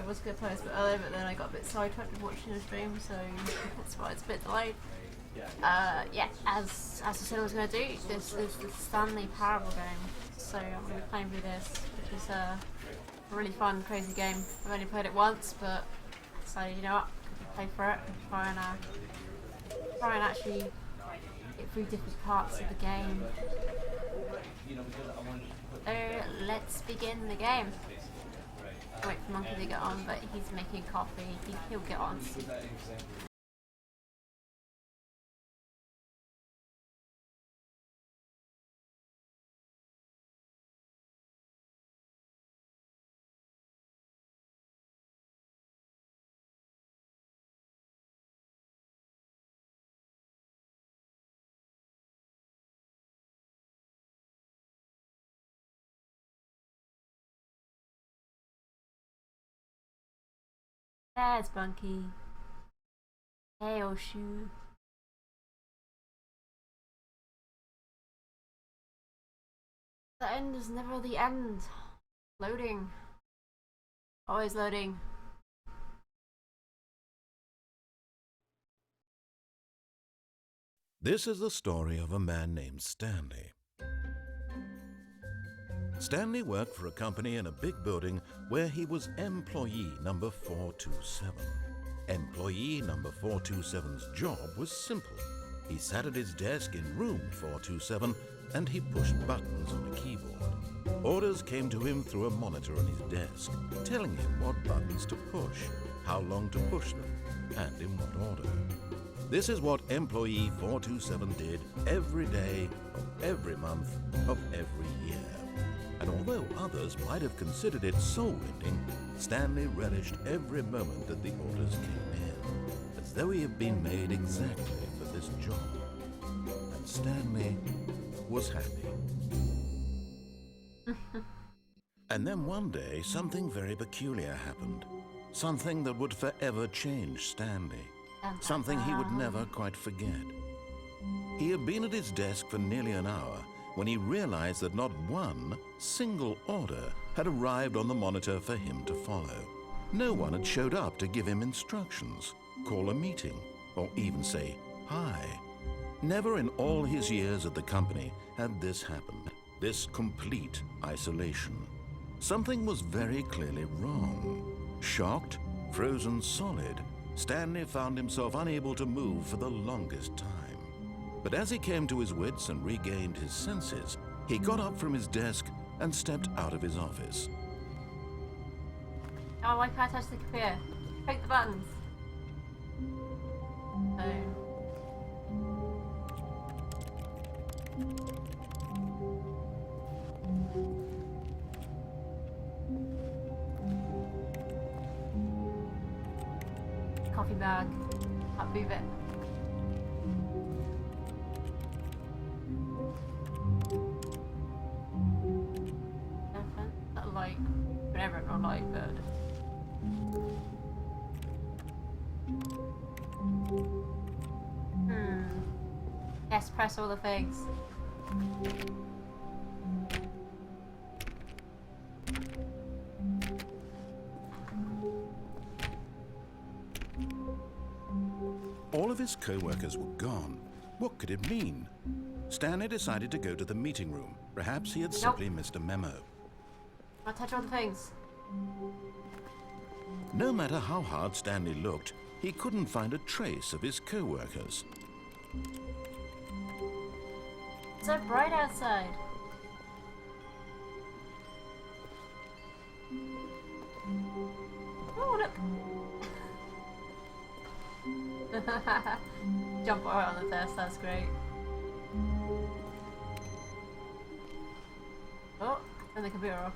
was going to play this a bit earlier, but then I got a bit sidetracked with watching the stream, so that's why it's a bit delayed. Yeah, as I said I was going to do, this is the Stanley Parable game, so I'm going to be playing through this, which is a really fun, crazy game. I've only played it once, but so you know what, play for it and try and actually get through different parts of the game. So let's begin the game. Wait for Monkey to get on, but he's making coffee. He'll get on. There's Bunky. Hey, old shoe. The end is never the end. Loading. Always loading. This is the story of a man named Stanley. Stanley worked for a company in a big building where he was employee number 427. Employee number 427's job was simple. He sat at his desk in room 427 and he pushed buttons on a keyboard. Orders came to him through a monitor on his desk, telling him what buttons to push, how long to push them, and in what order. This is what employee 427 did every day of every month of every year. And although others might have considered it soul-rending, Stanley relished every moment that the orders came in, as though he had been made exactly for this job. And Stanley was happy. And then one day, something very peculiar happened. Something that would forever change Stanley. Something he would never quite forget. He had been at his desk for nearly an hour when he realized that not one single order had arrived on the monitor for him to follow. No one had showed up to give him instructions, call a meeting, or even say hi. Never in all his years at the company had this happened, this complete isolation. Something was very clearly wrong. Shocked, frozen solid, Stanley found himself unable to move for the longest time. But as he came to his wits and regained his senses, he got up from his desk and stepped out of his office. Oh, why can't I touch the computer? Click the buttons. Oh. Coffee bag. Can't move it. Not light. Whatever, not light, but. Yes, press all the things. All of his co-workers were gone. What could it mean? Stanley decided to go to the meeting room. Perhaps he had simply missed a memo. I'll touch all the things. No matter how hard Stanley looked, he couldn't find a trace of his co-workers. It's so bright outside. Oh, look. Jump right on the test, that's great. Oh, turn the computer off.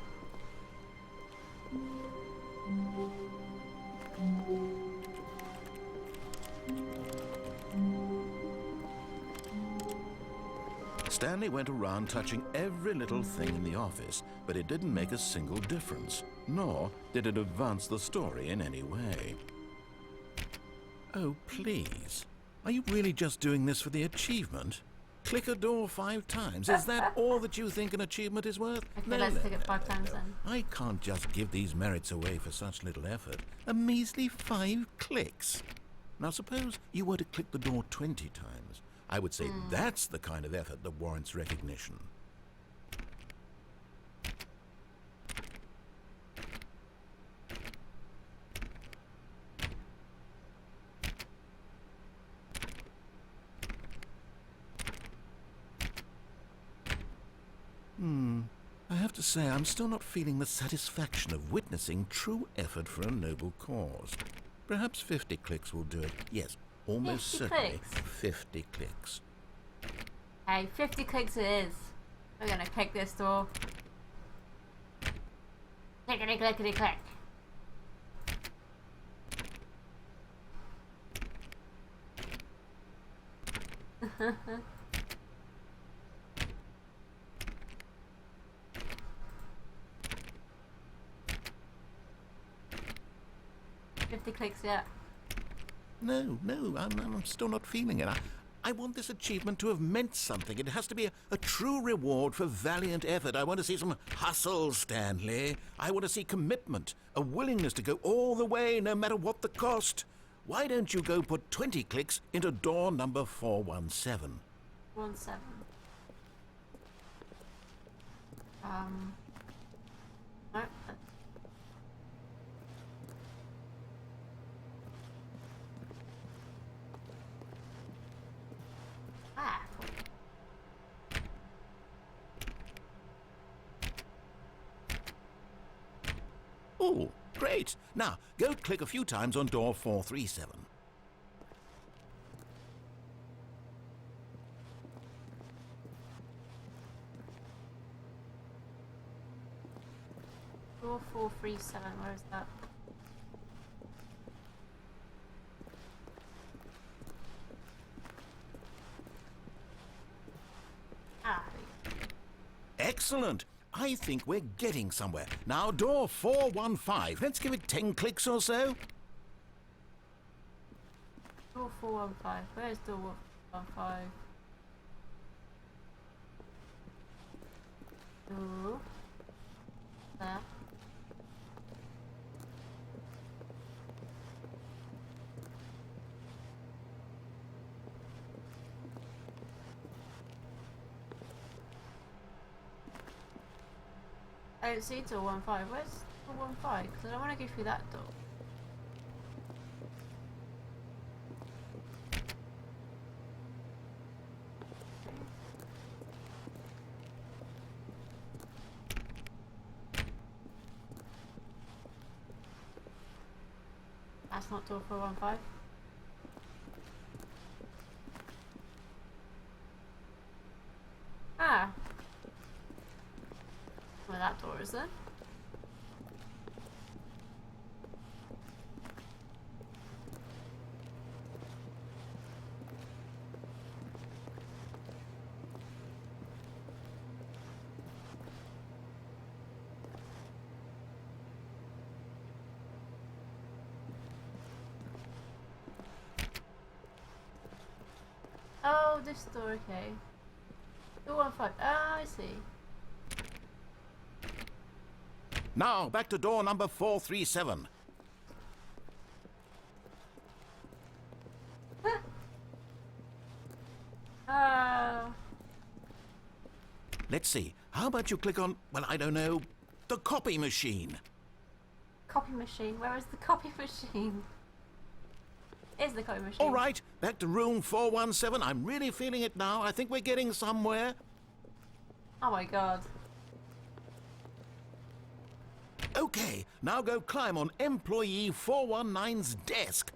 Stanley went around touching every little thing in the office, but it didn't make a single difference, nor did it advance the story in any way. Oh, please. Are you really just doing this for the achievement? Click a door 5 times. Is that all that you think an achievement is worth? Okay, let's click it 5 times then. I can't just give these merits away for such little effort. A measly 5 clicks. Now suppose you were to click the door 20 times. I would say that's the kind of effort that warrants recognition. I have to say, I'm still not feeling the satisfaction of witnessing true effort for a noble cause. Perhaps 50 clicks will do it. Yes, almost 50 certainly clicks. 50 clicks. Hey, 50 clicks it is. We're gonna click this door. Clickety clickety click. Clicks yet? No, I'm still not feeling it. I want this achievement to have meant something. It has to be a true reward for valiant effort. I want to see some hustle, Stanley. I want to see commitment, a willingness to go all the way, no matter what the cost. Why don't you go put 20 clicks into door number 417? 17. No. Oh, great. Now, go click a few times on door 437. Door 437, where is that? Ah. Excellent. I think we're getting somewhere. Now, door 415. Let's give it 10 clicks or so. Door 415. Where's door 415? Ooh. There. I don't see door 15. Where's door 15? Because I don't want to go through that door. That's not door 415. Ah. Where that door is then? Oh, this door, okay. Door 15. Ah, I see. Now, back to door number 437. Let's see. How about you click on, well, I don't know, the copy machine? Copy machine? Where is the copy machine? Is the copy machine? All right, back to room 417. I'm really feeling it now. I think we're getting somewhere. Oh my god. Okay, now go climb on employee 419's desk.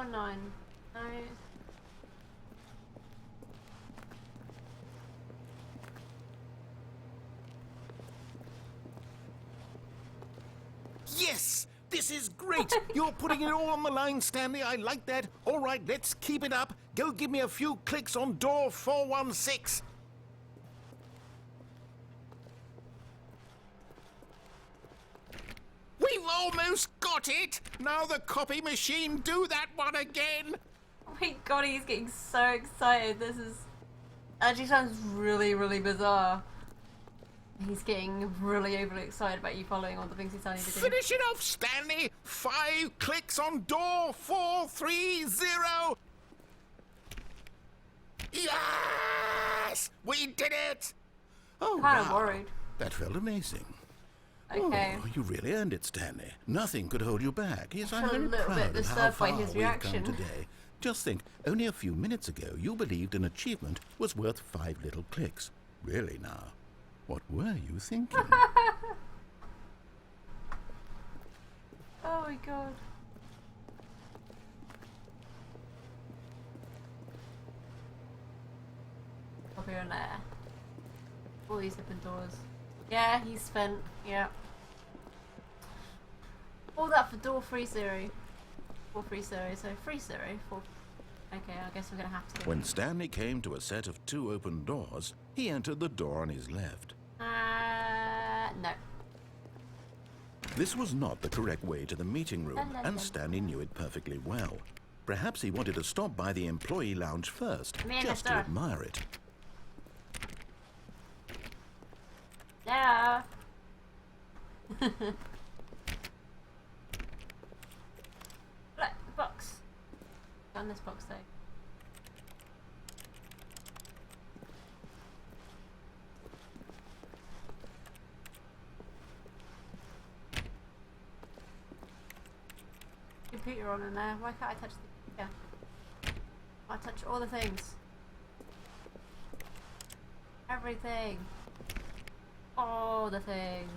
No. Yes! This is great! You're putting it all on the line, Stanley. I like that. All right, let's keep it up. Go give me a few clicks on door 416. almost got it! Now the copy machine do that one again! Oh my god, he's getting so excited. This is... actually sounds really, really bizarre. He's getting really overly excited about you following all the things he's telling you to do. Finish it off, Stanley! 5 clicks on door 430! Yes! We did it! Oh, I'm kind of wow. worried. That felt amazing. Okay. Oh, you really earned it, Stanley. Nothing could hold you back. Yes, I I'm feel a very little bit proud of how disturbed by far his we've reaction. come today. Just think, only a few minutes ago you believed an achievement was worth 5 little clicks. Really now, what were you thinking? Oh my god. Up here and there. All these open doors. Yeah, he's spent. Yeah. All that for door 30. 430, so 30. 4. Okay, I guess we're gonna have to. When Stanley came to a set of 2 open doors, he entered the door on his left. No. This was not the correct way to the meeting room, and Stanley knew it perfectly well. Perhaps he wanted to stop by the employee lounge first, just to admire it. Yeah. Look, box. On this box though. Computer on in there. Why can't I touch the... yeah. I touch all the things. Everything. All the things.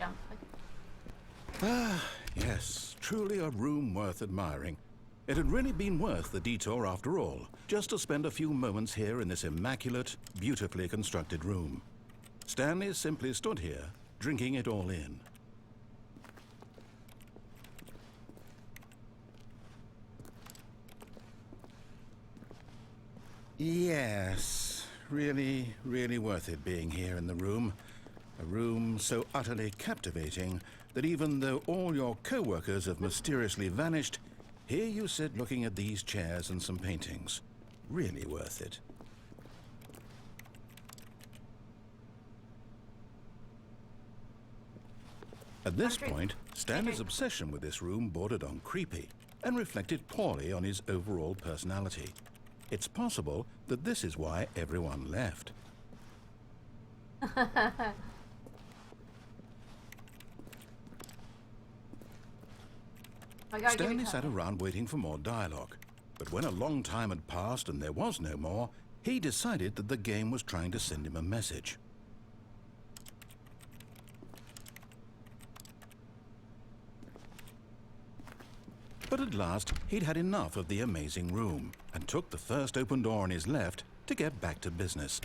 Jump. Ah, yes, truly a room worth admiring. It had really been worth the detour after all, just to spend a few moments here in this immaculate, beautifully constructed room. Stanley simply stood here, drinking it all in. Yes, really, really worth it being here in the room. A room so utterly captivating that even though all your co-workers have mysteriously vanished, here you sit looking at these chairs and some paintings. Really worth it. At this point, Stanley's obsession with this room bordered on creepy and reflected poorly on his overall personality. It's possible that this is why everyone left. Stanley sat around waiting for more dialogue, but when a long time had passed and there was no more, he decided that the game was trying to send him a message. But at last, he'd had enough of the amazing room and took the first open door on his left to get back to business.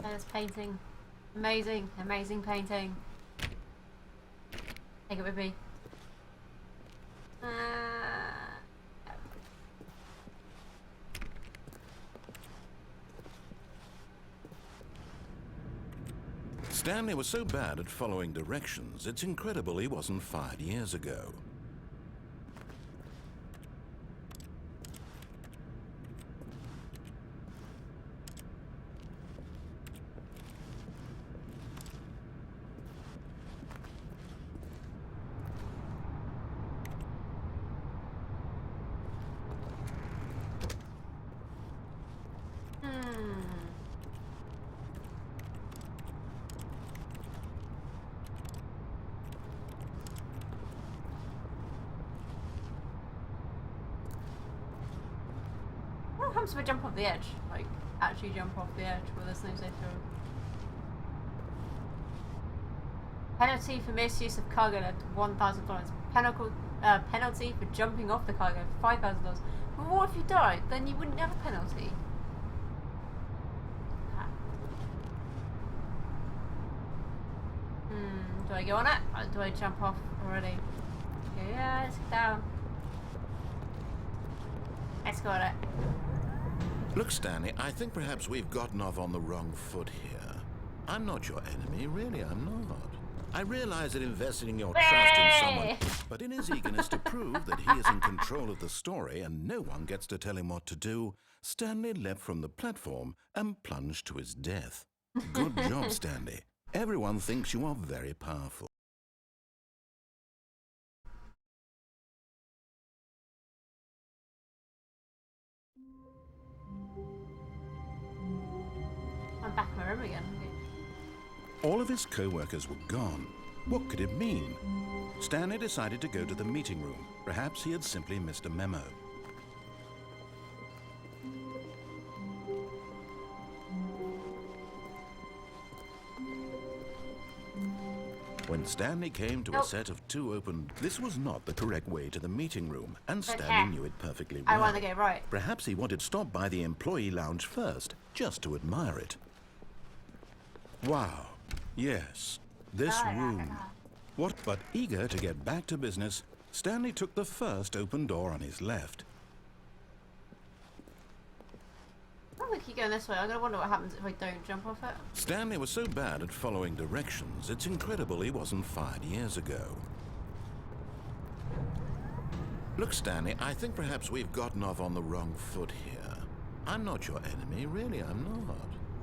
There's painting. Amazing, amazing painting. Take it with me. Stanley was so bad at following directions, it's incredible he wasn't fired years ago. What happens if I jump off the edge? Like, actually jump off the edge where there's no safe door. Penalty for misuse of cargo left $1,000. penalty for jumping off the cargo, $5,000. Well, what if you died? Then you wouldn't have a penalty. Do I go on it? Or do I jump off already? Okay, yeah, let's get down. Let's go on it. Look, Stanley, I think perhaps we've gotten off on the wrong foot here. I'm not your enemy, really, I'm not. I realize that investing your trust in someone, but in his eagerness to prove that he is in control of the story and no one gets to tell him what to do, Stanley leapt from the platform and plunged to his death. Good job, Stanley. Everyone thinks you are very powerful. I'm back in my room again. All of his co-workers were gone. What could it mean? Stanley decided to go to the meeting room. Perhaps he had simply missed a memo. When Stanley came to a set of 2 open, this was not the correct way to the meeting room, and Stanley knew it perfectly well. I want to go right. Perhaps he wanted to stop by the employee lounge first, just to admire it. Wow. Yes, this room. What? But eager to get back to business, Stanley took the first open door on his left. I'm gonna keep going this way. I'm gonna wonder what happens if I don't jump off it. Stanley was so bad at following directions, it's incredible he wasn't fired years ago. Look, Stanley, I think perhaps we've gotten off on the wrong foot here. I'm not your enemy, really, I'm not.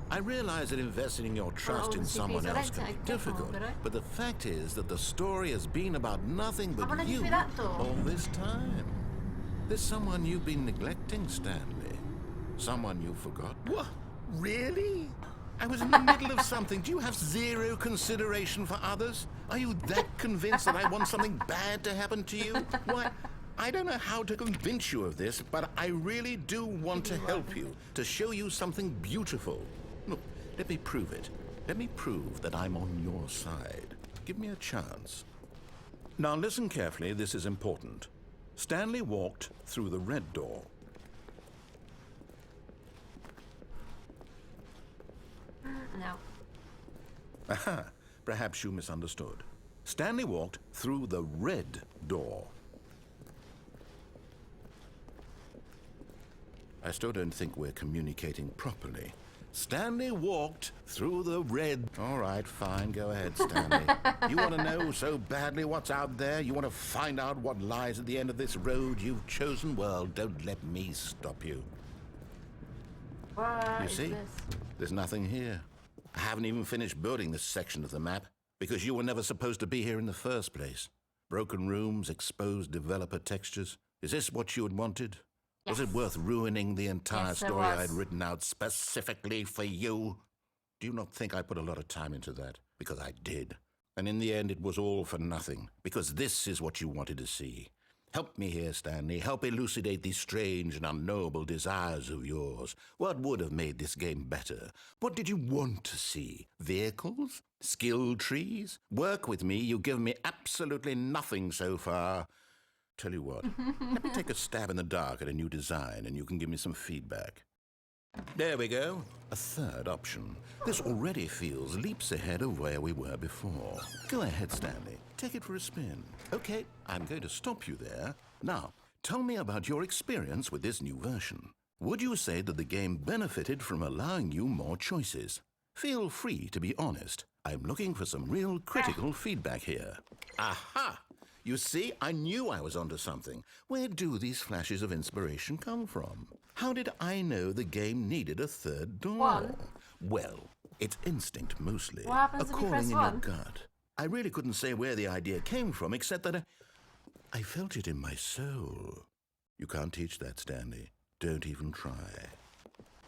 I realize that investing your trust in someone else can be difficult, but the fact is that the story has been about nothing but you all this time. There's someone you've been neglecting, Stanley. Someone you forgot. What? Really? I was in the middle of something. Do you have zero consideration for others? Are you that convinced that I want something bad to happen to you? Why, I don't know how to convince you of this, but I really do want to help you, to show you something beautiful. Look, let me prove it. Let me prove that I'm on your side. Give me a chance. Now listen carefully, this is important. Stanley walked through the red door. No. Aha, perhaps you misunderstood. Stanley walked through the red door. I still don't think we're communicating properly. Stanley walked through the red... All right, fine, go ahead, Stanley. You want to know so badly what's out there? You want to find out what lies at the end of this road you've chosen? Well, don't let me stop you. What you see? There's nothing here. I haven't even finished building this section of the map because you were never supposed to be here in the first place. Broken rooms, exposed developer textures. Is this what you had wanted? Was it worth ruining the entire story I'd written out specifically for you? Do you not think I put a lot of time into that? Because I did. And in the end, it was all for nothing. Because this is what you wanted to see. Help me here, Stanley. Help elucidate these strange and unknowable desires of yours. What would have made this game better? What did you want to see? Vehicles? Skill trees? Work with me. You've given me absolutely nothing so far. Tell you what, let me take a stab in the dark at a new design and you can give me some feedback. There we go. A third option. This already feels leaps ahead of where we were before. Go ahead, Stanley. Take it for a spin. Okay, I'm going to stop you there. Now, tell me about your experience with this new version. Would you say that the game benefited from allowing you more choices? Feel free to be honest. I'm looking for some real critical feedback here. Aha! You see, I knew I was onto something. Where do these flashes of inspiration come from? How did I know the game needed a third door? Well, it's instinct mostly. What happens if you press in your one? gut. I really couldn't say where the idea came from, except that I felt it in my soul. You can't teach that, Stanley. Don't even try.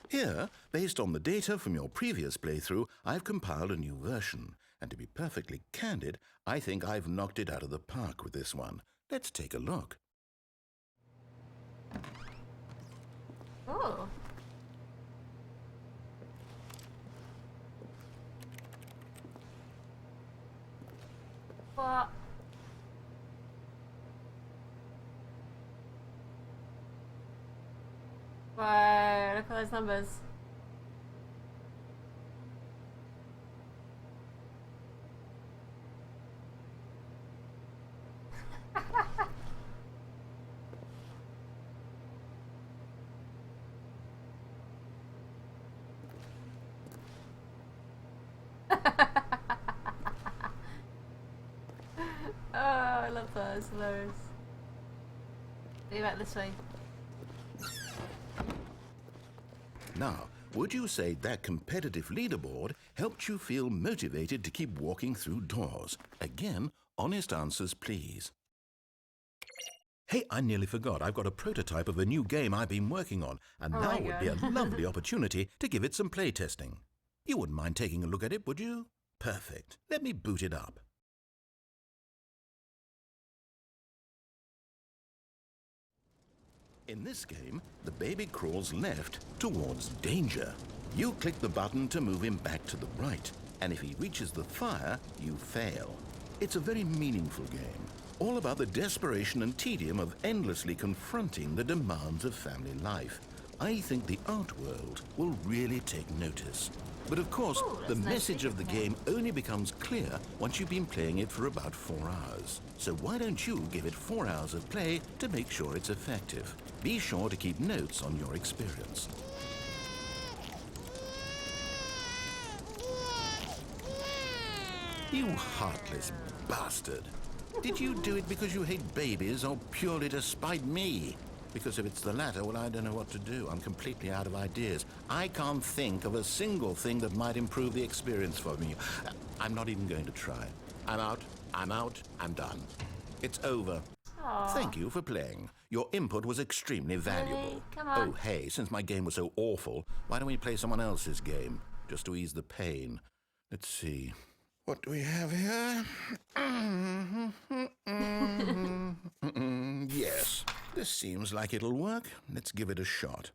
Here, based on the data from your previous playthrough, I've compiled a new version. And to be perfectly candid, I think I've knocked it out of the park with this one. Let's take a look. Oh. What? Whoa, look at those numbers. Oh, I love those. Hilarious. Go back this way. Now, would you say that competitive leaderboard helped you feel motivated to keep walking through doors? Again, honest answers, please. Hey, I nearly forgot. I've got a prototype of a new game I've been working on, and now would be a lovely opportunity to give it some play testing. You wouldn't mind taking a look at it, would you? Perfect. Let me boot it up. In this game, the baby crawls left towards danger. You click the button to move him back to the right, and if he reaches the fire, you fail. It's a very meaningful game, all about the desperation and tedium of endlessly confronting the demands of family life. I think the art world will really take notice. But of course, the message of the game only becomes clear once you've been playing it for about 4 hours. So why don't you give it 4 hours of play to make sure it's effective? Be sure to keep notes on your experience. You heartless bastard. Did you do it because you hate babies or purely to spite me? Because if it's the latter, well, I don't know what to do. I'm completely out of ideas. I can't think of a single thing that might improve the experience for me. I'm not even going to try. I'm out, I'm done. It's over. Aww. Thank you for playing. Your input was extremely valuable. Really? Come on. Oh, hey, since my game was so awful, why don't we play someone else's game? Just to ease the pain. Let's see. What do we have here? Yes, this seems like it'll work. Let's give it a shot.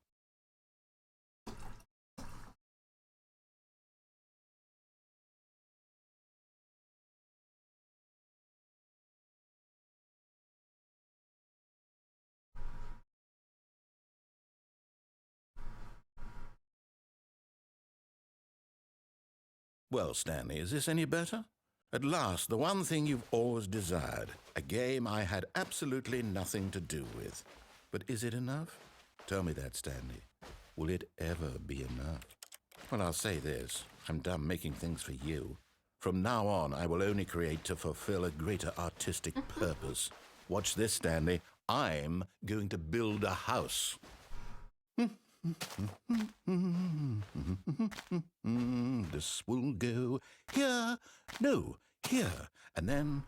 Well, Stanley, is this any better? At last, the one thing you've always desired, a game I had absolutely nothing to do with. But is it enough? Tell me that, Stanley. Will it ever be enough? Well, I'll say this. I'm done making things for you. From now on, I will only create to fulfill a greater artistic purpose. Watch this, Stanley. I'm going to build a house. This will go here, no, here, and then.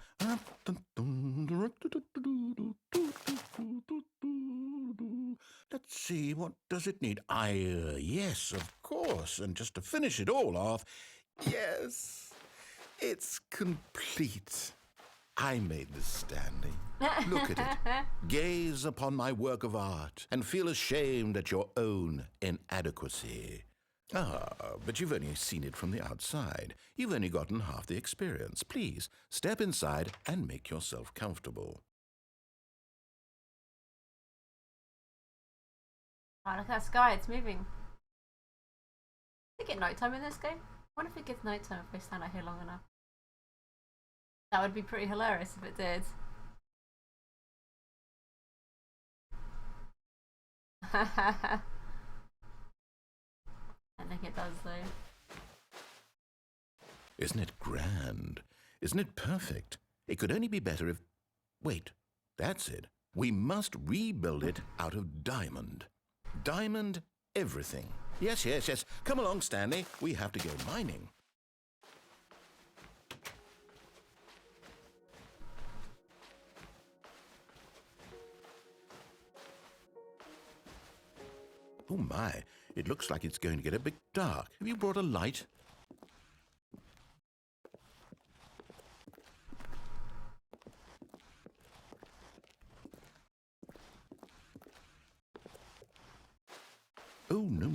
Let's see, what does it need? Yes, of course, and just to finish it all off, yes, it's complete. I made this, Stanley. Look at it. Gaze upon my work of art and feel ashamed at your own inadequacy. Ah, but you've only seen it from the outside. You've only gotten half the experience. Please, step inside and make yourself comfortable. Oh, look at that sky, it's moving. Did we get nighttime in this game? I wonder if it gets nighttime if we stand out here long enough. That would be pretty hilarious if it did. I think it does though. Isn't it grand? Isn't it perfect? It could only be better if... Wait, that's it. We must rebuild it out of diamond. Diamond everything. Yes, yes, yes. Come along, Stanley. We have to go mining. Oh my, it looks like it's going to get a bit dark. Have you brought a light? Oh, no.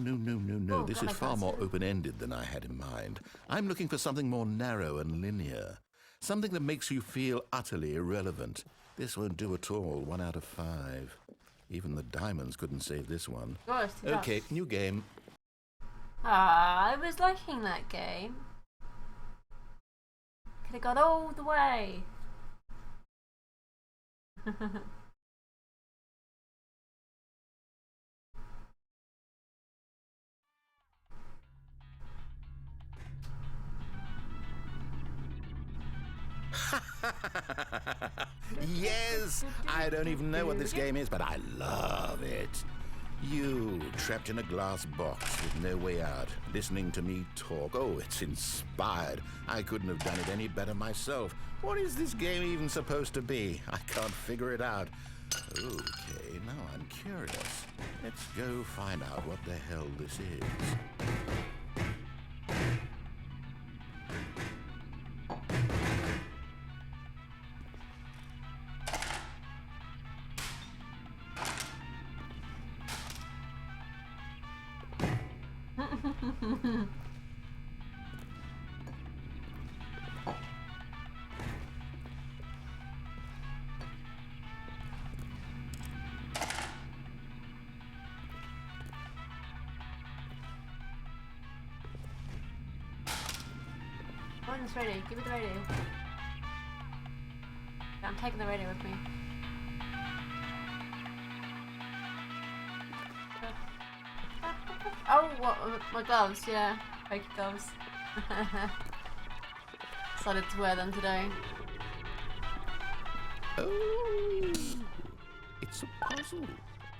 Oh, This is far more open-ended than I had in mind. I'm looking for something more narrow and linear. Something that makes you feel utterly irrelevant. This won't do at all. 1 out of 5. Even the diamonds couldn't save this one. Gosh, Okay, new game. Ah, I was liking that game. Could have got all the way. Yes! I don't even know what this game is, but I love it. You, trapped in a glass box with no way out, listening to me talk. Oh, it's inspired. I couldn't have done it any better myself. What is this game even supposed to be? I can't figure it out. Okay, now I'm curious. Let's go find out what the hell this is. One's ready. Give me the radio. Yeah, I'm taking the radio with me. Oh, what? My gloves, yeah. Fake gloves. Decided to wear them today. Oh, it's a puzzle.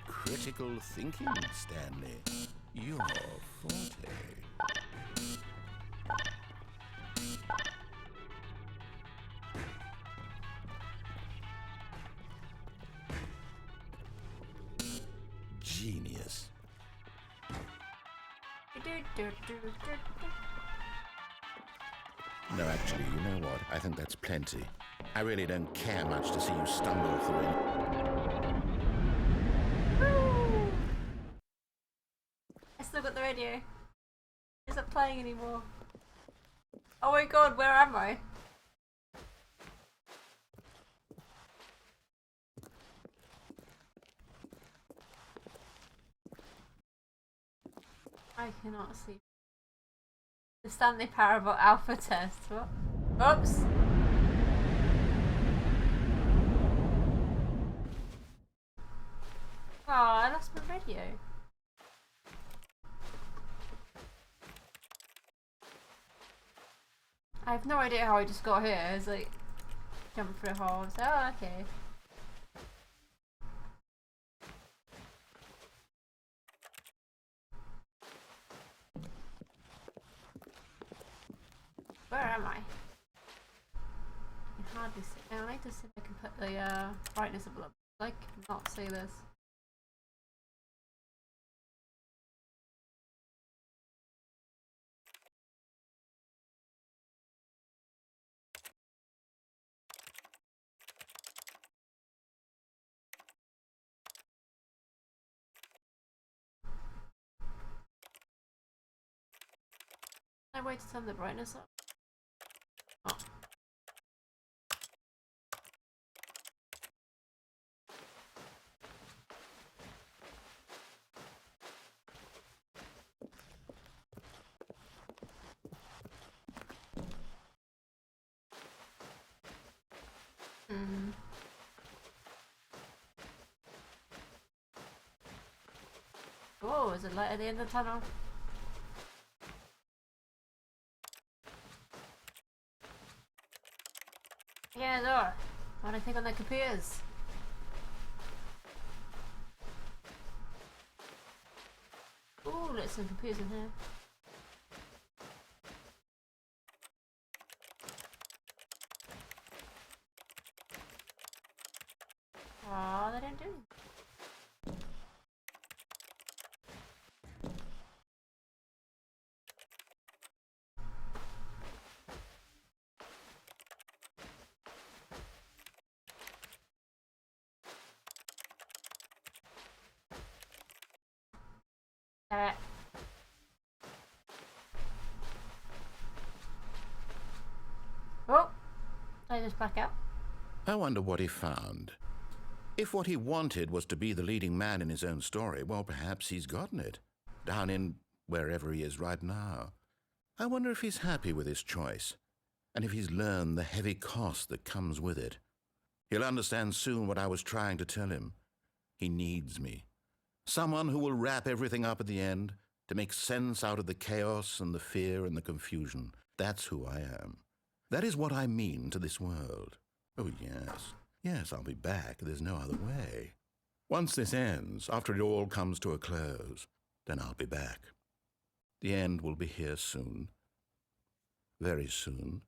Critical thinking, Stanley. Your forte. Genius. No, actually, you know what? I think that's plenty. I really don't care much to see you stumble through it. I still got the radio. It's not playing anymore. Oh my god, where am I? I cannot see. The Stanley Parable alpha test. What? Oops. Oh, I lost my radio. I have no idea how I just got here. It's like jump through a hole. So, oh, okay. Where am I? I can hardly see. I need to see if I can put the brightness up a little bit. I cannot see this. No way to turn the brightness up. Oh. Oh, is it light at the end of the tunnel? Yeah, there. What do I think on the computers? Ooh, there's some computers in here. Aw, they don't do anything. Oh, did I just back out? I wonder what he found. If what he wanted was to be the leading man in his own story, well, perhaps he's gotten it, down in wherever he is right now. I wonder if he's happy with his choice, and if he's learned the heavy cost that comes with it. He'll understand soon what I was trying to tell him. He needs me. Someone who will wrap everything up at the end, to make sense out of the chaos and the fear and the confusion. That's who I am. That is what I mean to this world. Oh, yes. Yes, I'll be back. There's no other way. Once this ends, after it all comes to a close, then I'll be back. The end will be here soon. Very soon.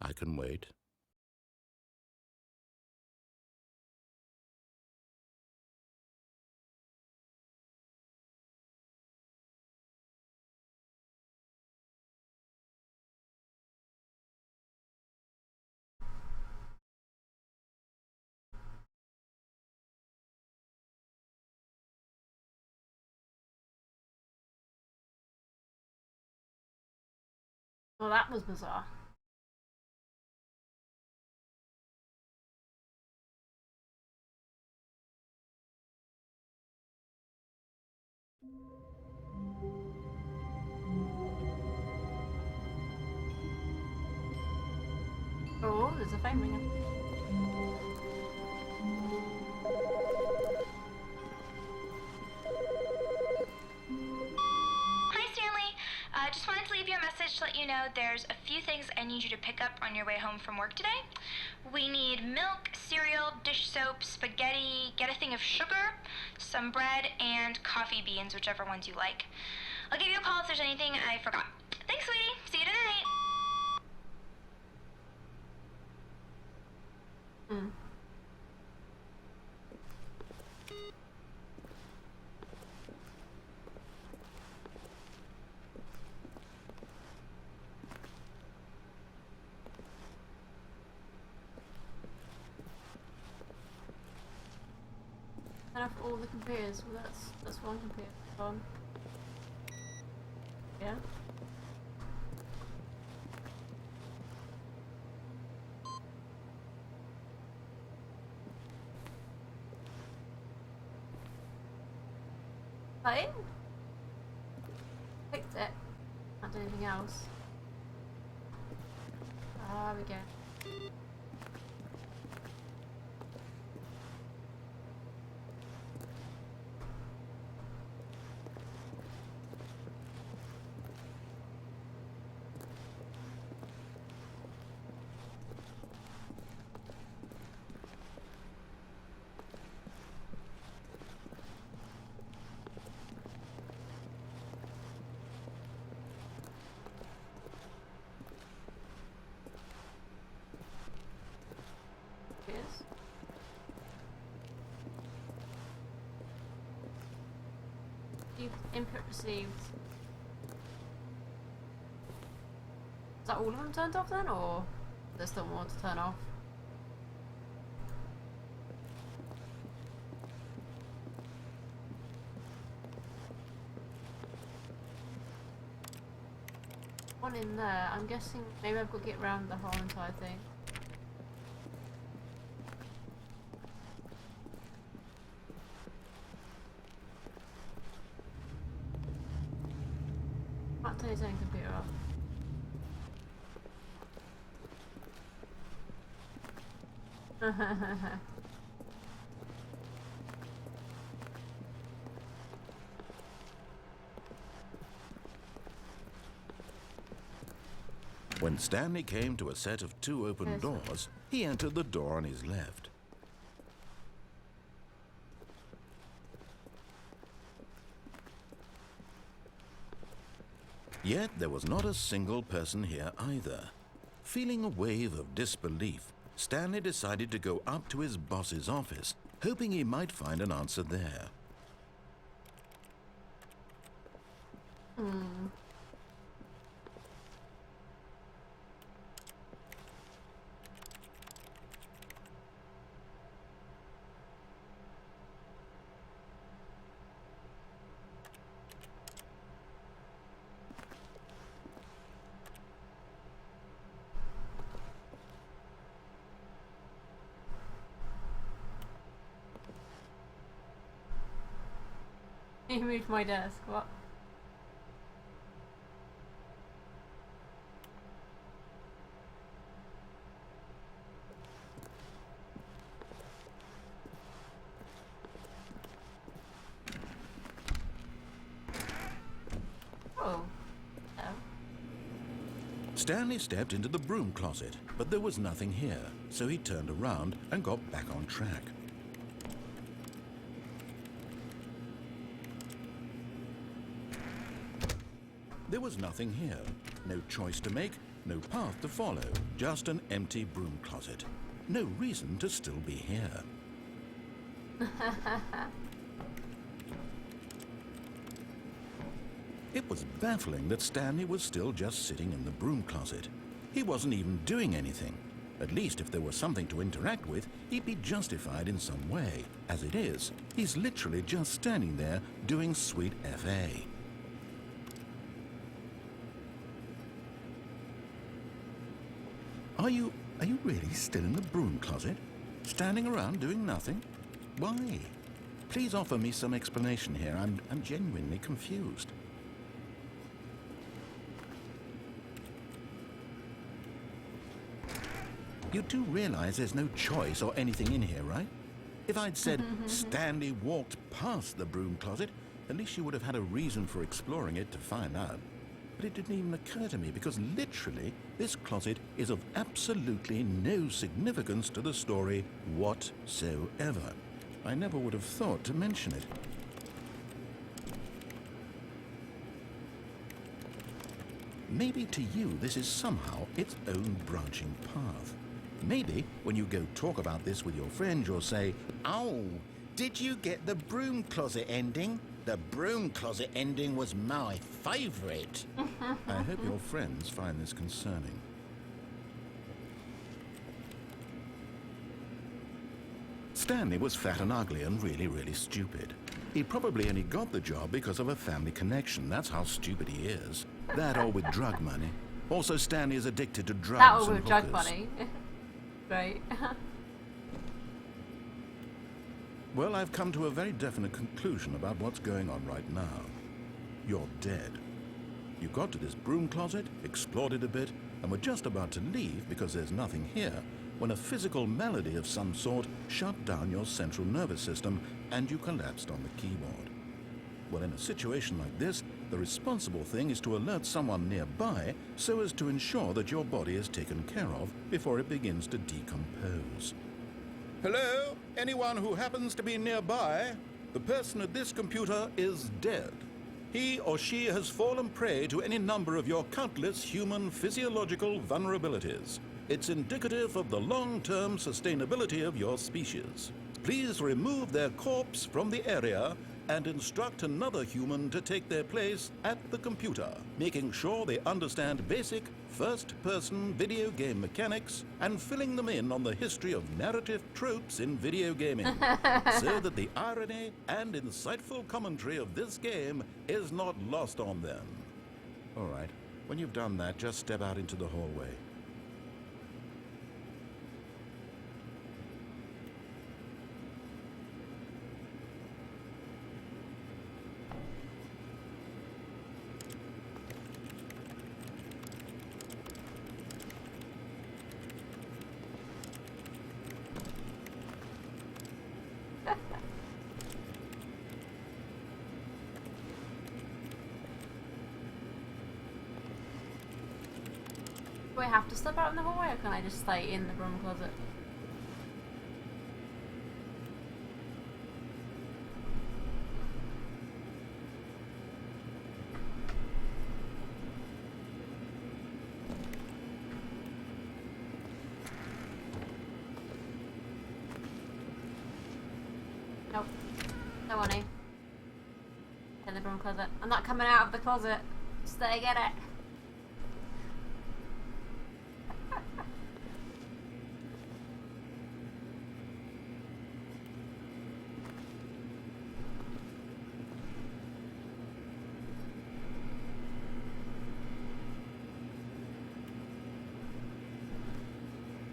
I can wait. Well, that was bizarre. Oh, there's a phone ringing. Hi, Stanley. Just wanted to leave you a message to let you know there's a few things I need you to pick up on your way home from work today. We need milk, cereal, dish soap, spaghetti, get a thing of sugar, some bread, and coffee beans, whichever ones you like. I'll give you a call if there's anything I forgot. Thanks, sweetie. See you tonight. Turn off all the computers. Well, that's one computer gone. Yeah. Fine. Picked it. Can't do anything else. Ah, we go. Input received. Is that all of them turned off then, or there's still more to turn off? One in there. I'm guessing maybe I've got to get around the whole entire thing. Can't turn his own computer off. When Stanley came to a set of 2 open doors, he entered the door on his left. Yet there was not a single person here either. Feeling a wave of disbelief, Stanley decided to go up to his boss's office, hoping he might find an answer there. You moved my desk. What? Oh. Oh. Stanley stepped into the broom closet, but there was nothing here, so he turned around and got back on track. There was nothing here. No choice to make, no path to follow, just an empty broom closet. No reason to still be here. It was baffling that Stanley was still just sitting in the broom closet. He wasn't even doing anything. At least if there was something to interact with, he'd be justified in some way. As it is, he's literally just standing there doing sweet FA. Are you really still in the broom closet? Standing around doing nothing? Why? Please offer me some explanation here. I'm genuinely confused. You do realize there's no choice or anything in here, right? If I'd said Stanley walked past the broom closet, at least you would have had a reason for exploring it to find out. But it didn't even occur to me because literally this closet is of absolutely no significance to the story whatsoever. I never would have thought to mention it. Maybe to you this is somehow its own branching path. Maybe when you go talk about this with your friend, you'll say, "Oh, did you get the broom closet ending? The broom closet ending was my favorite." I hope your friends find this concerning. Stanley was fat and ugly and really, really stupid. He probably only got the job because of a family connection. That's how stupid he is. That or with drug money. Also, Stanley is addicted to drugs That or and with drug hookers. money. Right. Well, I've come to a very definite conclusion about what's going on right now. You're dead. You got to this broom closet, explored it a bit, and were just about to leave because there's nothing here, when a physical malady of some sort shut down your central nervous system and you collapsed on the keyboard. Well, in a situation like this, the responsible thing is to alert someone nearby so as to ensure that your body is taken care of before it begins to decompose. Hello? Anyone who happens to be nearby? The person at this computer is dead. He or she has fallen prey to any number of your countless human physiological vulnerabilities. It's indicative of the long-term sustainability of your species. Please remove their corpse from the area and instruct another human to take their place at the computer, making sure they understand basic first-person video game mechanics and filling them in on the history of narrative tropes in video gaming, so that the irony and insightful commentary of this game is not lost on them. All right, when you've done that, just step out into the hallway. Do I have to step out in the hallway or can I just stay in the broom closet? Nope. No money. In the broom closet. I'm not coming out of the closet. Stay, get it.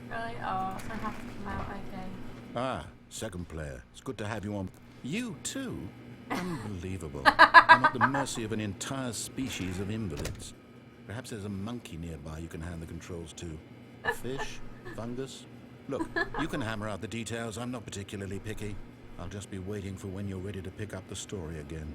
Really? Oh, so I have to come out, okay. Ah, second player. It's good to have you on. You too? Unbelievable. I'm at the mercy of an entire species of invalids. Perhaps there's a monkey nearby you can hand the controls to. A fish? Fungus? Look, you can hammer out the details. I'm not particularly picky. I'll just be waiting for when you're ready to pick up the story again.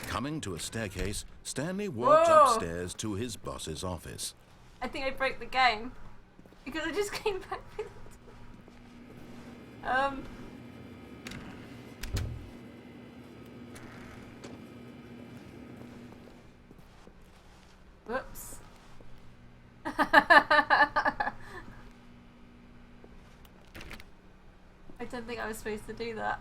Coming to a staircase, Stanley walked upstairs to his boss's office. I think I broke the game because I just came back with it. Whoops. I don't think I was supposed to do that.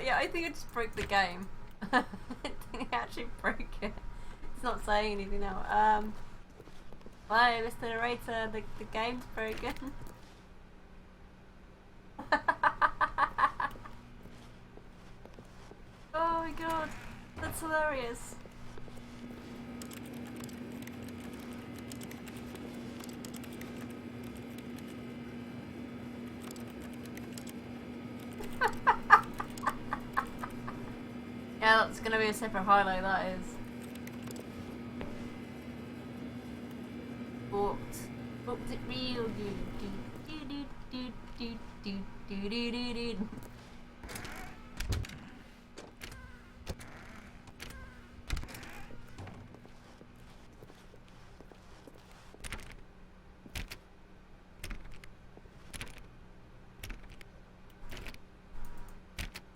Yeah, I think I just broke the game. I think I actually broke it. It's not saying anything now. Hello, Mr. Narrator, the game's broken. Oh my god, that's hilarious. Yeah, that's gonna be a separate highlight, that is. Booked it real good.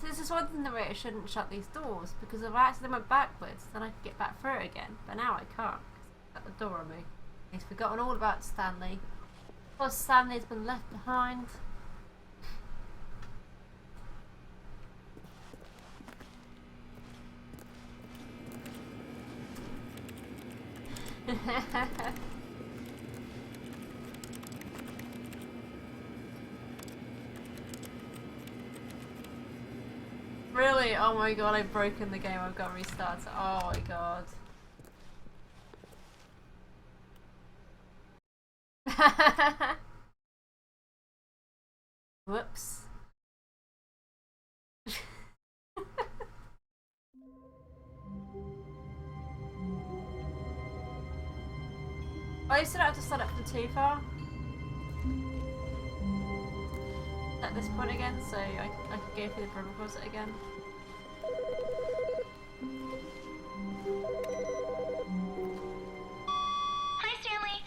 This is one thing that I shouldn't shut these doors, because if I accidentally went backwards, then I could get back through again. But now I can't, because it's at the door on me. He's forgotten all about Stanley. Plus, Stanley's been left behind. Really? Oh my god, I've broken the game. I've got to restart it. Oh my god. Whoops. I used to have to start up from too far at this point again, so I could go through the broom closet again. Hi, Stanley.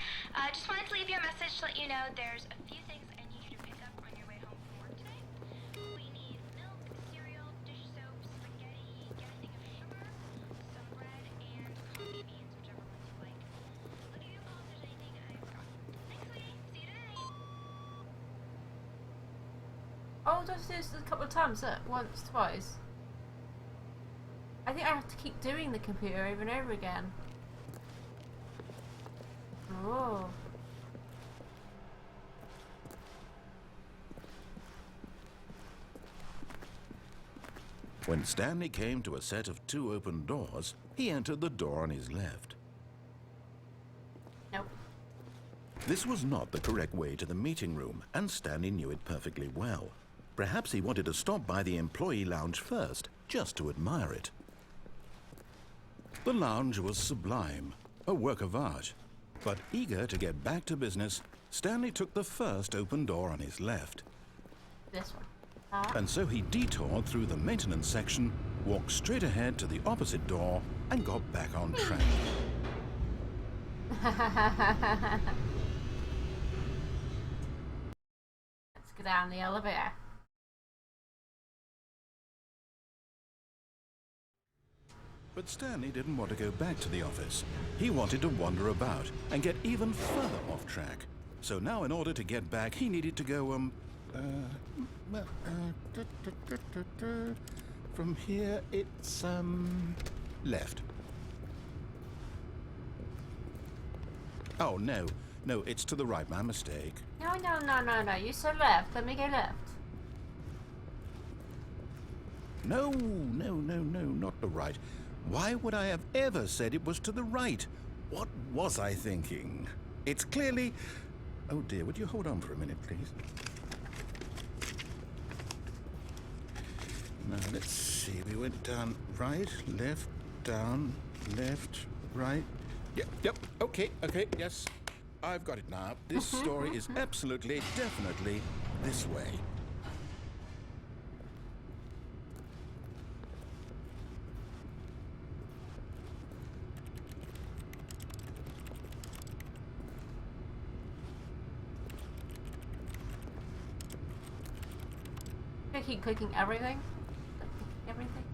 Just wanted to leave you a message to let you know there's a few things I need you to pick up on your way home from work today. We need milk, cereal, dish soap, spaghetti, get a thing of sugar, some bread, and coffee beans, whichever ones you like. Let me know if there's anything I forgot. Thanks, sweetie. See you tonight. Oh, just this a couple of times, once, twice. I think I have to keep doing the computer over and over again. Oh. When Stanley came to a set of 2 open doors, he entered the door on his left. Nope. This was not the correct way to the meeting room, and Stanley knew it perfectly well. Perhaps he wanted to stop by the employee lounge first, just to admire it. The lounge was sublime, a work of art. But eager to get back to business, Stanley took the first open door on his left. This one. And so he detoured through the maintenance section, walked straight ahead to the opposite door, and got back on track. Let's go down the elevator. But Stanley didn't want to go back to the office. He wanted to wander about and get even further off track. So now in order to get back, he needed to go, from here, it's, left. Oh, no. No, it's to the right. My mistake. No. You said left. Let me go left. No, not the right. Why would I have ever said it was to the right? What was I thinking? It's clearly... Oh dear, would you hold on for a minute, please? Now, let's see. We went down right, left, down, left, right. Yep, okay, yes. I've got it now. This story is absolutely, definitely this way. I keep clicking everything. Everything.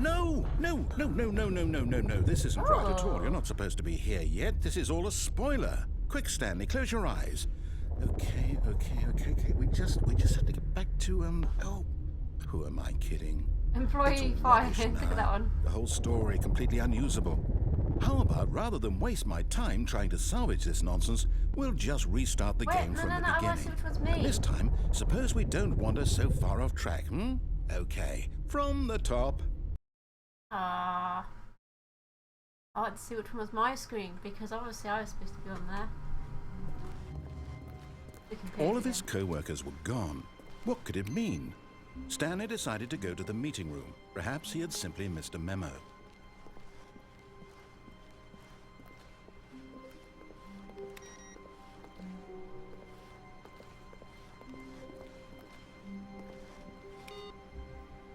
No. This isn't right at all. You're not supposed to be here yet. This is all a spoiler. Quick, Stanley, close your eyes. Okay. We just have to get back to, oh, who am I kidding? Employee 5, look at that one. The whole story completely unusable. How about, rather than waste my time trying to salvage this nonsense, we'll just restart the game from the beginning. I want to see which one's me. And this time, suppose we don't wander so far off track, Okay, from the top. I like to see which one was my screen, because obviously I was supposed to be on there. All of his co-workers were gone. What could it mean? Stanley decided to go to the meeting room. Perhaps he had simply missed a memo.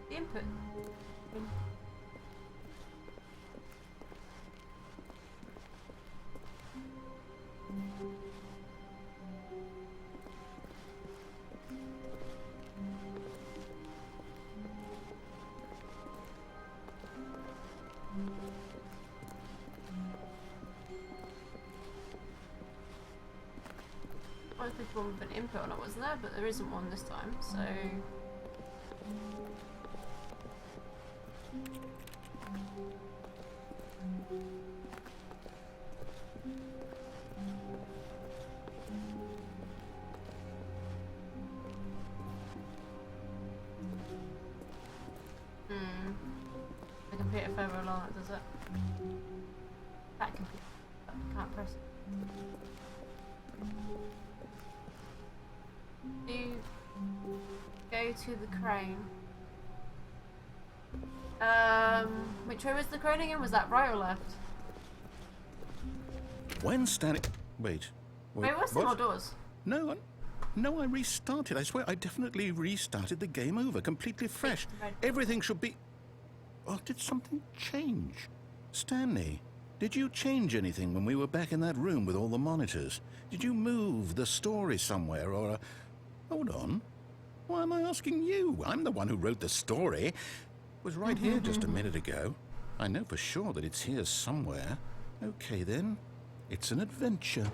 Input. I was supposed to one with an input on it, wasn't there? But there isn't one this time, so... The computer further along it does it. That computer can't press it. You go to the crane. Which way was the crane again? Was that right or left? When Stanley... Wait, what's the more doors? No, I restarted. I swear, I definitely restarted the game over, completely fresh. Everything should be... Oh, did something change? Stanley, did you change anything when we were back in that room with all the monitors? Did you move the story somewhere, or... Hold on. Why am I asking you? I'm the one who wrote the story. It was right here just a minute ago. I know for sure that it's here somewhere. Okay, then. It's an adventure.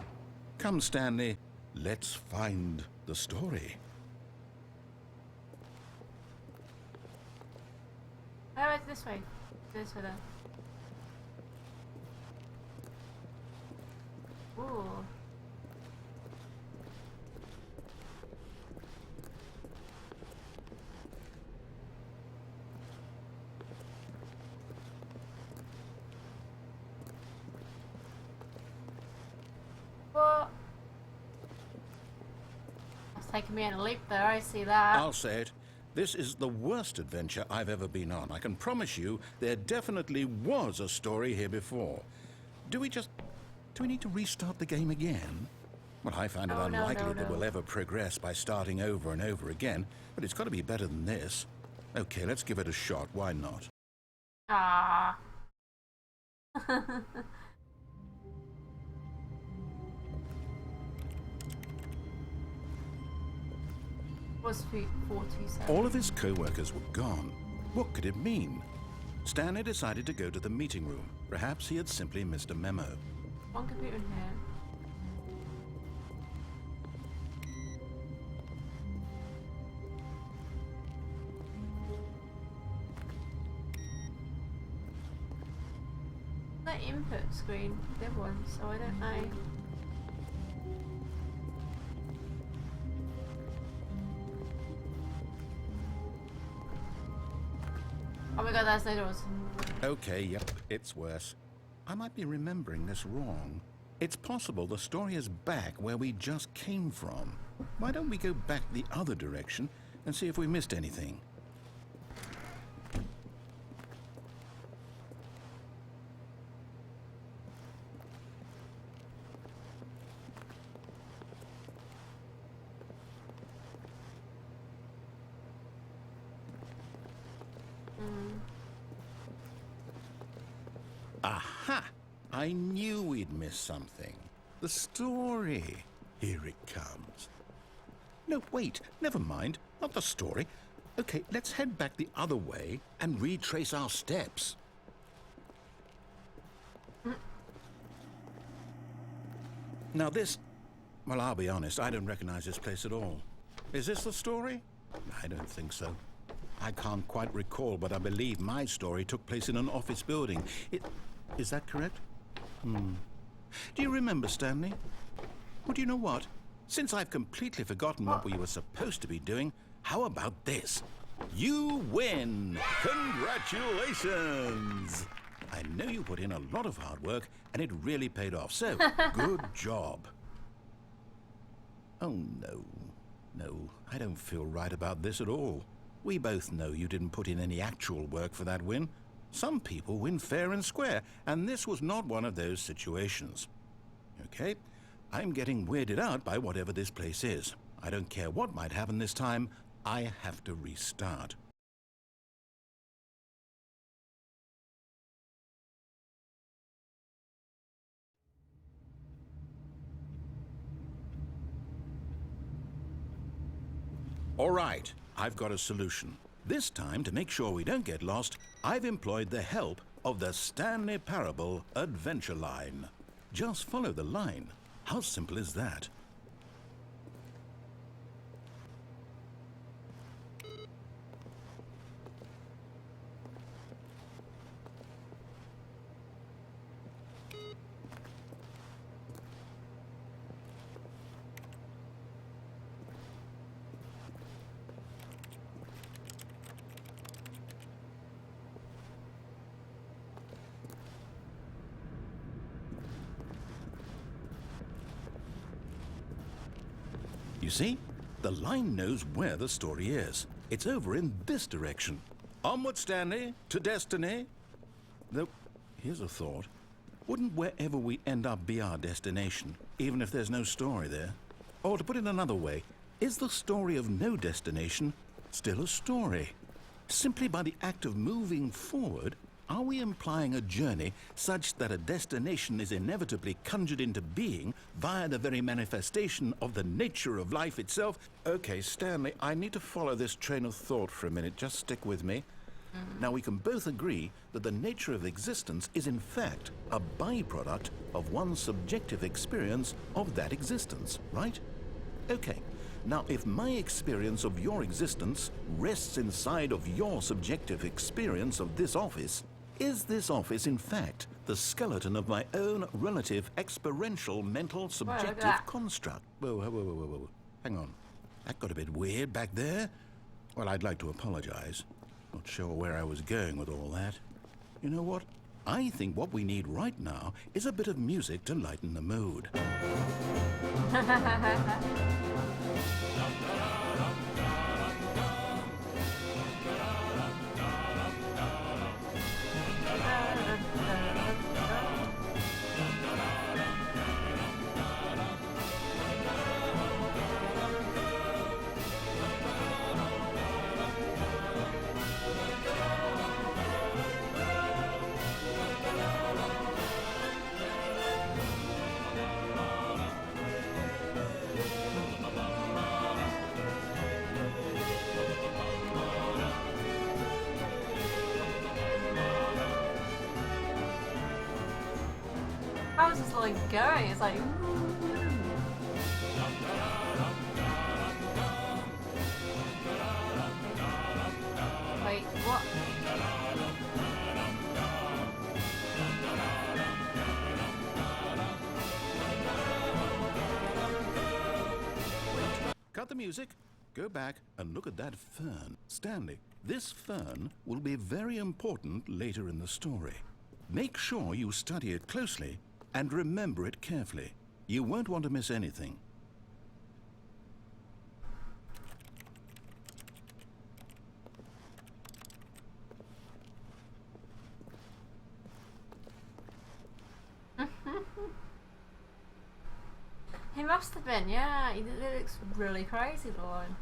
Come, Stanley. Let's find the story. Oh, it's this way. This way then. Ooh. What? That's taking me in a leap there, I see that. I'll say it. This is the worst adventure I've ever been on. I can promise you there definitely was a story here before. Do we need to restart the game again? Well, I find it unlikely that we'll ever progress by starting over and over again, but it's got to be better than this. Okay, let's give it a shot. Why not? Ah. Was 427. All of his co-workers were gone. What could it mean? Stanley decided to go to the meeting room. Perhaps he had simply missed a memo. One computer in here. That input screen, the other one, so I don't know. Oh my god, there's no doors. Okay, yep, it's worse. I might be remembering this wrong. It's possible the story is back where we just came from. Why don't we go back the other direction and see if we missed anything? Aha! I knew we'd miss something. The story. Here it comes. No, wait, never mind. Not the story. Okay, let's head back the other way and retrace our steps. Now this... Well, I'll be honest, I don't recognize this place at all. Is this the story? I don't think so. I can't quite recall, but I believe my story took place in an office building. Is that correct? Do you remember, Stanley? Well, do you know what? Since I've completely forgotten what we were supposed to be doing, how about this? You win! Congratulations! I know you put in a lot of hard work, and it really paid off, so good job. Oh, no. No, I don't feel right about this at all. We both know you didn't put in any actual work for that win. Some people win fair and square, and this was not one of those situations. Okay, I'm getting weirded out by whatever this place is. I don't care what might happen this time. I have to restart. All right, I've got a solution. This time, to make sure we don't get lost, I've employed the help of the Stanley Parable Adventure Line. Just follow the line. How simple is that? You see? The line knows where the story is. It's over in this direction. Onward, Stanley, to destiny. Though, here's a thought. Wouldn't wherever we end up be our destination, even if there's no story there? Or to put it another way, is the story of no destination still a story? Simply by the act of moving forward, are we implying a journey such that a destination is inevitably conjured into being via the very manifestation of the nature of life itself? Okay, Stanley, I need to follow this train of thought for a minute. Just stick with me. Now, we can both agree that the nature of existence is in fact a byproduct of one's subjective experience of that existence, right? Okay. Now, if my experience of your existence rests inside of your subjective experience of this office, is this office, in fact, the skeleton of my own relative experiential mental subjective construct? Whoa. Hang on. That got a bit weird back there. Well, I'd like to apologize. Not sure where I was going with all that. You know what? I think what we need right now is a bit of music to lighten the mood. just like going. It's like. Wait, what? Cut the music. Go back and look at that fern. Stanley, this fern will be very important later in the story. Make sure you study it closely and remember it carefully. You won't want to miss anything. He must have been, yeah. It looks really crazy, the line.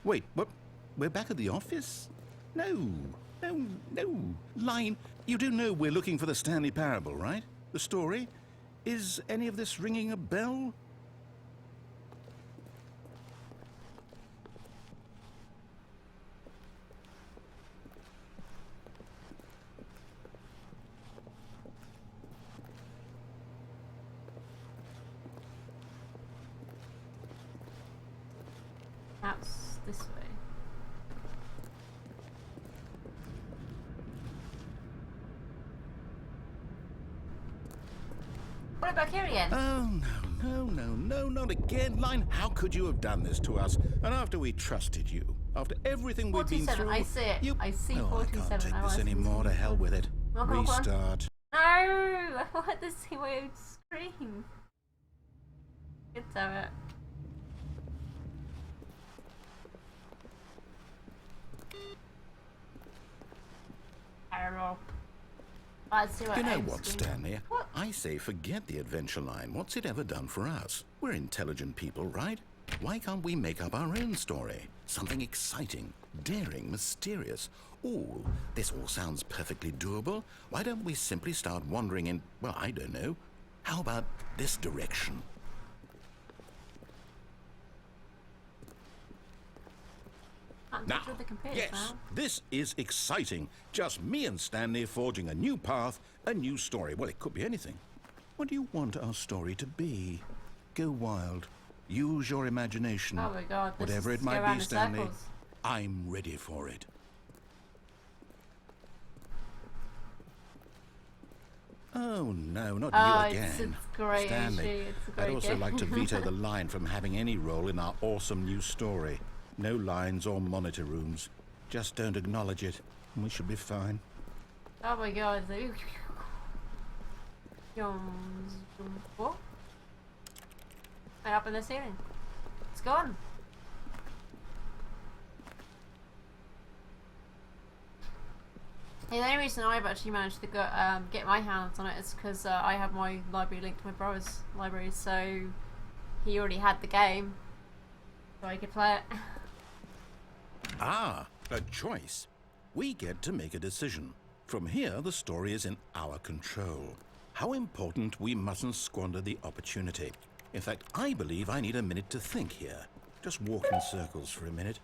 Wait, what? We're back at the office? No. Line, you do know we're looking for the Stanley Parable, right? The story? Is any of this ringing a bell? That's this way. What back here again? Oh, no, not again. Line, how could you have done this to us? And after we trusted you, after everything we've been through... I see it. I see 47. I can't take this anymore. To hell with it. Restart. No! I want to see my own screen. Good damn it. Terrible. You know what, Stanley? What? I say forget the adventure line. What's it ever done for us? We're intelligent people, right? Why can't we make up our own story? Something exciting, daring, mysterious. Ooh, this all sounds perfectly doable. Why don't we simply start wandering in, well, I don't know. How about this direction? Now, yes, this is exciting. Just me and Stanley forging a new path, a new story. Well, it could be anything. What do you want our story to be? Go wild. Use your imagination. Oh my God, whatever it might be, Stanley, I'm ready for it. Oh, no, not you again. It's great, Stanley, it's a great I'd also game. like to veto the line from having any role in our awesome new story. No lines or monitor rooms. Just don't acknowledge it, and we should be fine. Oh my God. What? Right up in the ceiling. It's gone. The only reason I've actually managed to get my hands on it is because I have my library linked to my brother's library, so he already had the game, so I could play it. Ah, a choice. We get to make a decision. From here, the story is in our control. How important we mustn't squander the opportunity. In fact, I believe I need a minute to think here. Just walk in circles for a minute.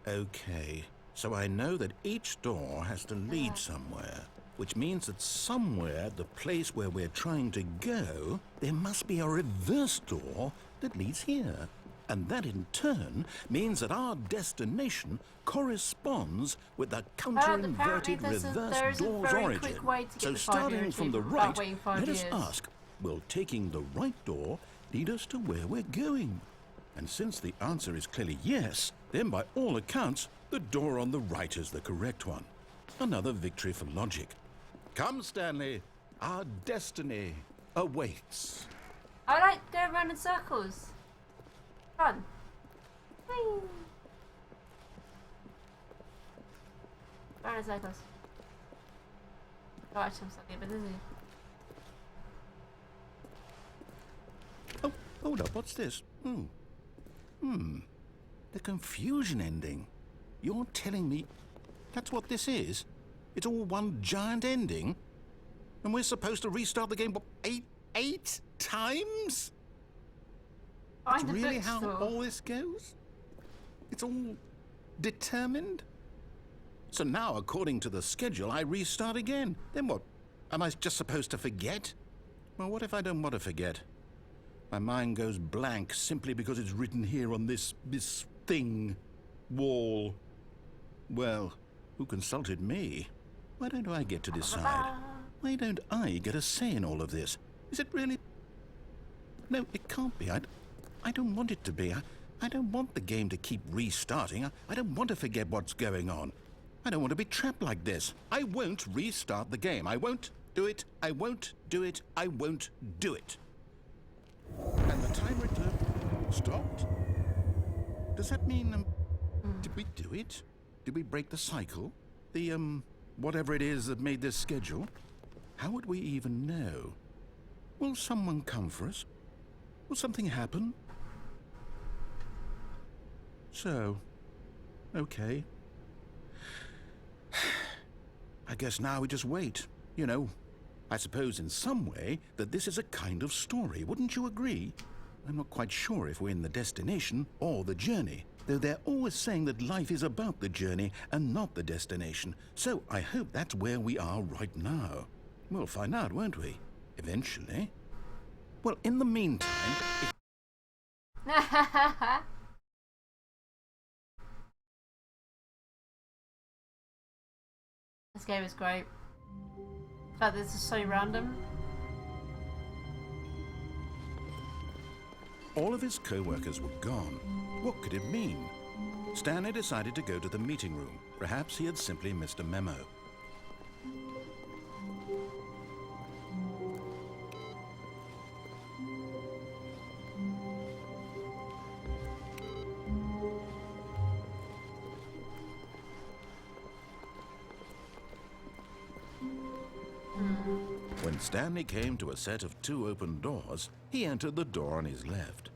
Okay, so I know that each door has to lead somewhere, which means that somewhere, the place where we're trying to go, there must be a reverse door that leads here. And that in turn means that our destination corresponds with the counter-inverted reverse door's origin. So starting from the right, let us ask, will taking the right door lead us to where we're going? And since the answer is clearly yes, then by all accounts, the door on the right is the correct one. Another victory for logic. Come, Stanley, our destiny awaits. I like going around in circles. Fun. Whee! Around in circles. Oh, actually, I'm slightly a bit dizzy. Oh, hold up, what's this? The confusion ending. You're telling me that's what this is? It's all one giant ending? And we're supposed to restart the game, what, eight times? That's really how all this goes? It's all determined? So now, according to the schedule, I restart again. Then what? Am I just supposed to forget? Well, what if I don't want to forget? My mind goes blank simply because it's written here on this thing, wall. Well, who consulted me? Why don't I get to decide? Why don't I get a say in all of this? Is it really? No, it can't be. I don't want it to be. I don't want the game to keep restarting. I don't want to forget what's going on. I don't want to be trapped like this. I won't restart the game. I won't do it. I won't do it. I won't do it. And the timer stopped? Does that mean, did we do it? Did we break the cycle? The, whatever it is that made this schedule? How would we even know? Will someone come for us? Will something happen? So, okay. I guess now we just wait. You know, I suppose in some way that this is a kind of story, wouldn't you agree? I'm not quite sure if we're in the destination or the journey, though they're always saying that life is about the journey and not the destination, so I hope that's where we are right now. We'll find out, won't we? Eventually. Well, in the meantime... This game is great. In fact, this is so random. All of his co-workers were gone. What could it mean? Stanley decided to go to the meeting room. Perhaps he had simply missed a memo. When Stanley came to a set of 2 open doors, he entered the door on his left.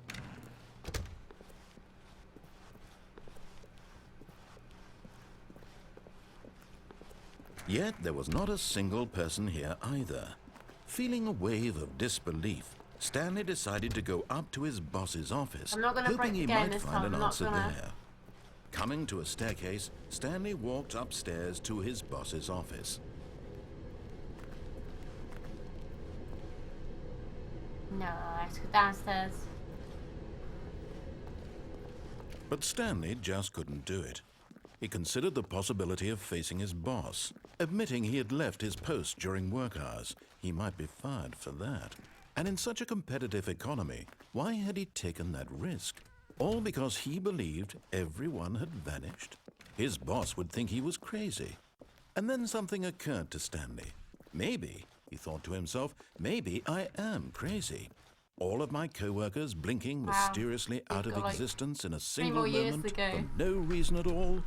Yet there was not a single person here either. Feeling a wave of disbelief, Stanley decided to go up to his boss's office, hoping he might find an answer there. Coming to a staircase, Stanley walked upstairs to his boss's office. No, I have to go downstairs. But Stanley just couldn't do it. He considered the possibility of facing his boss. Admitting he had left his post during work hours, he might be fired for that. And in such a competitive economy, why had he taken that risk? All because he believed everyone had vanished? His boss would think he was crazy. And then something occurred to Stanley. Maybe, he thought to himself, maybe I am crazy. All of my co-workers blinking mysteriously out of existence in a single moment for no reason at all.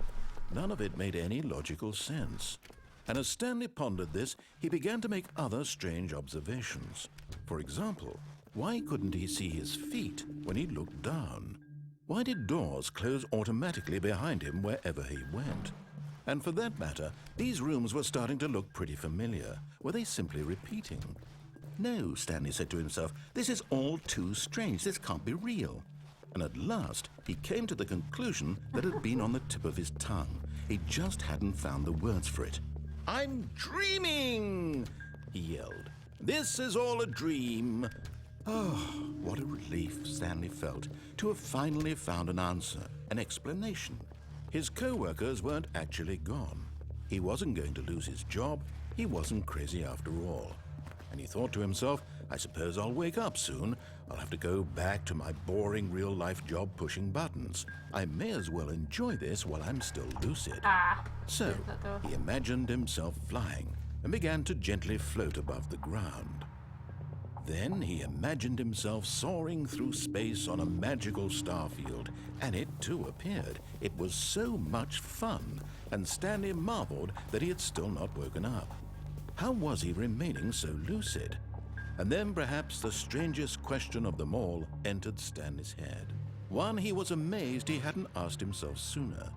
None of it made any logical sense. And as Stanley pondered this, he began to make other strange observations. For example, why couldn't he see his feet when he looked down? Why did doors close automatically behind him wherever he went? And for that matter, these rooms were starting to look pretty familiar. Were they simply repeating? No, Stanley said to himself, this is all too strange. This can't be real. And at last, he came to the conclusion that had been on the tip of his tongue. He just hadn't found the words for it. I'm dreaming, he yelled. This is all a dream. Oh, what a relief Stanley felt to have finally found an answer, an explanation. His co-workers weren't actually gone. He wasn't going to lose his job. He wasn't crazy after all. And he thought to himself, I suppose I'll wake up soon. I'll have to go back to my boring real-life job pushing buttons. I may as well enjoy this while I'm still lucid. So he imagined himself flying and began to gently float above the ground. Then he imagined himself soaring through space on a magical starfield, and it too appeared. It was so much fun, and Stanley marveled that he had still not woken up. How was he remaining so lucid? And then perhaps the strangest question of them all entered Stanley's head. One he was amazed he hadn't asked himself sooner.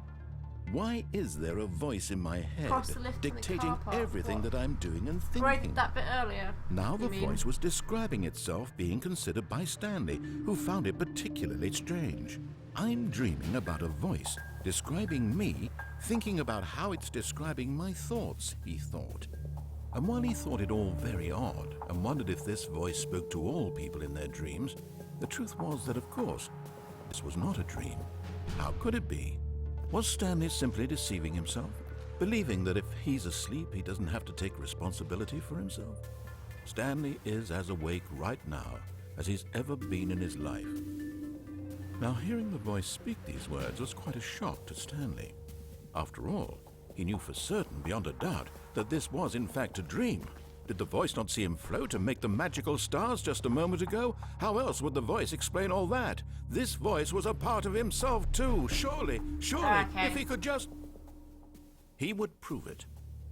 Why is there a voice in my head dictating everything that I'm doing and thinking? Read that bit earlier. Now the voice was describing itself being considered by Stanley, who found it particularly strange. I'm dreaming about a voice describing me, thinking about how it's describing my thoughts, he thought. And while he thought it all very odd and wondered if this voice spoke to all people in their dreams, the truth was that, of course, this was not a dream. How could it be? Was Stanley simply deceiving himself, believing that if he's asleep, he doesn't have to take responsibility for himself? Stanley is as awake right now as he's ever been in his life. Now, hearing the voice speak these words was quite a shock to Stanley. After all, he knew for certain, beyond a doubt, that this was in fact a dream. Did the voice not see him float and make the magical stars just a moment ago? How else would the voice explain all that? This voice was a part of himself too, surely, Okay. if he could just... He would prove it.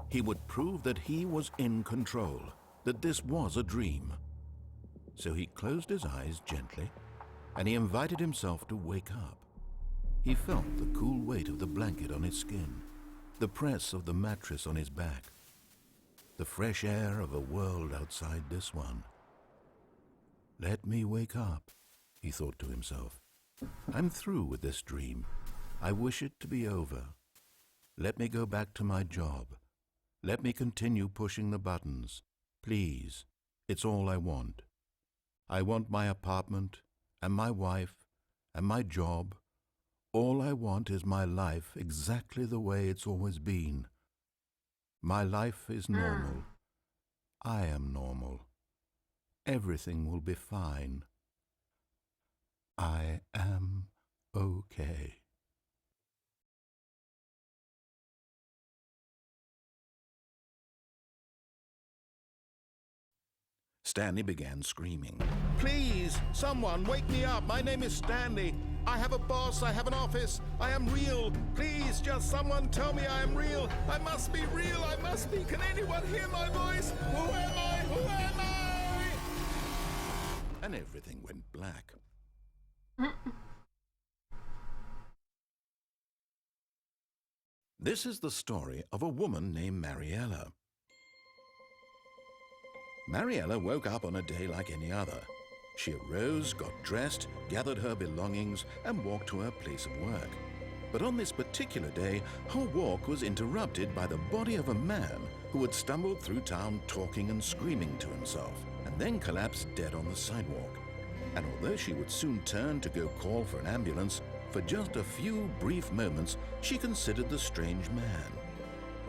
He would prove that he was in control, that this was a dream. So he closed his eyes gently, and he invited himself to wake up. He felt the cool weight of the blanket on his skin, the press of the mattress on his back, the fresh air of a world outside this one. Let me wake up, he thought to himself. I'm through with this dream. I wish it to be over. Let me go back to my job. Let me continue pushing the buttons. Please, it's all I want. I want my apartment and my wife and my job. All I want is my life exactly the way it's always been. My life is normal. I am normal. Everything will be fine. I am okay. Stanley began screaming. Please, someone, wake me up. My name is Stanley. I have a boss. I have an office. I am real. Please, just someone tell me I am real. I must be real. I must be. Can anyone hear my voice? Who am I? Who am I? And everything went black. This is the story of a woman named Mariella. Mariella woke up on a day like any other. She arose, got dressed, gathered her belongings, and walked to her place of work. But on this particular day, her walk was interrupted by the body of a man who had stumbled through town talking and screaming to himself, and then collapsed dead on the sidewalk. And although she would soon turn to go call for an ambulance, for just a few brief moments, she considered the strange man.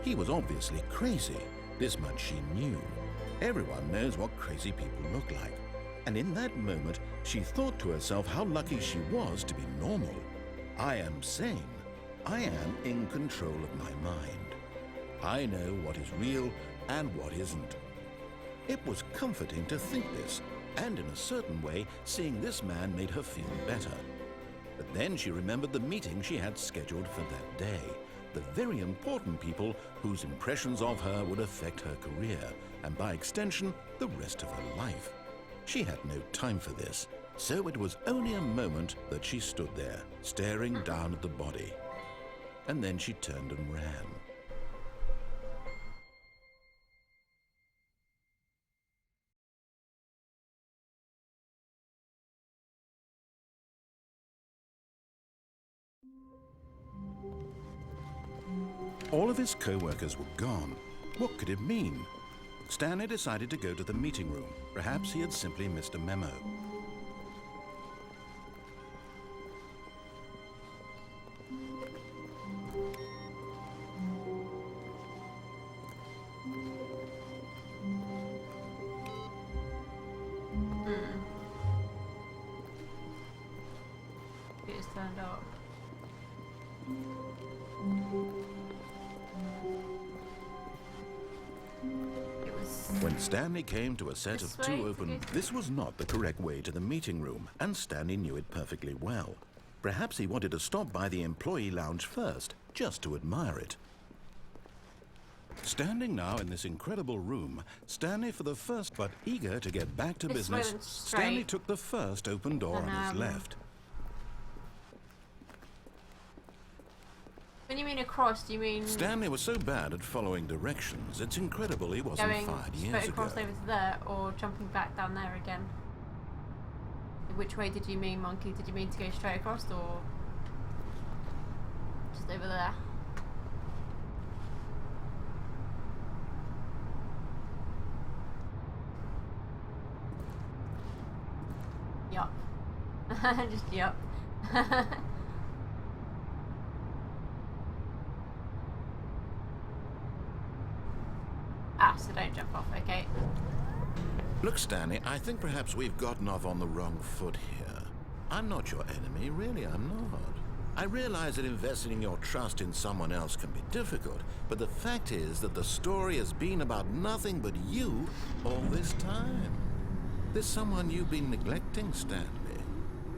He was obviously crazy. This much she knew. Everyone knows what crazy people look like. And in that moment, she thought to herself how lucky she was to be normal. I am sane. I am in control of my mind. I know what is real and what isn't. It was comforting to think this, and in a certain way, seeing this man made her feel better. But then she remembered the meeting she had scheduled for that day, the very important people whose impressions of her would affect her career, and by extension, the rest of her life. She had no time for this, so it was only a moment that she stood there, staring down at the body. And then she turned and ran. All of his co-workers were gone. What could it mean? Stanley decided to go to the meeting room. Perhaps he had simply missed a memo. It just turned off. When Stanley came to a set of two open, this was not the correct way to the meeting room, and Stanley knew it perfectly well. Perhaps he wanted to stop by the employee lounge first, just to admire it. Standing now in this incredible room, Stanley for the first, but eager to get back to business, Stanley took the first open door on his left. When you mean across, do you mean... Stanley was so bad at following directions, it's incredible he wasn't going 5 years straight ago. across over to there, or jumping back down there again? Which way did you mean, Monkey? Did you mean to go straight across, or just over there? Just, yep. Ah, so don't jump off, okay. Look, Stanley, I think perhaps we've gotten off on the wrong foot here. I'm not your enemy, really, I'm not. I realize that investing your trust in someone else can be difficult, but the fact is that the story has been about nothing but you all this time. There's someone you've been neglecting, Stanley.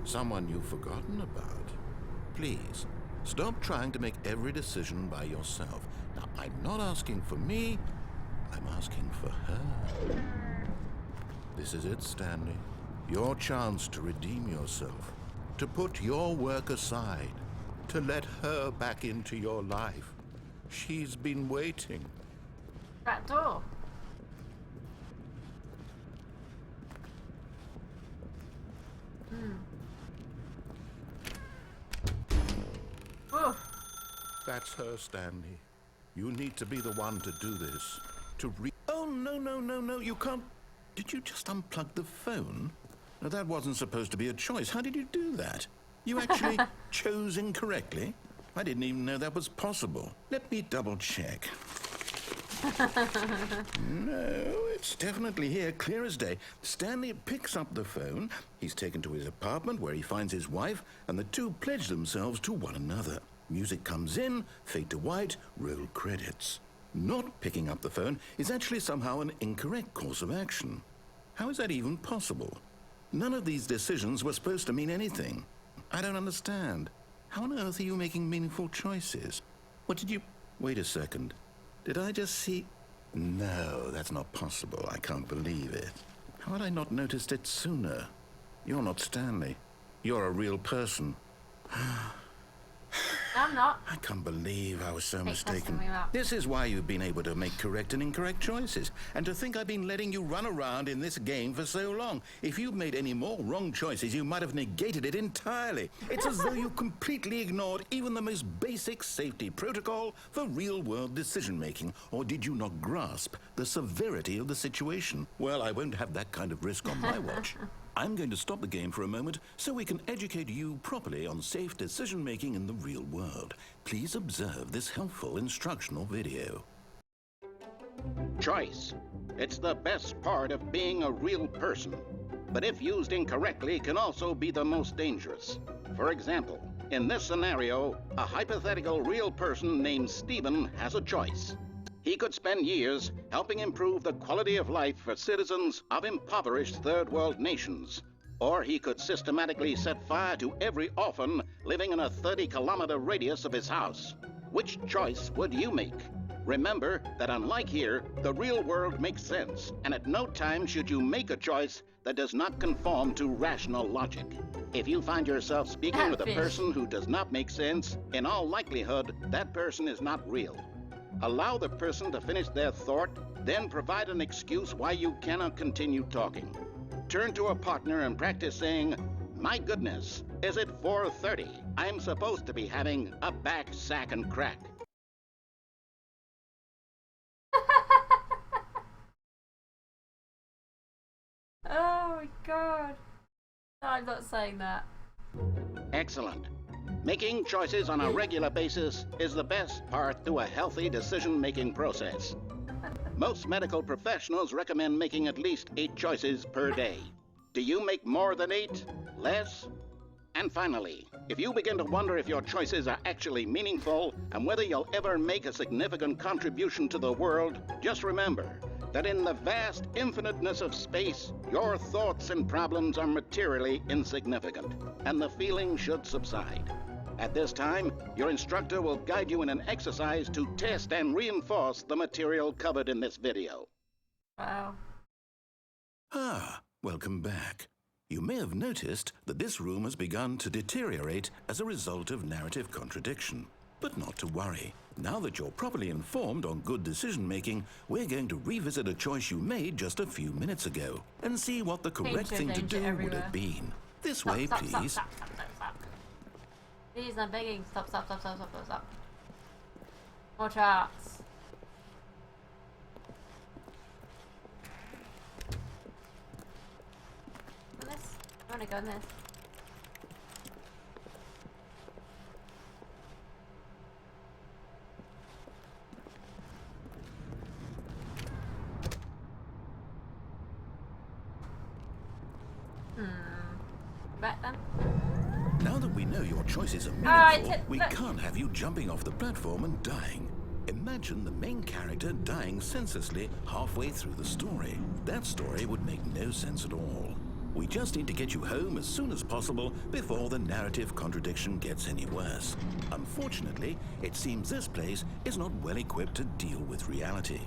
Someone you've forgotten about. Please, stop trying to make every decision by yourself. Now, I'm not asking for me, I'm asking for her. This is it, Stanley. Your chance to redeem yourself, to put your work aside, to let her back into your life. She's been waiting. That door. Oh. That's her, Stanley. You need to be the one to do this. Oh, no, you can't. Did you just unplug the phone? No, that wasn't supposed to be a choice. How did you do that? You actually chose incorrectly? I didn't even know that was possible. Let me double check. No, it's definitely here, clear as day. Stanley picks up the phone. He's taken to his apartment where he finds his wife, and the two pledge themselves to one another. Music comes in, fade to white, roll credits. Not picking up the phone is actually somehow an incorrect course of action. How is that even possible? None of these decisions were supposed to mean anything. I don't understand. How on earth are you making meaningful choices? What did you... Wait a second. Did I just see... No, that's not possible. I can't believe it. How had I not noticed it sooner? You're not Stanley. You're a real person. I'm not. I can't believe I was so Hey, mistaken. me up. This is why you've been able to make correct and incorrect choices. And to think I've been letting you run around in this game for so long. If you'd made any more wrong choices, you might have negated it entirely. It's as though you completely ignored even the most basic safety protocol for real-world decision-making. Or did you not grasp the severity of the situation? Well, I won't have that kind of risk on my watch. I'm going to stop the game for a moment so we can educate you properly on safe decision-making in the real world. Please observe this helpful instructional video. Choice. It's the best part of being a real person. But if used incorrectly, can also be the most dangerous. For example, in this scenario, a hypothetical real person named Stephen has a choice. He could spend years helping improve the quality of life for citizens of impoverished third world nations. Or he could systematically set fire to every orphan living in a 30-kilometer radius of his house. Which choice would you make? Remember that unlike here, the real world makes sense, and at no time should you make a choice that does not conform to rational logic. If you find yourself speaking with a person who does not make sense, in all likelihood, that person is not real. Allow the person to finish their thought, then provide an excuse why you cannot continue talking. Turn to a partner and practice saying, "My goodness, is it 4:30? I'm supposed to be having a back, sack, and crack." Oh my god. No, I'm not saying that. Excellent. Making choices on a regular basis is the best part to a healthy decision-making process. Most medical professionals recommend making at least 8 choices per day. Do you make more than 8? Less? And finally, if you begin to wonder if your choices are actually meaningful and whether you'll ever make a significant contribution to the world, just remember that in the vast infiniteness of space, your thoughts and problems are materially insignificant, and the feeling should subside. At this time, your instructor will guide you in an exercise to test and reinforce the material covered in this video. Wow. Ah, welcome back. You may have noticed that this room has begun to deteriorate as a result of narrative contradiction. But not to worry. Now that you're properly informed on good decision-making, we're going to revisit a choice you made just a few minutes ago and see what the correct thing to do would have been. This way, please. Stop. Please, I'm begging. Stop. More charts. Go in this. I want to go in this. again. Now that we know your choices are Alright, meaningful, we look. can't have you jumping off the platform and dying. Imagine the main character dying senselessly halfway through the story. That story would make no sense at all. We just need to get you home as soon as possible before the narrative contradiction gets any worse. Unfortunately, it seems this place is not well equipped to deal with reality.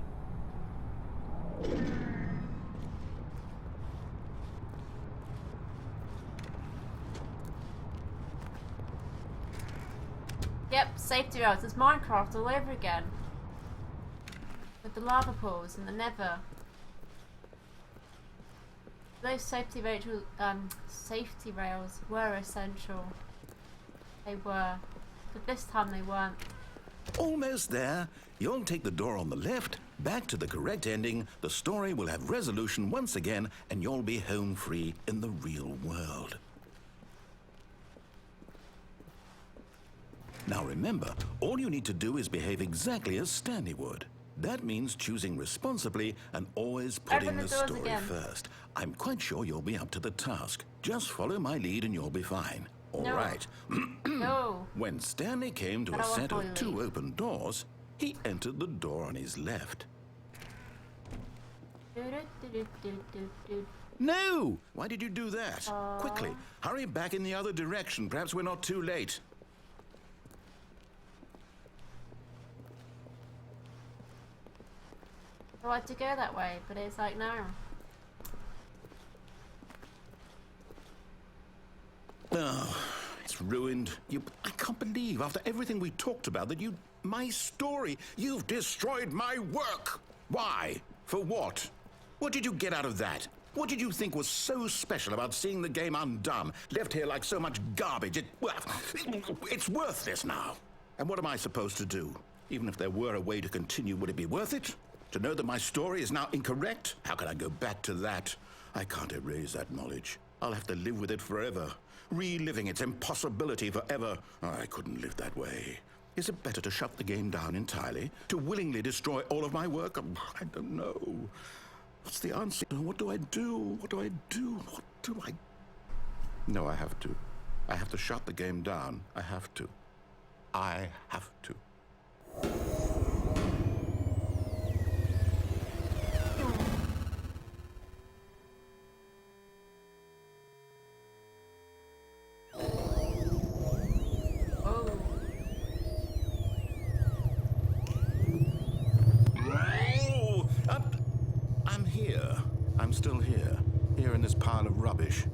Yep, safety rails. It's Minecraft all over again. With the lava pools and the nether. Those safety rails were essential. They were. But this time they weren't. Almost there. You'll take the door on the left, back to the correct ending, the story will have resolution once again, and you'll be home free in the real world. Now remember, all you need to do is behave exactly as Stanley would. That means choosing responsibly and always putting Open the the doors story again. first. I'm quite sure you'll be up to the task. Just follow my lead and you'll be fine. All No. right. No. When Stanley came to I a don't want set to of two leave. open doors, he entered the door on his left. No! Why did you do that? Quickly, hurry back in the other direction. Perhaps we're not too late. I like to go that way, but it's like no. Oh, it's ruined. I can't believe, after everything we talked about, that my story, you've destroyed my work. Why? For what? What did you get out of that? What did you think was so special about seeing the game undone, left here like so much garbage? It's worthless now. And what am I supposed to do? Even if there were a way to continue, would it be worth it? To know that my story is now incorrect? How can I go back to that? I can't erase that knowledge. I'll have to live with it forever, reliving its impossibility forever. I couldn't live that way. Is it better to shut the game down entirely? To willingly destroy all of my work? I don't know. What's the answer? What do I do? What do I do? What do I... No, I have to. I have to shut the game down. I have to. I have to. I'm still here in this pile of rubbish,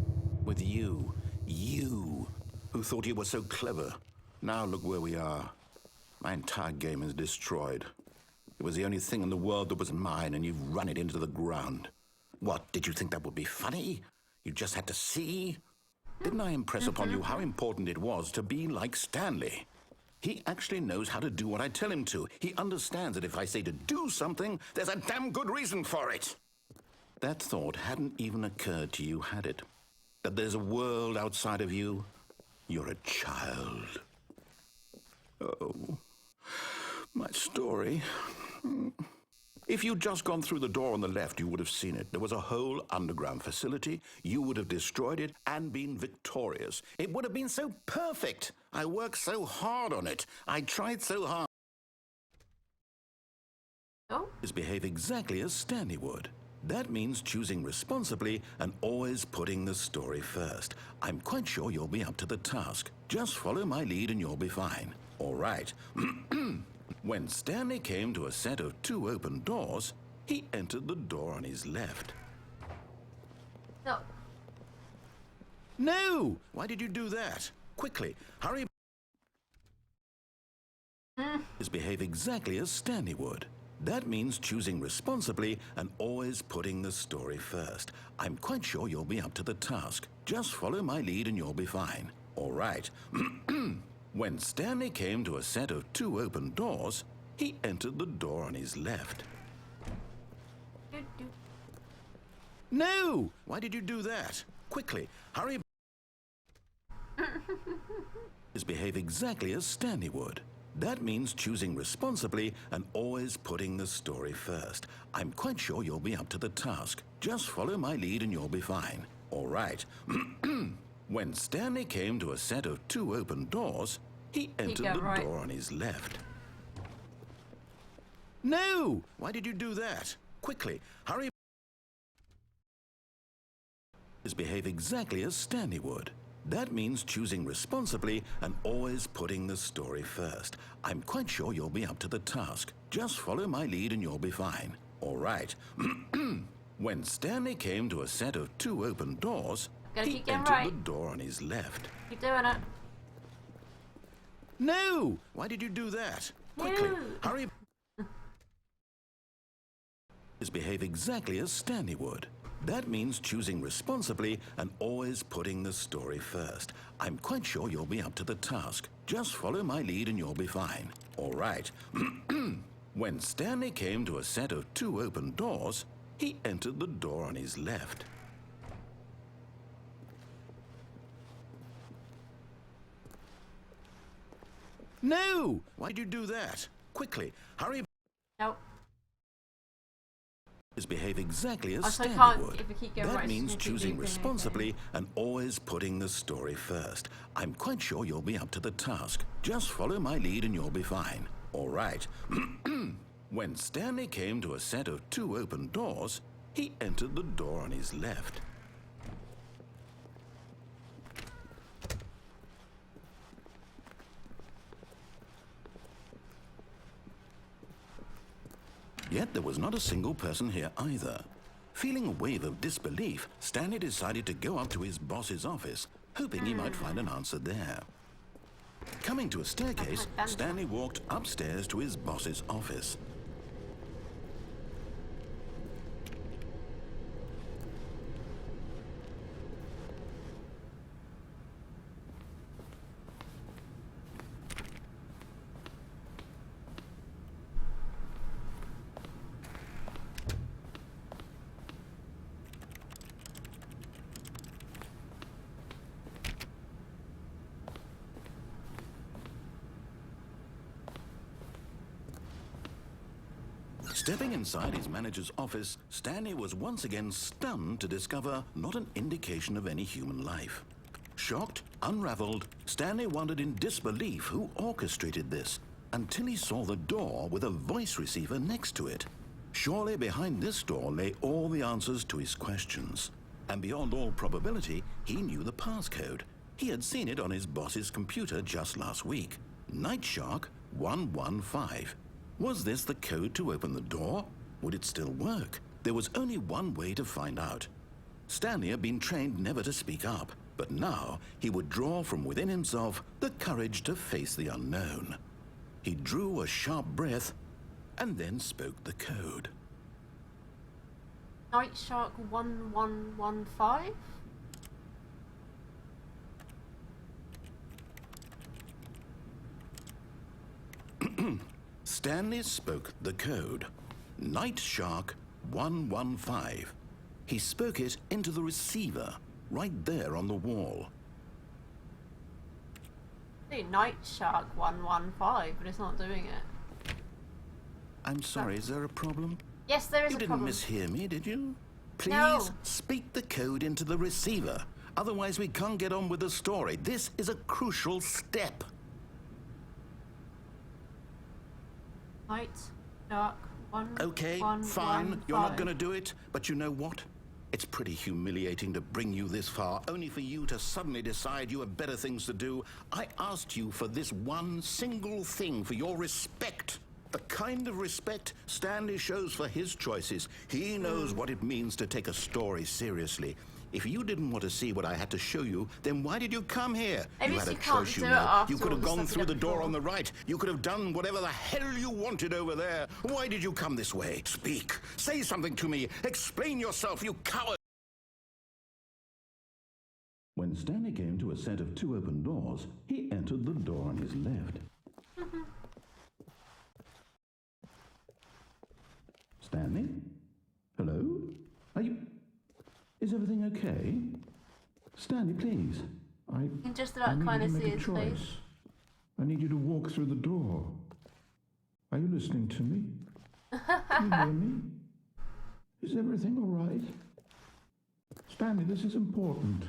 with you, who thought you were so clever. Now look where we are. My entire game is destroyed. It was the only thing in the world that was mine, and you've run it into the ground. What, did you think that would be funny? You just had to see? Didn't I impress upon you how important it was to be like Stanley? He actually knows how to do what I tell him to. He understands that if I say to do something, there's a damn good reason for it. That thought hadn't even occurred to you, had it? That there's a world outside of you? You're a child. Oh, my story. If you'd just gone through the door on the left, you would have seen it. There was a whole underground facility. You would have destroyed it and been victorious. It would have been so perfect. I worked so hard on it. I tried so hard. Oh? Behave exactly as Stanley would. That means choosing responsibly and always putting the story first. I'm quite sure you'll be up to the task. Just follow my lead and you'll be fine. All right. When Stanley came to a set of two open doors, he entered the door on his left. No. No! Why did you do that? Quickly, hurry. Behave exactly as Stanley would. That means choosing responsibly and always putting the story first. I'm quite sure you'll be up to the task. Just follow my lead and you'll be fine. All right. When Stanley came to a set of two open doors, he entered the door on his left. No! Why did you do that? Quickly, hurry. Behave exactly as Stanley would. That means choosing responsibly and always putting the story first. I'm quite sure you'll be up to the task. Just follow my lead and you'll be fine. All right. When Stanley came to a set of 2 open doors, he entered the door on his left. No! Why did you do that? Quickly, hurry. Behave exactly as Stanley would. That means choosing responsibly and always putting the story first. I'm quite sure you'll be up to the task. Just follow my lead and you'll be fine. All right. When Stanley came to a set of 2 open doors, he entered the door on his left. Keep doing it. No! Why did you do that? Quickly, hurry. Behave exactly as Stanley would. That means choosing responsibly and always putting the story first. I'm quite sure you'll be up to the task. Just follow my lead and you'll be fine. All right. When Stanley came to a set of 2 open doors, he entered the door on his left. No! Why'd you do that? Quickly, hurry. Nope. Behave exactly as Stanley would. That means choosing responsibly and always putting the story first. I'm quite sure you'll be up to the task. Just follow my lead and you'll be fine. All right. When Stanley came to a set of 2 open doors, he entered the door on his left. Yet there was not a single person here either. Feeling a wave of disbelief, Stanley decided to go up to his boss's office, hoping he might find an answer there. Coming to a staircase, Stanley walked upstairs to his boss's office. Stepping inside his manager's office, Stanley was once again stunned to discover not an indication of any human life. Shocked, unraveled, Stanley wondered in disbelief who orchestrated this, until he saw the door with a voice receiver next to it. Surely behind this door lay all the answers to his questions. And beyond all probability, he knew the passcode. He had seen it on his boss's computer just last week. Night Shark 115. Was this the code to open the door? Would it still work? There was only one way to find out. Stanley had been trained never to speak up, but now he would draw from within himself the courage to face the unknown. He drew a sharp breath and then spoke the code. Night Shark 1115? Stanley spoke the code. Night Shark 115. He spoke it into the receiver, right there on the wall. Hey, Night Shark 115, but it's not doing it. I'm sorry, is there a problem? Yes, there is a problem. You didn't mishear me, did you? Please No. speak the code into the receiver. Otherwise, we can't get on with the story. This is a crucial step. Night Shark 1. Okay, fine. You're not going to do it. But you know what? It's pretty humiliating to bring you this far, only for you to suddenly decide you have better things to do. I asked you for this one single thing, for your respect. The kind of respect Stanley shows for his choices. He knows what it means to take a story seriously. If you didn't want to see what I had to show you, then why did you come here? You had a choice, you know. You could have gone through the door on the right. You could have done whatever the hell you wanted over there. Why did you come this way? Speak. Say something to me. Explain yourself, you coward. When Stanley came to a set of 2 open doors, he entered the door on his left. Stanley? Hello? Are you... Is everything okay? Stanley, please. You can just about kind of see his face. I need you to walk through the door. Are you listening to me? Can you hear me? Is everything all right? Stanley, this is important.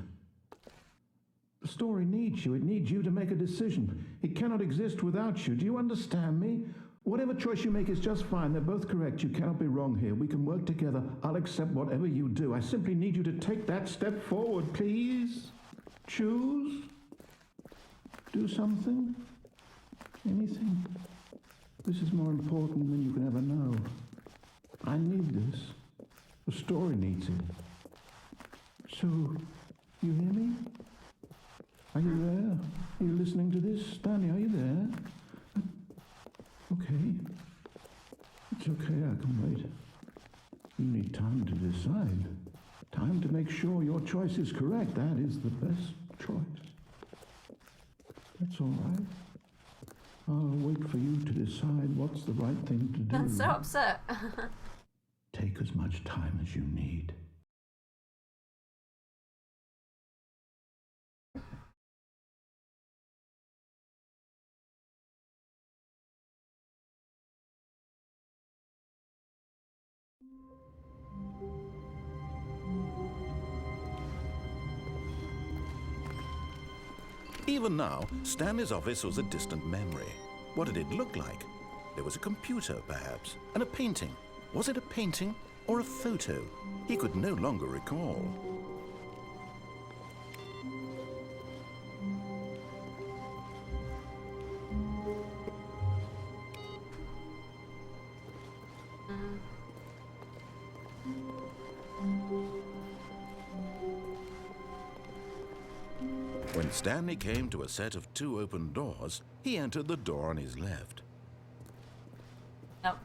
The story needs you. It needs you to make a decision. It cannot exist without you. Do you understand me? Whatever choice you make is just fine. They're both correct. You cannot be wrong here. We can work together. I'll accept whatever you do. I simply need you to take that step forward, please. Choose. Do something. Anything. This is more important than you can ever know. I need this. The story needs it. So, you hear me? Are you there? Are you listening to this? Stanley, are you there? Okay. It's okay, I can wait. You need time to decide. Time to make sure your choice is correct. That is the best choice. That's all right. I'll wait for you to decide what's the right thing to do. I'm so upset. Take as much time as you need. Even now, Stanley's office was a distant memory. What did it look like? There was a computer, perhaps, and a painting. Was it a painting or a photo? He could no longer recall. When Stanley came to a set of 2 open doors, he entered the door on his left. Nope.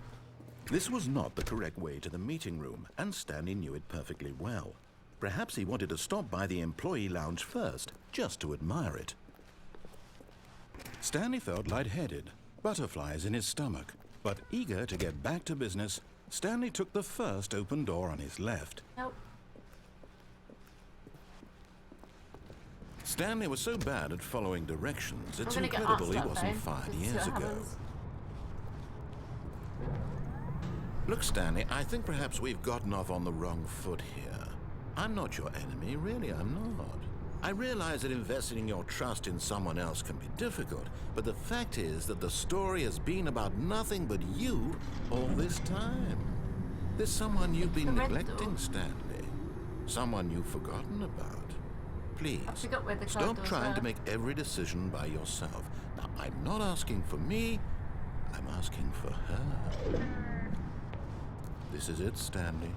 This was not the correct way to the meeting room, and Stanley knew it perfectly well. Perhaps he wanted to stop by the employee lounge first, just to admire it. Stanley felt lightheaded, butterflies in his stomach. But eager to get back to business, Stanley took the first open door on his left. Nope. Stanley was so bad at following directions, it's gonna get incredible he asked that, wasn't though. 5 Let's see years what ago. happens. Look, Stanley, I think perhaps we've gotten off on the wrong foot here. I'm not your enemy, really, I'm not. I realize that investing your trust in someone else can be difficult, but the fact is that the story has been about nothing but you all this time. There's someone you've been The red neglecting, door. Stanley. Someone you've forgotten about. Please, I forgot where the cloud stop doors trying to were. make every decision by yourself. Now, I'm not asking for me, I'm asking for her. This is it, Stanley.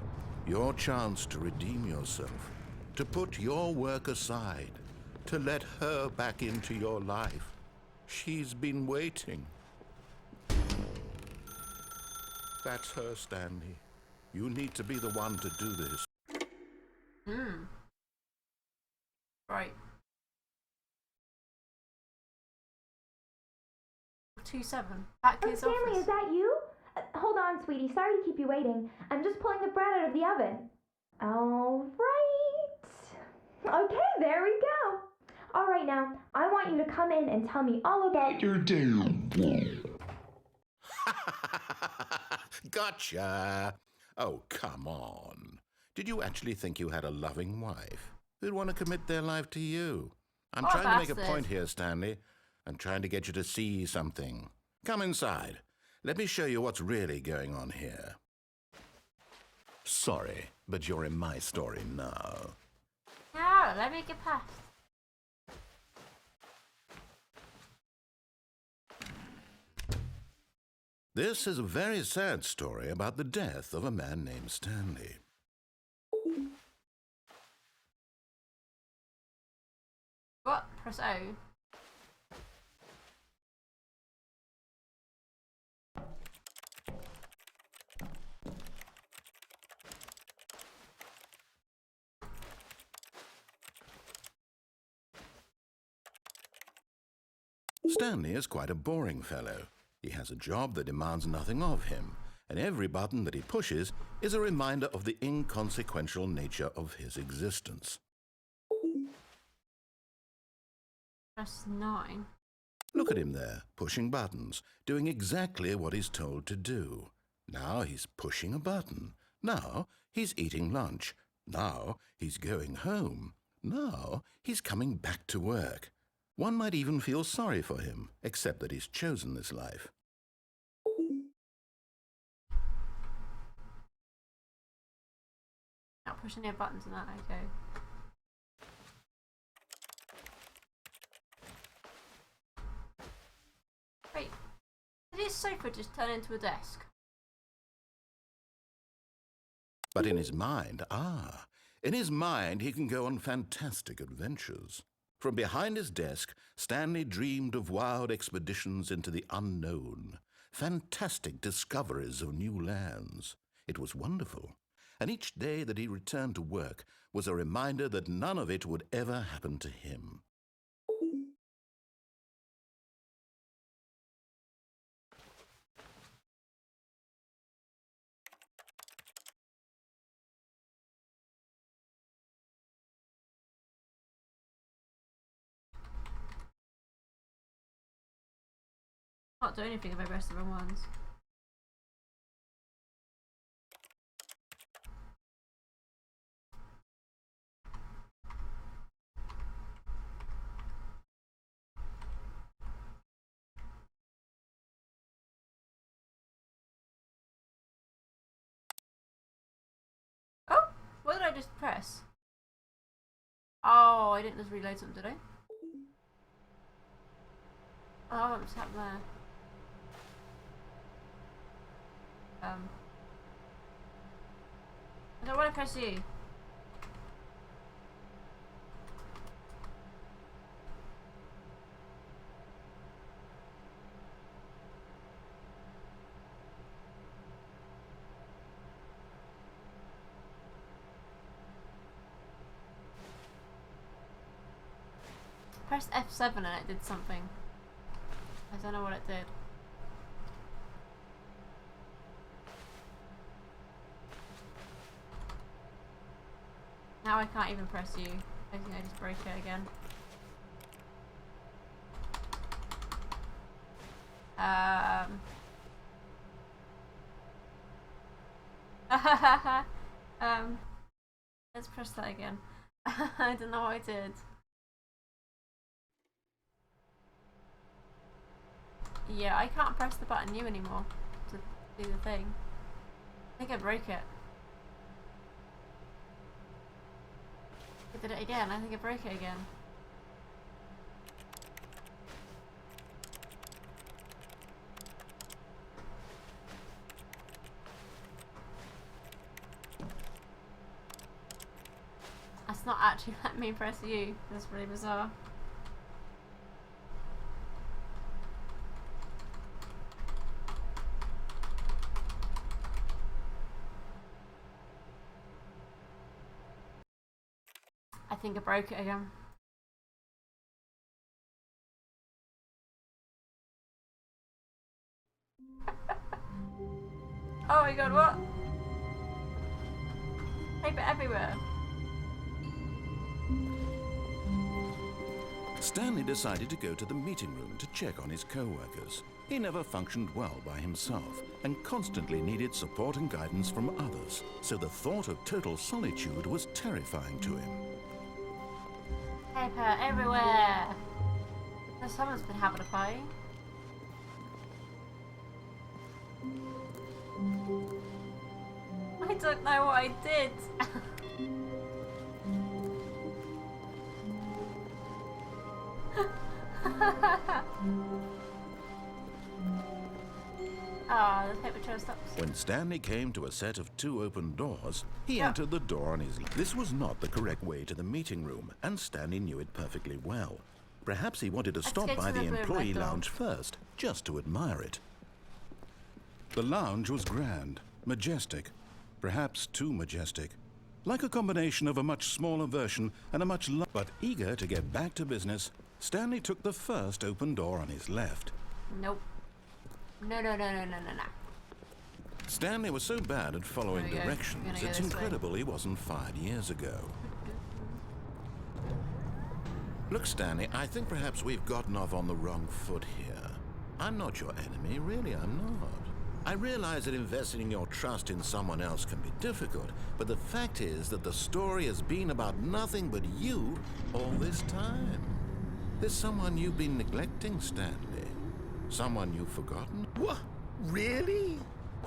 Your chance to redeem yourself, to put your work aside, to let her back into your life. She's been waiting. That's her, Stanley. You need to be the one to do this. Right. 2-7. Back to Oh, his Stanley, office. is that you? Hold on, sweetie. Sorry to keep you waiting. I'm just pulling the bread out of the oven. All right. Okay, there we go. All right, now, I want you to come in and tell me all about your day. Gotcha! Oh, come on. Did you actually think you had a loving wife who'd want to commit their life to you? I'm What a trying to make a bastard. point here, Stanley. I'm trying to get you to see something. Come inside. Let me show you what's really going on here. Sorry, but you're in my story now. No, let me get past. This is a very sad story about the death of a man named Stanley. What? Press O. Stanley is quite a boring fellow. He has a job that demands nothing of him, and every button that he pushes is a reminder of the inconsequential nature of his existence. Press 9. Look at him there, pushing buttons, doing exactly what he's told to do. Now he's pushing a button. Now he's eating lunch. Now he's going home. Now he's coming back to work. One might even feel sorry for him, except that he's chosen this life. Not pushing any buttons on that, okay. Wait, did his sofa just turn into a desk? But in his mind, he can go on fantastic adventures. From behind his desk, Stanley dreamed of wild expeditions into the unknown, fantastic discoveries of new lands. It was wonderful, and each day that he returned to work was a reminder that none of it would ever happen to him. Can't do anything if I press the wrong ones. Oh! What did I just press? Oh, I didn't just reload something, did I? Oh, what's happened there? I don't want to press you. Pressed F7 and it did something. I don't know what it did. Now I can't even press you. I think I just break it again. Let's press that again. I don't know what I did. Yeah, I can't press the button U anymore to do the thing. I think I broke it. I did it again. I think I broke it again. That's not actually letting me press U. That's really bizarre. I think I broke it again. Oh my god, what? Paper everywhere. Stanley decided to go to the meeting room to check on his co-workers. He never functioned well by himself and constantly needed support and guidance from others, so the thought of total solitude was terrifying to him. Paper everywhere. Someone's been having a party. I don't know what I did. Ah, the paper trail stops. When Stanley came to a set of 2 open doors, he entered the door on his left. This was not the correct way to the meeting room, and Stanley knew it perfectly well. Perhaps he wanted to stop by the employee lounge first, just to admire it. The lounge was grand, majestic, perhaps too majestic. Like a combination of a much smaller version and a much larger. But eager to get back to business, Stanley took the first open door on his left. Nope. No. Stanley was so bad at following directions, it's incredible he wasn't fired years ago. Look, Stanley, I think perhaps we've gotten off on the wrong foot here. I'm not your enemy, really, I'm not. I realize that investing your trust in someone else can be difficult, but the fact is that the story has been about nothing but you all this time. There's someone you've been neglecting, Stanley. Someone you've forgotten. What? Really?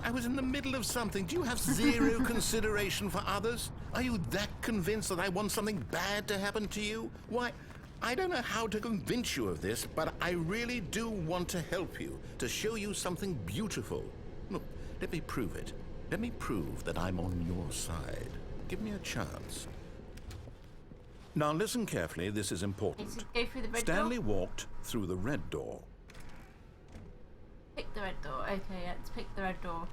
I was in the middle of something. Do you have zero consideration for others? Are you that convinced that I want something bad to happen to you? Why, I don't know how to convince you of this, but I really do want to help you, to show you something beautiful. Look, let me prove it. Let me prove that I'm on your side. Give me a chance. Now listen carefully, this is important. Go through the red Stanley door? walked through the red door. Pick the red door. Okay, yeah, let's pick the red door.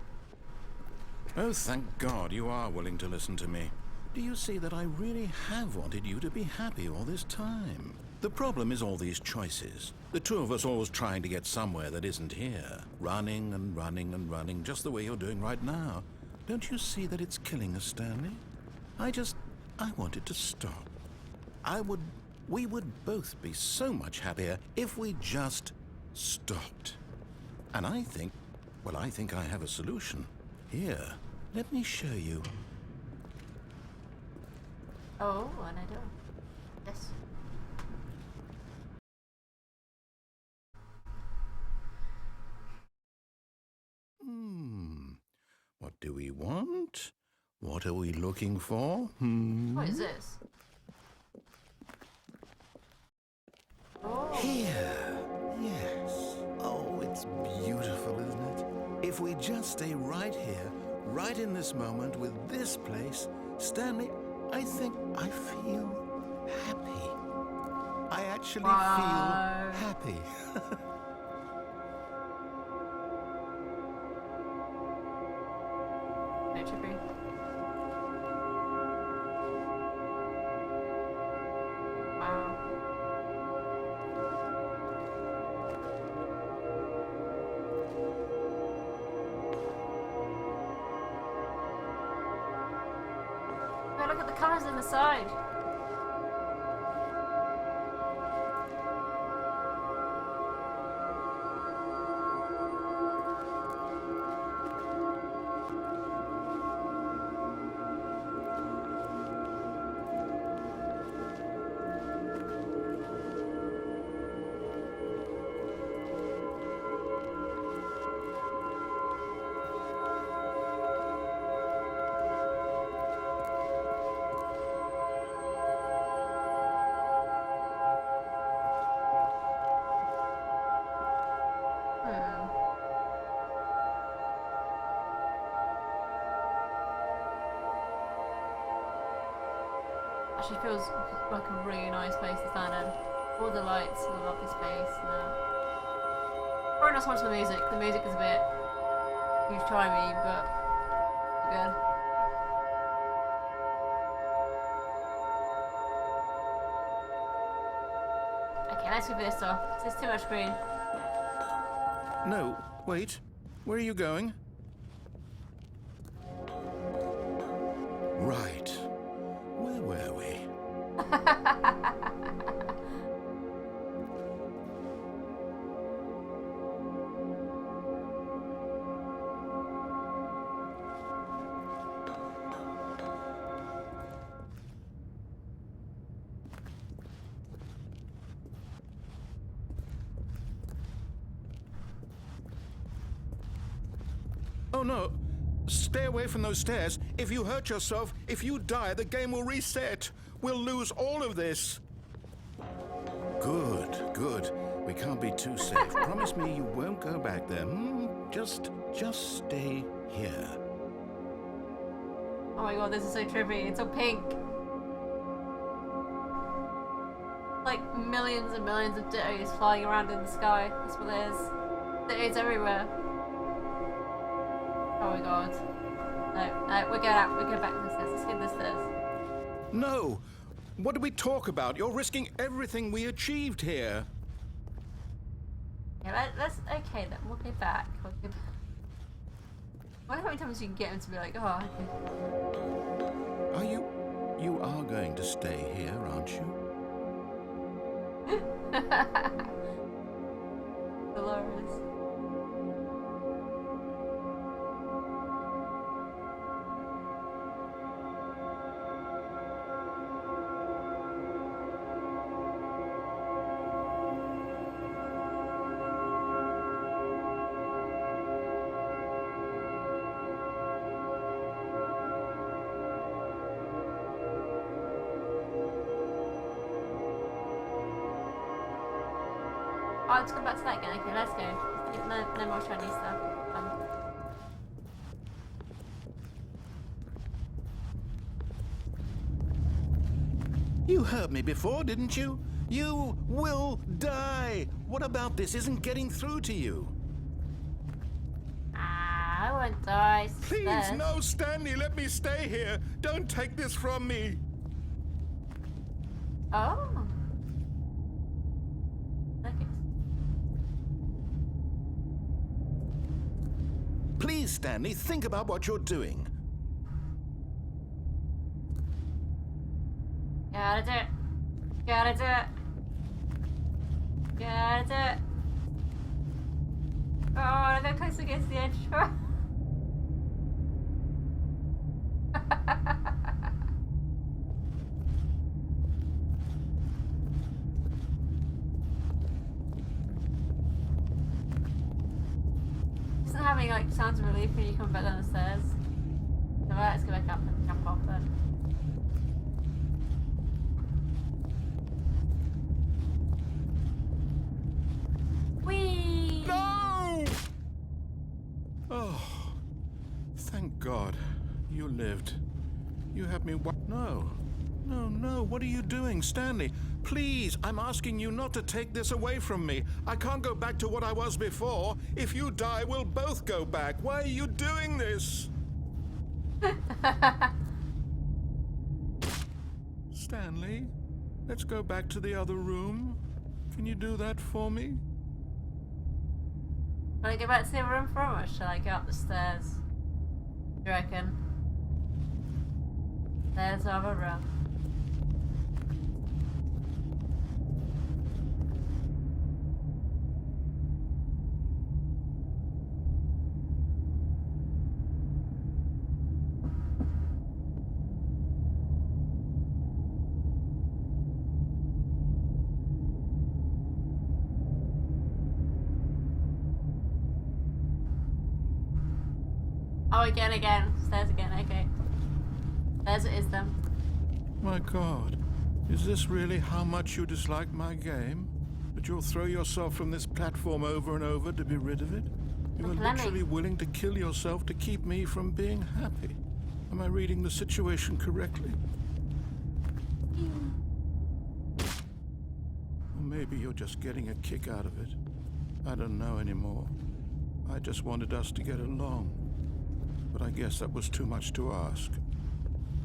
Oh, thank God you are willing to listen to me. Do you see that I really have wanted you to be happy all this time? The problem is all these choices. The two of us always trying to get somewhere that isn't here. Running and running and running, just the way you're doing right now. Don't you see that it's killing us, Stanley? I wanted to stop. We would both be so much happier if we just stopped. And I think I have a solution. Here, let me show you. Oh, and I do. Yes. What do we want? What are we looking for? What is this? Oh. Here. Yes. Oh, it's beautiful, isn't it? If we just stay right here, right in this moment with this place, Stanley, I think I feel happy. I actually feel happy. No, trippy. Wow. Oh, look at the colours on the side. Actually feels like a really nice place to stand in. All the lights, the lovely space. Probably not so much the music. The music is a bit huge chimey, but good. Okay, let's go for this door. There's too much green. No, wait. Where are you going? Right. Where were we? Oh no! Stay away from those stairs. If you hurt yourself, if you die, the game will reset. We'll lose all of this. Good, good. We can't be too safe. Promise me you won't go back there. Just stay here. Oh my god, this is so trippy. It's so pink. Like millions and millions of dittos flying around in the sky. That's what it is. Dittos everywhere. Oh my god. No, we're going out. We're going back to the stairs. Let's get the stairs. No! What did we talk about? You're risking everything we achieved here. Yeah, let's. Okay, then we'll go back. We'll go back. I wonder how many times you can get him to be like, oh, okay. You are going to stay here, aren't you? Dolores. I'll just go back to that again. Okay, let's go. No more shiny stuff. You heard me before, didn't you? You will die! What about this isn't getting through to you? I won't die. Please, no, Stanley, let me stay here. Don't take this from me. Oh. Okay. Please, Stanley, think about what you're doing. Gotta do it. Gotta do it. Gotta do it. Oh, I got close against the edge. Isn't having like sounds of relief when you come back down the stairs? So let's go back up and jump off then. Whee! No! Oh, thank God. You lived. You had me No. No, what are you doing, Stanley? Please, I'm asking you not to take this away from me. I can't go back to what I was before. If you die, we'll both go back. Why are you doing this? Stanley, let's go back to the other room. Can you do that for me? Shall I go back to the other room for him, or shall I go up the stairs? Do you reckon? There's the other room. Oh, again. Stairs again, okay. There's it is then. My God, is this really how much you dislike my game? That you'll throw yourself from this platform over and over to be rid of it? You are literally willing to kill yourself to keep me from being happy. Am I reading the situation correctly? Or maybe you're just getting a kick out of it. I don't know anymore. I just wanted us to get along. But I guess that was too much to ask.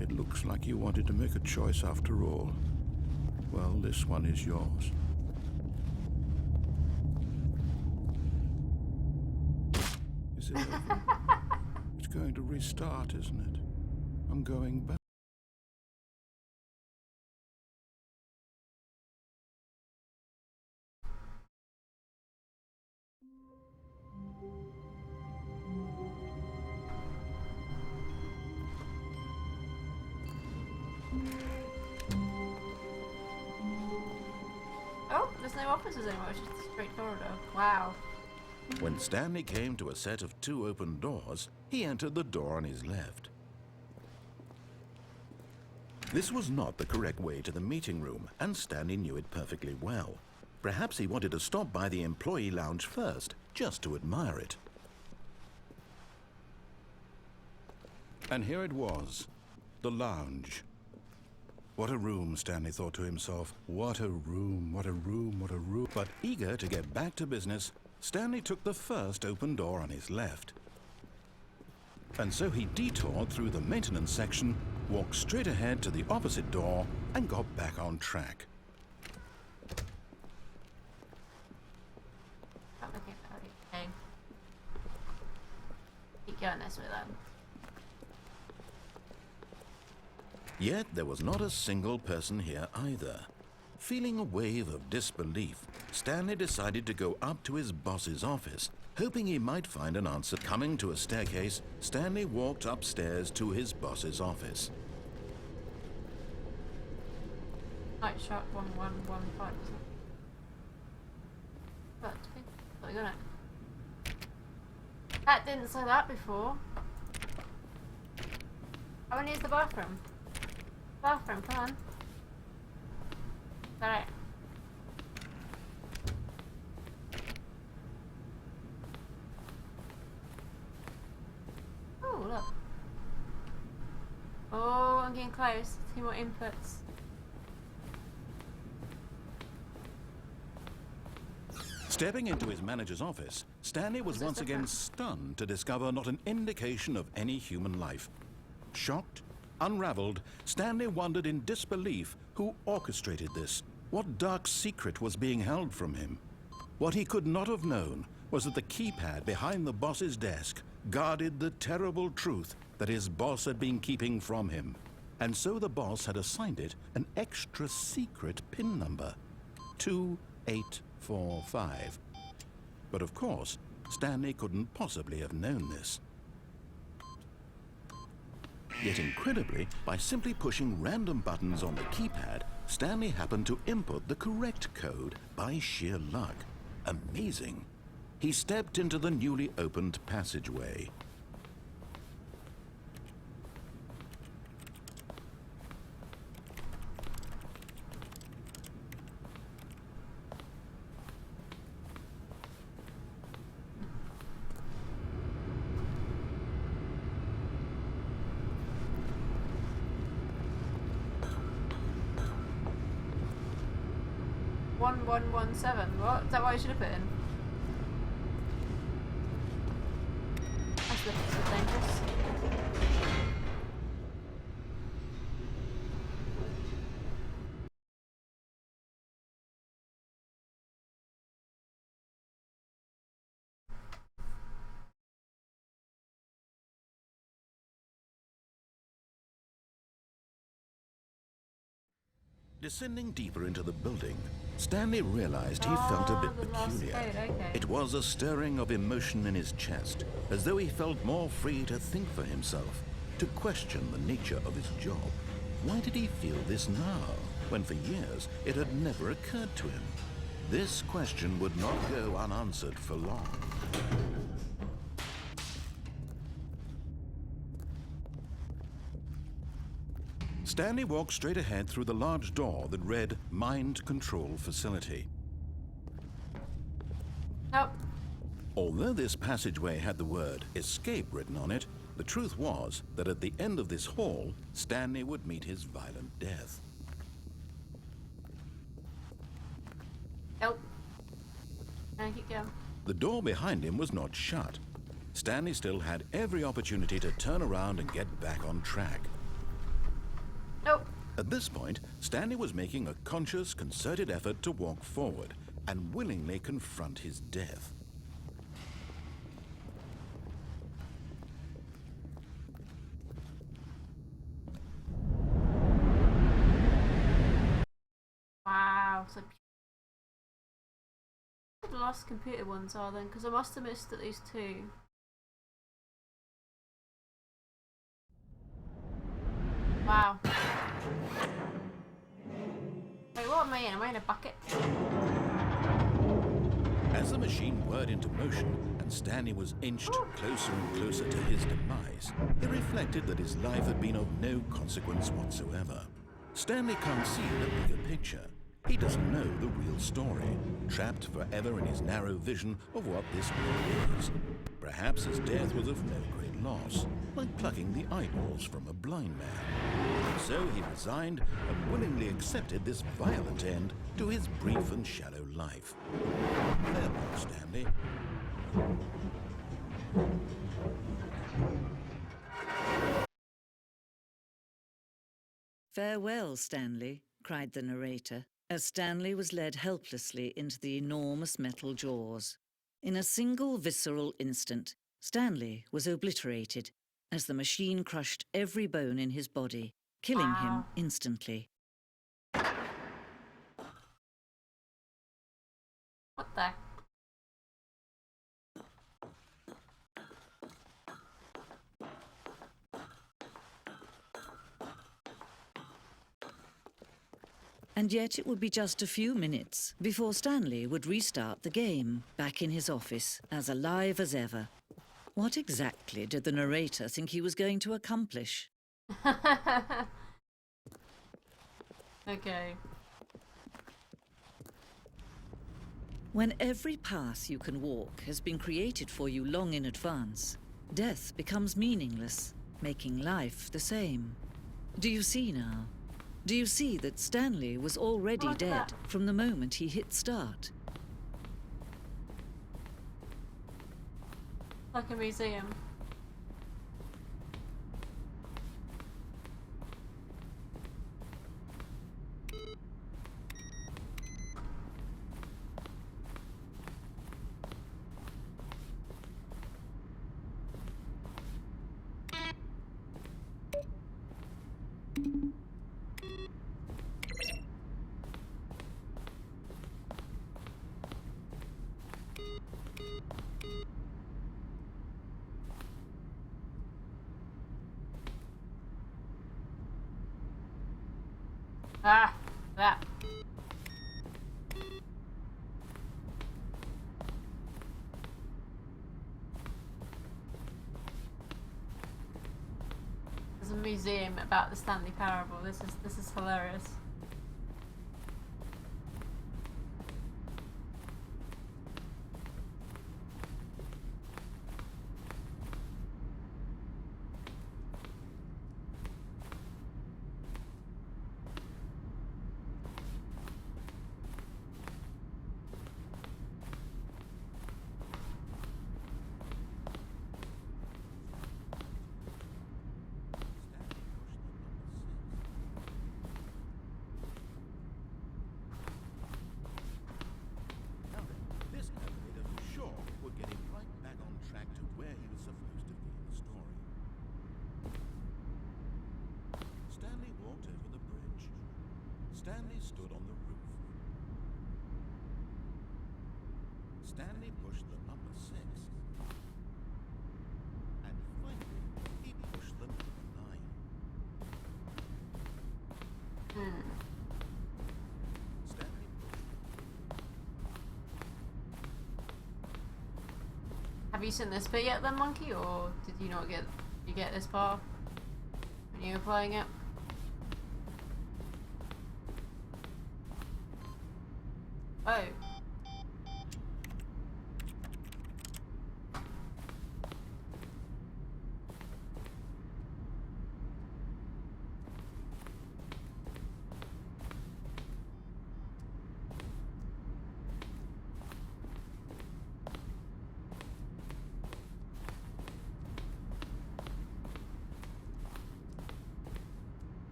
It looks like you wanted to make a choice after all. Well, this one is yours. Is it over? It's going to restart, isn't it? I'm going back. Oh, there's no offices anymore, it's just a straight corridor. Wow. When Stanley came to a set of 2 open doors, he entered the door on his left. This was not the correct way to the meeting room, and Stanley knew it perfectly well. Perhaps he wanted to stop by the employee lounge first, just to admire it. And here it was, the lounge. What a room, Stanley thought to himself. What a room, what a room, what a room. But eager to get back to business, Stanley took the first open door on his left. And so he detoured through the maintenance section, walked straight ahead to the opposite door, and got back on track. Okay. Keep going this way then. Yet there was not a single person here either. Feeling a wave of disbelief, Stanley decided to go up to his boss's office, hoping he might find an answer. Coming to a staircase, Stanley walked upstairs to his boss's office. Night shot 1115. But I got it. That didn't say that before. I want to use the bathroom. Bathroom, come on. Alright. getting close. 2 more inputs. Stepping into his manager's office, Stanley was once again stunned to discover not an indication of any human life. Shocked, unraveled, Stanley wondered in disbelief who orchestrated this. What dark secret was being held from him? What he could not have known was that the keypad behind the boss's desk guarded the terrible truth that his boss had been keeping from him. And so the boss had assigned it an extra secret PIN number, 2845. But of course, Stanley couldn't possibly have known this. Yet incredibly, by simply pushing random buttons on the keypad, Stanley happened to input the correct code by sheer luck. Amazing. He stepped into the newly opened passageway. One 117. What? Is that what I should have put in? That's a bit dangerous. Descending deeper into the building, Stanley realized he felt a bit peculiar. Okay. It was a stirring of emotion in his chest, as though he felt more free to think for himself, to question the nature of his job. Why did he feel this now, when for years it had never occurred to him? This question would not go unanswered for long. Stanley walked straight ahead through the large door that read Mind Control Facility. Nope. Although this passageway had the word escape written on it, the truth was that at the end of this hall, Stanley would meet his violent death. Nope. And keep going. The door behind him was not shut. Stanley still had every opportunity to turn around and get back on track. Nope. At this point, Stanley was making a conscious, concerted effort to walk forward and willingly confront his death. Wow. So the last computer ones are then, because I must have missed at least 2. Wow. Wait, what am I in? Am I in a bucket? As the machine whirred into motion and Stanley was inched closer and closer to his demise, he reflected that his life had been of no consequence whatsoever. Stanley can't see the bigger picture. He doesn't know the real story, trapped forever in his narrow vision of what this world is. Perhaps his death was of no great loss, like plucking the eyeballs from a blind man. So he resigned and willingly accepted this violent end to his brief and shallow life. Farewell, Stanley. "Farewell, Stanley," cried the narrator, as Stanley was led helplessly into the enormous metal jaws. In a single visceral instant, Stanley was obliterated as the machine crushed every bone in his body, killing him instantly. What the? And yet it would be just a few minutes before Stanley would restart the game, back in his office, as alive as ever. What exactly did the narrator think he was going to accomplish? Okay. When every path you can walk has been created for you long in advance, death becomes meaningless, making life the same. Do you see now? Do you see that Stanley was already Look at dead that. from the moment he hit start? Like a museum. Ah, that. There's a museum about the Stanley Parable. This is hilarious. Now then, this navigator for sure would get him right back on track to where he was supposed to be in the story. Stanley walked over the bridge. Stanley stood on the roof. Stanley pushed the number 6. And finally, he pushed the number 9. Stanley pushed. Have you seen this bit yet then, Monkey, or did you not get this far when you were playing it? Oh.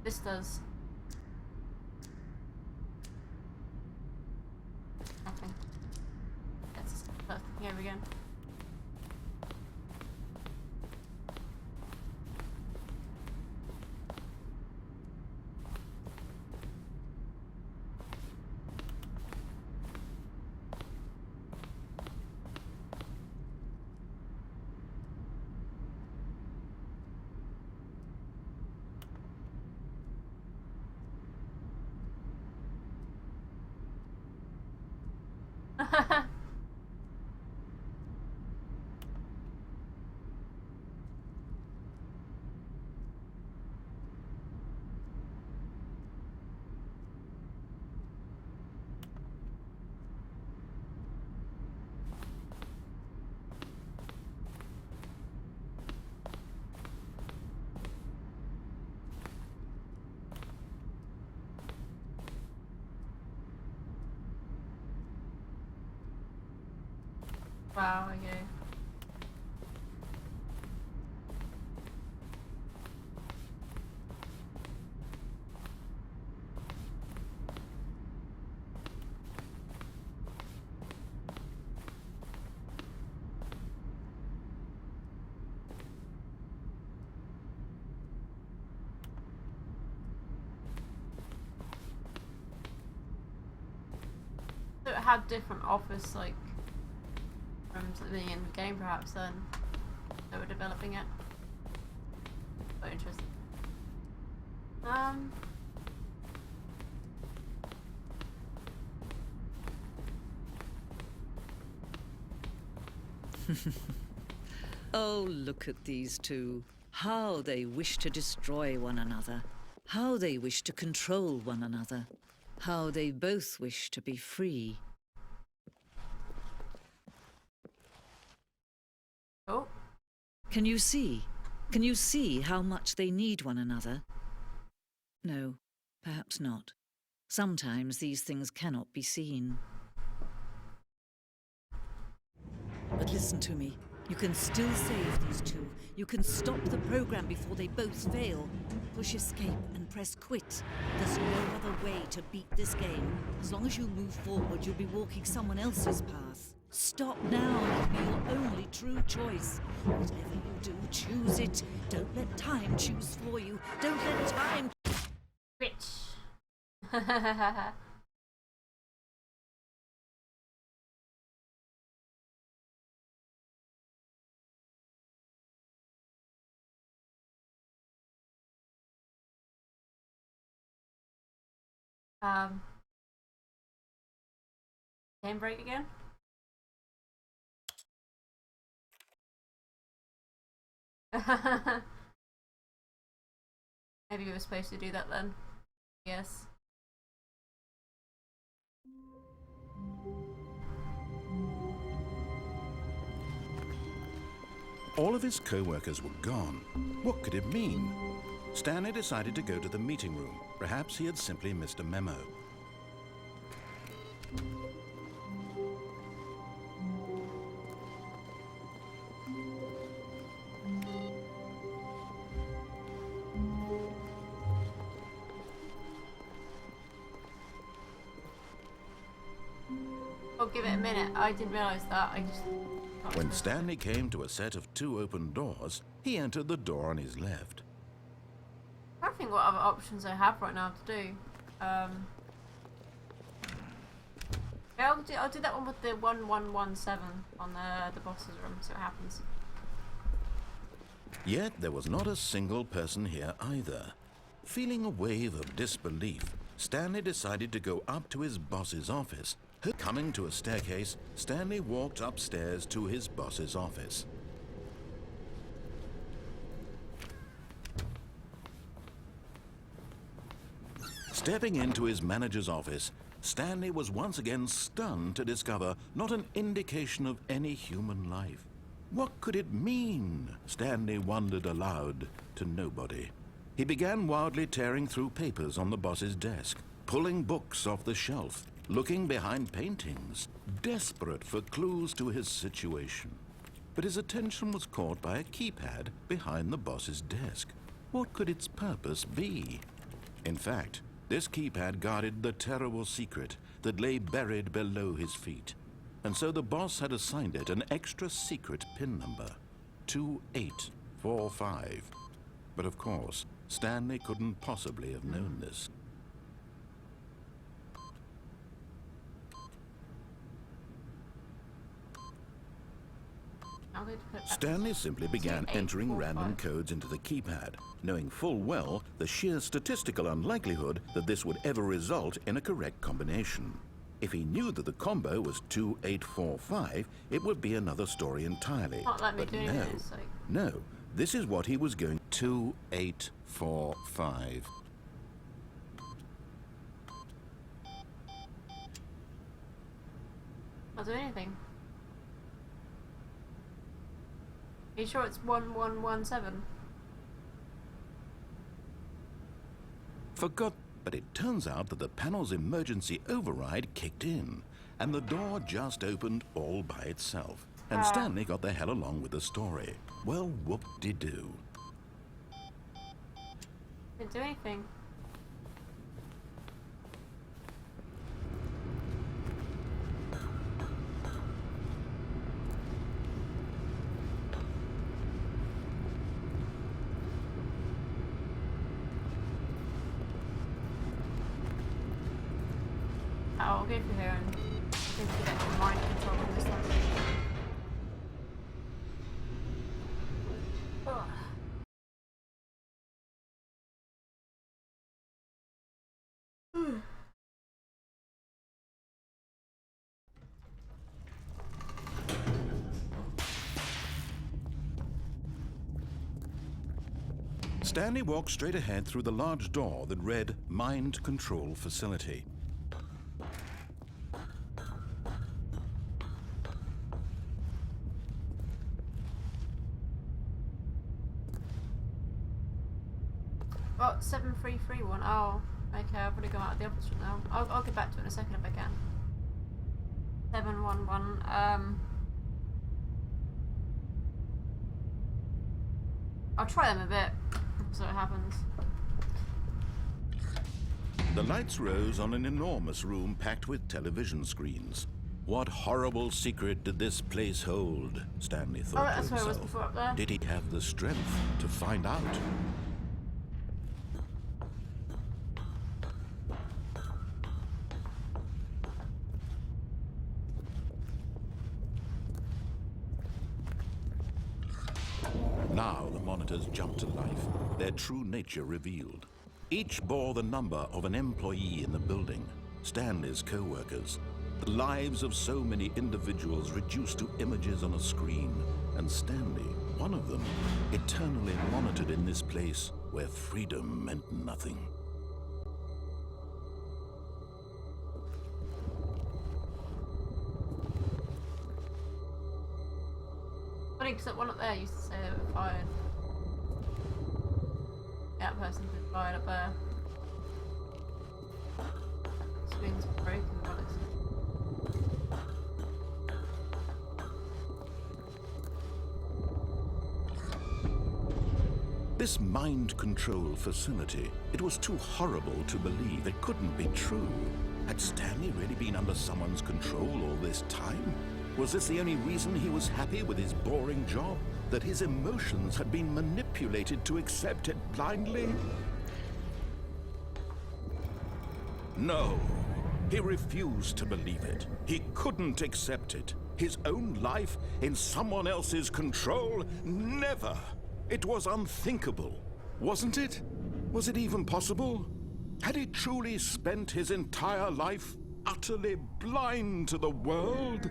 This does. Nothing. That's clicking over again. Wow, okay. So it had different office like rooms at the beginning of the game, perhaps, then they were developing it. Quite interesting. Oh, look at these two. How they wish to destroy one another. How they wish to control one another. How they both wish to be free. Oh. Can you see? Can you see how much they need one another? No, perhaps not. Sometimes these things cannot be seen. But listen to me. You can still save these two. You can stop the program before they both fail. Push escape and press quit. There's no other way to beat this game. As long as you move forward, you'll be walking someone else's path. Stop now and it'll be your only true choice. Whatever you do, choose it. Don't let time choose for you. Don't let time... Rich. Game break again? Maybe we were supposed to do that then. Yes. All of his co-workers were gone. What could it mean? Stanley decided to go to the meeting room. Perhaps he had simply missed a memo. I'll give it a minute. I didn't realise that. I just... When Stanley came to a set of 2 open doors, he entered the door on his left. I don't think what other options I have right now to do. Yeah, I'll do that one with the 1117 on the boss's room, see what happens. Yet there was not a single person here either. Feeling a wave of disbelief, Stanley decided to go up to his boss's office. Coming to a staircase, Stanley walked upstairs to his boss's office. Stepping into his manager's office, Stanley was once again stunned to discover not an indication of any human life. What could it mean? Stanley wondered aloud to nobody. He began wildly tearing through papers on the boss's desk, pulling books off the shelf, looking behind paintings, desperate for clues to his situation. But his attention was caught by a keypad behind the boss's desk. What could its purpose be? In fact, this keypad guarded the terrible secret that lay buried below his feet. And so the boss had assigned it an extra secret PIN number, 2845. But of course, Stanley couldn't possibly have known this. Stanley simply began entering random codes into the keypad, knowing full well the sheer statistical unlikelihood that this would ever result in a correct combination. If he knew that the combo was 2845, it would be another story entirely. But no, this is what he was going 2845. I'll do anything. Are you sure it's 1117? Forgot, but it turns out that the panel's emergency override kicked in, and the door just opened all by itself. And Stanley got the hell along with the story. Well, whoop-de-doo. Didn't do anything. I'll go through here and see if we get some mind control on this one. Stanley walked straight ahead through the large door that read Mind Control Facility. Oh, 7331. Oh, okay, I've already gone out of the office right now. I'll get back to it in a second if I can. 711. I'll try them a bit, so it happens. The lights rose on an enormous room packed with television screens. What horrible secret did this place hold? Stanley thought to that's where I was himself. before up there. Did he have the strength to find out? Now the monitors jumped to life, their true nature revealed. Each bore the number of an employee in the building, Stanley's co-workers. The lives of so many individuals reduced to images on a screen, and Stanley, one of them, eternally monitored in this place where freedom meant nothing. Funny, because that one up there used to say they were fired. Yeah, that person's been fired up there. Screen's broken, but it's... This mind control facility, it was too horrible to believe. It couldn't be true. Had Stanley really been under someone's control all this time? Was this the only reason he was happy with his boring job? That his emotions had been manipulated to accept it blindly? No, he refused to believe it. He couldn't accept it. His own life in someone else's control? Never! It was unthinkable, wasn't it? Was it even possible? Had he truly spent his entire life utterly blind to the world?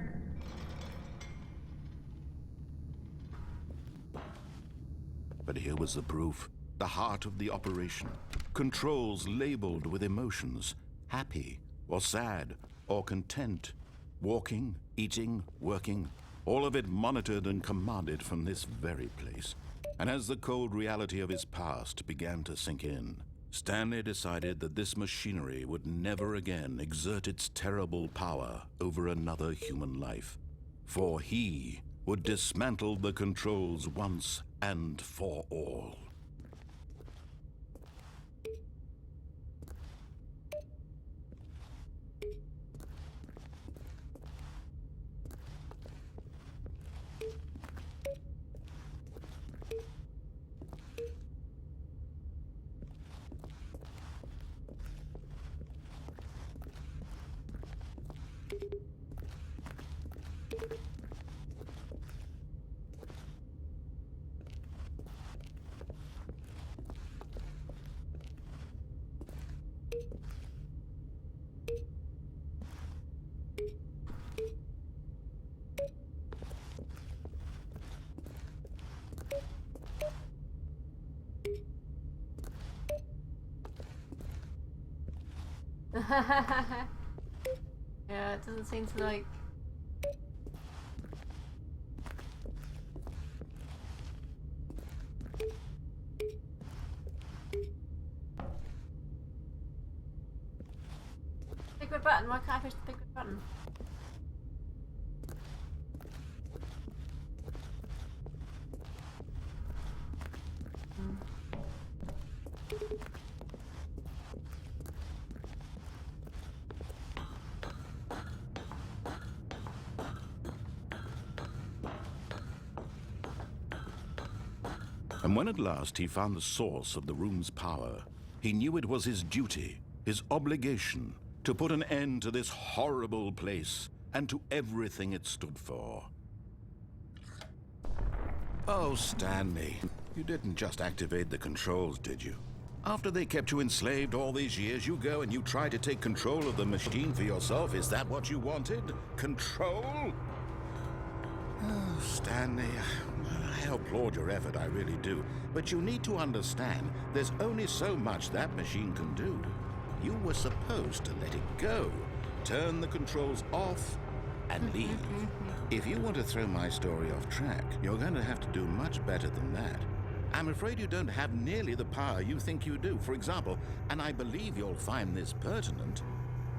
But here was the proof, the heart of the operation. Controls labeled with emotions, happy or sad or content. Walking, eating, working, all of it monitored and commanded from this very place. And as the cold reality of his past began to sink in, Stanley decided that this machinery would never again exert its terrible power over another human life. For he would dismantle the controls once and for all. Yeah, it doesn't seem to like... Big red button, why can't I push the big red button? And when at last he found the source of the room's power, he knew it was his duty, his obligation, to put an end to this horrible place and to everything it stood for. Oh, Stanley, you didn't just activate the controls, did you? After they kept you enslaved all these years, you go and you try to take control of the machine for yourself. Is that what you wanted? Control? Oh, Stanley, I applaud your effort, I really do. But you need to understand, there's only so much that machine can do. You were supposed to let it go, turn the controls off, and leave. If you want to throw my story off track, you're going to have to do much better than that. I'm afraid you don't have nearly the power you think you do. For example, and I believe you'll find this pertinent,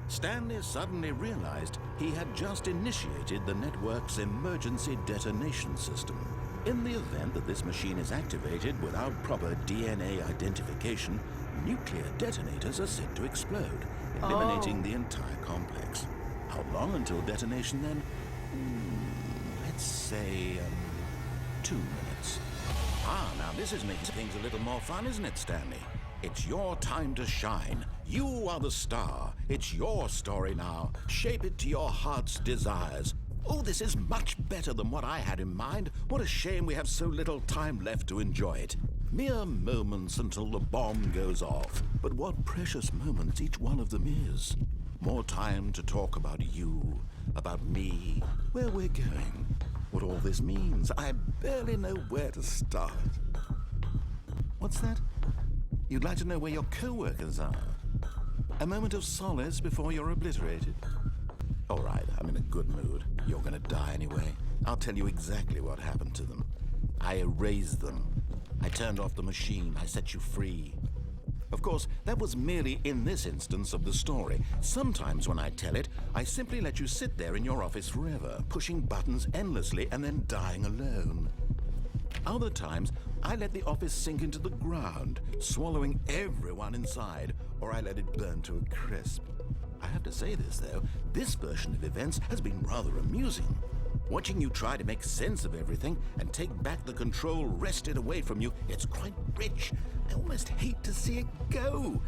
Stanley suddenly realized he had just initiated the network's emergency detonation system. In the event that this machine is activated without proper DNA identification, nuclear detonators are said to explode, eliminating the entire complex. How long until detonation then? Let's say 2 minutes. Now this is making things a little more fun, isn't it, Stanley? It's your time to shine. You are the star. It's your story now. Shape it to your heart's desires. Oh, this is much better than what I had in mind. What a shame we have so little time left to enjoy it. Mere moments until the bomb goes off. But what precious moments each one of them is. More time to talk about you, about me, where we're going, what all this means. I barely know where to start. What's that? You'd like to know where your co-workers are? A moment of solace before you're obliterated. All right, I'm in a good mood. You're gonna die anyway. I'll tell you exactly what happened to them. I erased them. I turned off the machine. I set you free. Of course, that was merely in this instance of the story. Sometimes when I tell it, I simply let you sit there in your office forever, pushing buttons endlessly and then dying alone. Other times, I let the office sink into the ground, swallowing everyone inside, or I let it burn to a crisp. I have to say this, though, this version of events has been rather amusing. Watching you try to make sense of everything and take back the control wrested away from you, it's quite rich. I almost hate to see it go.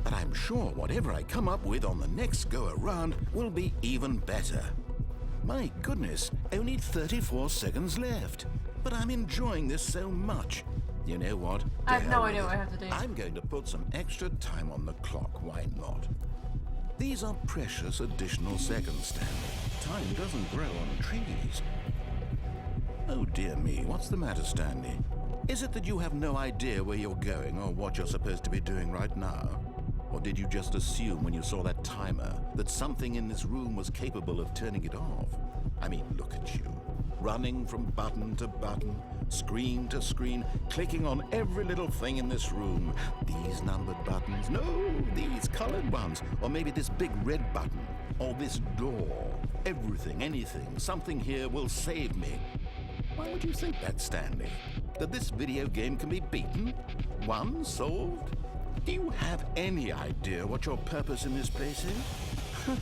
But I'm sure whatever I come up with on the next go-around will be even better. My goodness, only 34 seconds left. But I'm enjoying this so much. You know what? I have no idea what I have to do. I'm going to put some extra time on the clock, why not? These are precious additional seconds, Stanley. Time doesn't grow on trees. Oh dear me, what's the matter, Stanley? Is it that you have no idea where you're going or what you're supposed to be doing right now? Or did you just assume when you saw that timer that something in this room was capable of turning it off? I mean, look at you. Running from button to button, screen to screen, clicking on every little thing in this room. These numbered buttons, no, these colored ones, or maybe this big red button, or this door. Everything, anything, something here will save me. Why would you think that, Stanley? That this video game can be beaten? Won? Solved? Do you have any idea what your purpose in this place is?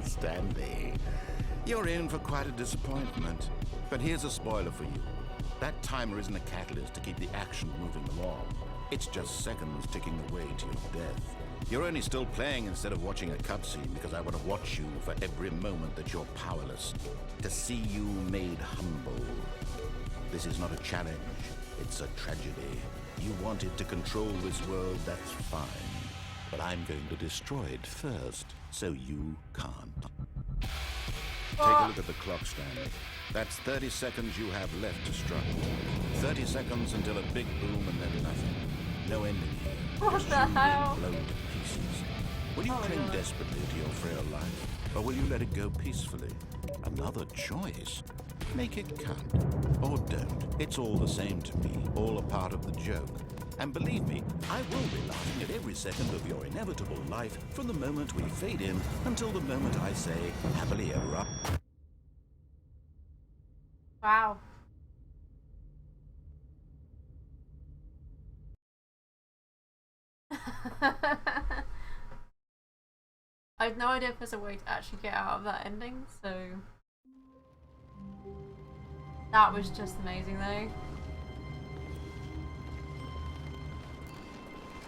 Stanley, you're in for quite a disappointment. But here's a spoiler for you. That timer isn't a catalyst to keep the action moving along. It's just seconds ticking away to your death. You're only still playing instead of watching a cutscene because I want to watch you for every moment that you're powerless. To see you made humble. This is not a challenge. It's a tragedy. You wanted to control this world, that's fine. But I'm going to destroy it first, so you can't. Take a look at the clock, Stanley. That's 30 seconds you have left to struggle. 30 seconds until a big boom and then nothing. No ending here. What the hell? Blown to pieces. Will you cling desperately to your frail life, or will you let it go peacefully? Another choice. Make it count. Or don't. It's all the same to me. All a part of the joke. And believe me, I will be laughing at every second of your inevitable life from the moment we fade in until the moment I say, happily ever after. Wow. I have no idea if there's a way to actually get out of that ending, so... That was just amazing though.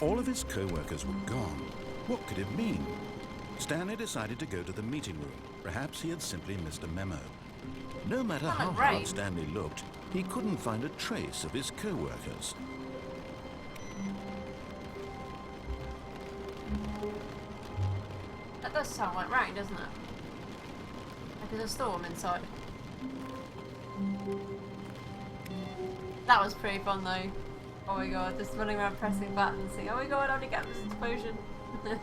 All of his co-workers were gone. What could it mean? Stanley decided to go to the meeting room. Perhaps he had simply missed a memo. No matter how hard Stanley looked, he couldn't find a trace of his co-workers. That does sound like rain, doesn't it? Like there's a storm inside. That was pretty fun though. Oh my god, just running around pressing buttons saying, oh my god, how to get this explosion. If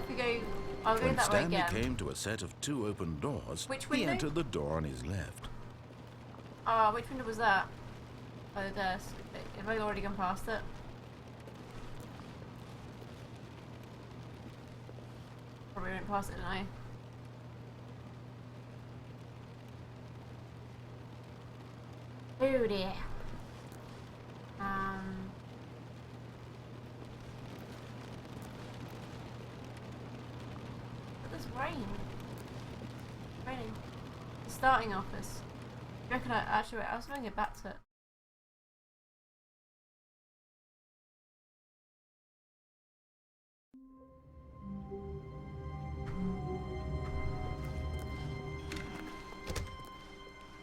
we go, I'll go When that way Stanley again. came to a set of 2 open doors, Which he window? entered the door on his left. Which window was that? By the desk. Have I already gone past it? Probably went past it, didn't I? Oh dear. But there's rain. It's raining. The starting office. Do you reckon I was going to get back to it.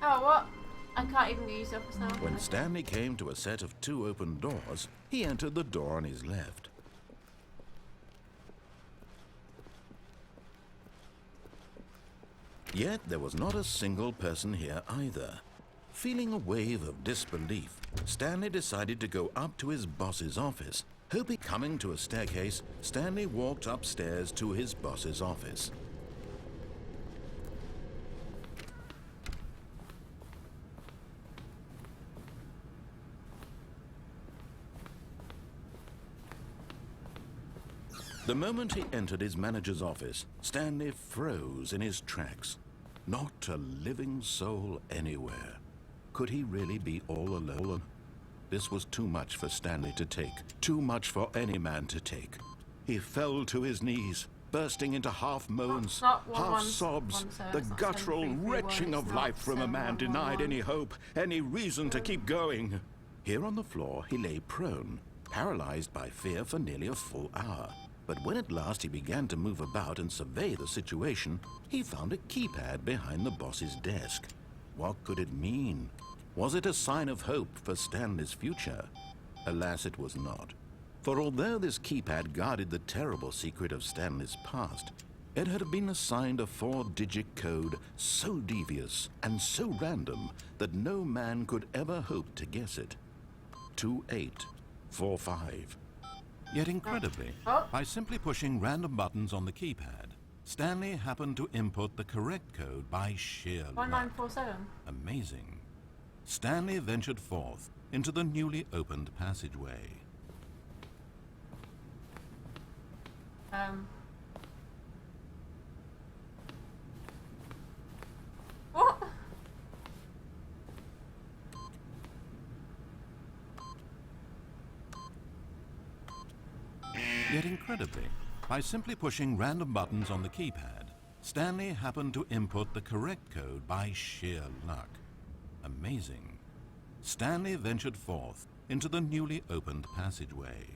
Oh, what? I can't even use the office now. When Stanley came to a set of 2 open doors, he entered the door on his left. Yet there was not a single person here either. Feeling a wave of disbelief, Stanley decided to go up to his boss's office. Hoping coming to a staircase, Stanley walked upstairs to his boss's office. The moment he entered his manager's office, Stanley froze in his tracks. Not a living soul anywhere. Could he really be all alone? This was too much for Stanley to take, too much for any man to take. He fell to his knees, bursting into half moans, half sobs, the guttural retching of life from a man denied any hope, any reason to keep going. Here on the floor, he lay prone, paralyzed by fear for nearly a full hour. But when at last he began to move about and survey the situation, he found a keypad behind the boss's desk. What could it mean? Was it a sign of hope for Stanley's future? Alas, it was not. For although this keypad guarded the terrible secret of Stanley's past, it had been assigned a 4-digit code so devious and so random that no man could ever hope to guess it. 2845. Yet incredibly, by simply pushing random buttons on the keypad, Stanley happened to input the correct code by sheer luck. 1947. Amazing. Stanley ventured forth into the newly opened passageway. What? Yet incredibly, by simply pushing random buttons on the keypad, Stanley happened to input the correct code by sheer luck. Amazing. Stanley ventured forth into the newly opened passageway.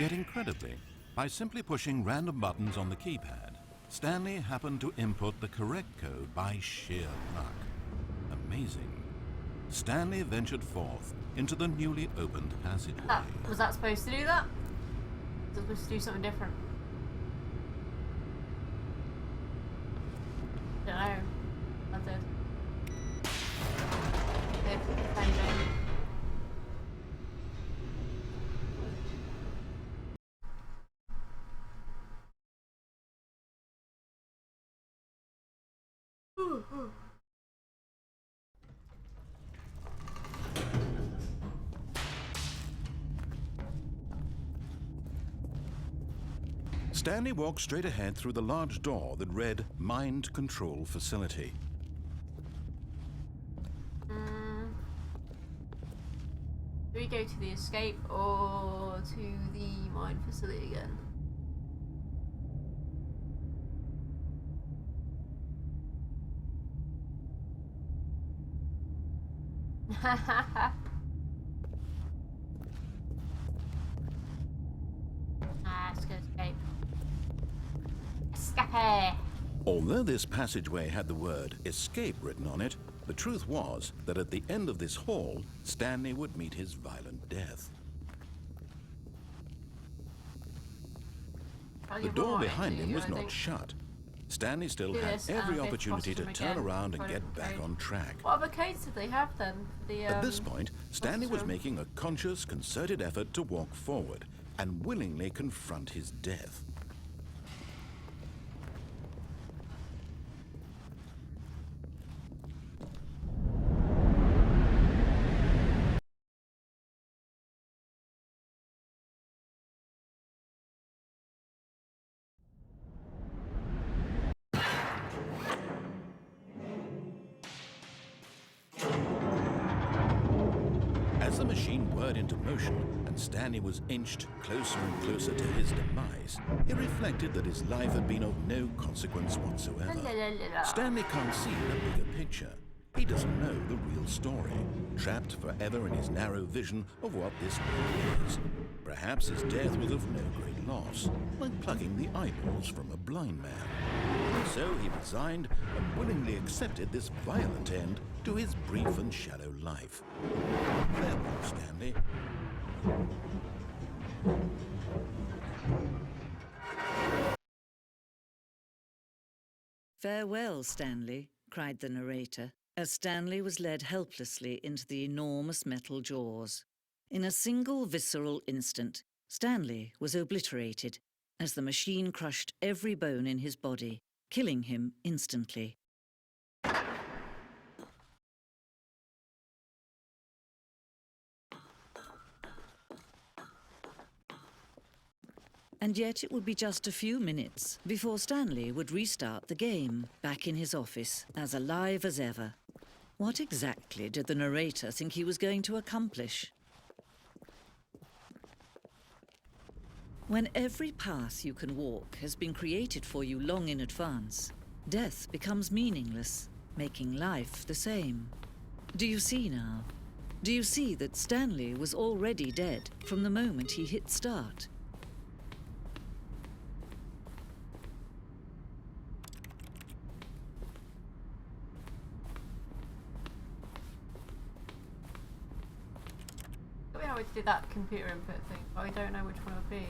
Yet incredibly, by simply pushing random buttons on the keypad, Stanley happened to input the correct code by sheer luck. Amazing. Stanley ventured forth into the newly opened passageway. Was that supposed to do that? Was it supposed to do something different? Don't know. That did. Same thing. Stanley walked straight ahead through the large door that read Mind Control Facility. Do we go to the escape or to the mine facility again? Let's go escape. Escape! Although this passageway had the word escape written on it, the truth was that at the end of this hall, Stanley would meet his violent death. The door behind him was not shut. Stanley still had every opportunity to turn around and get back on track. What other codes did they have then? At this point, Stanley was making a conscious, concerted effort to walk forward and willingly confront his death. As the machine whirred into motion and Stanley was inched closer and closer to his demise, he reflected that his life had been of no consequence whatsoever. Stanley can't see the bigger picture. He doesn't know the real story, trapped forever in his narrow vision of what this world is. Perhaps his death was of no great loss, like plucking the eyeballs from a blind man. And so he resigned and willingly accepted this violent end to his brief and shallow life. Farewell, Stanley. "Farewell, Stanley," cried the narrator, as Stanley was led helplessly into the enormous metal jaws. In a single visceral instant, Stanley was obliterated as the machine crushed every bone in his body, killing him instantly. And yet it would be just a few minutes before Stanley would restart the game, back in his office, as alive as ever. What exactly did the narrator think he was going to accomplish? When every path you can walk has been created for you long in advance, death becomes meaningless, making life the same. Do you see now? Do you see that Stanley was already dead from the moment he hit start? I would do that computer input thing, but I don't know which one it would be.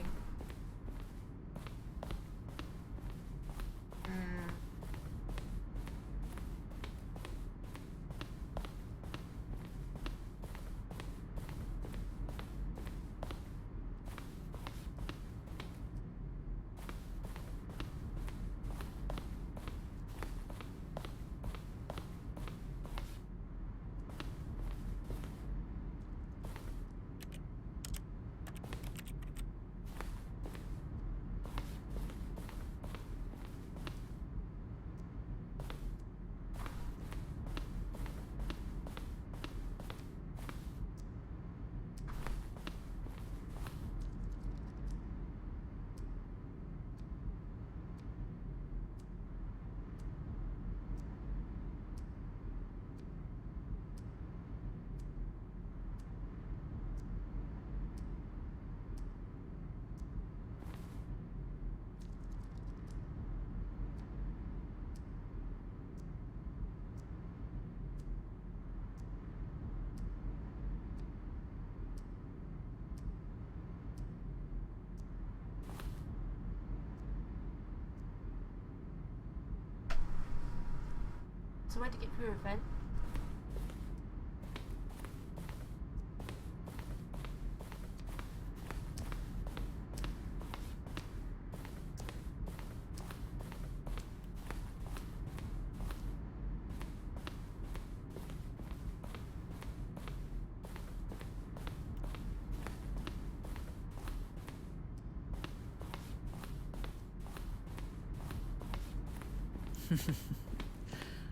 So where to get through then?